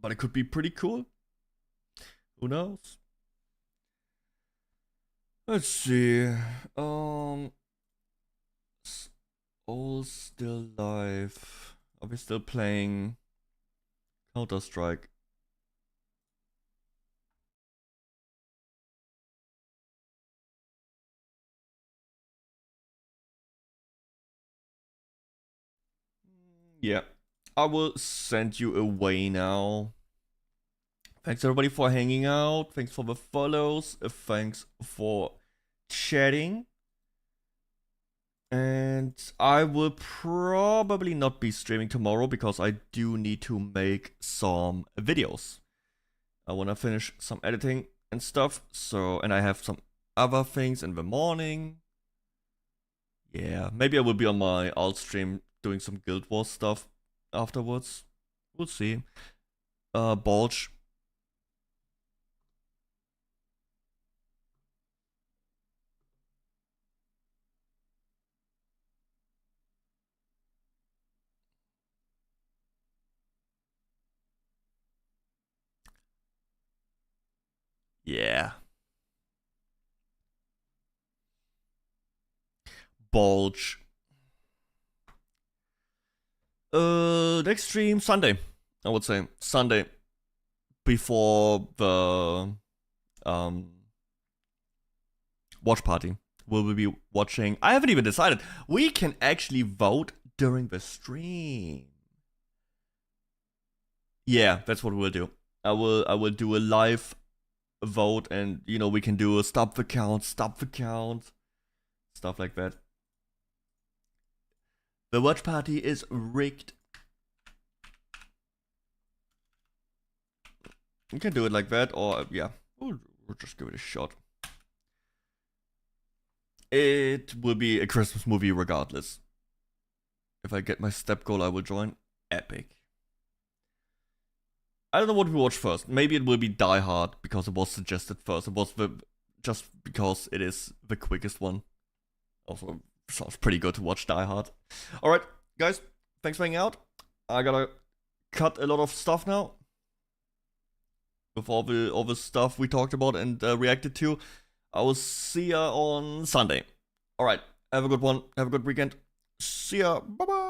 But it could be pretty cool. Who knows? Let's see. All still live. Are we still playing Counter-Strike? Yeah, I will send you away now. Thanks everybody for hanging out. Thanks for the follows. Thanks for chatting. And I will probably not be streaming tomorrow because I do need to make some videos. I want to finish some editing and stuff. So, and I have some other things in the morning. Yeah, maybe I will be on my alt stream doing some Guild Wars stuff afterwards. We'll see. Bulge. Yeah. Bulge. Next stream Sunday, I would say Sunday before the watch party. We'll be watching. I haven't even decided. We can actually vote during the stream. Yeah, that's what we'll do. I will do a live vote, and you know, we can do a stop the count, stuff like that. The watch party is rigged. You can do it like that, or yeah, we'll just give it a shot. It will be a Christmas movie regardless. If I get my step goal, I will join. Epic. I don't know what we watch first. Maybe it will be Die Hard because it was suggested first. It was just because it is the quickest one. Also, sounds pretty good to watch Die Hard. Alright, guys, thanks for hanging out. I gotta cut a lot of stuff now. With all the stuff we talked about and reacted to. I will see ya on Sunday. Alright, have a good one. Have a good weekend. See ya. Bye-bye.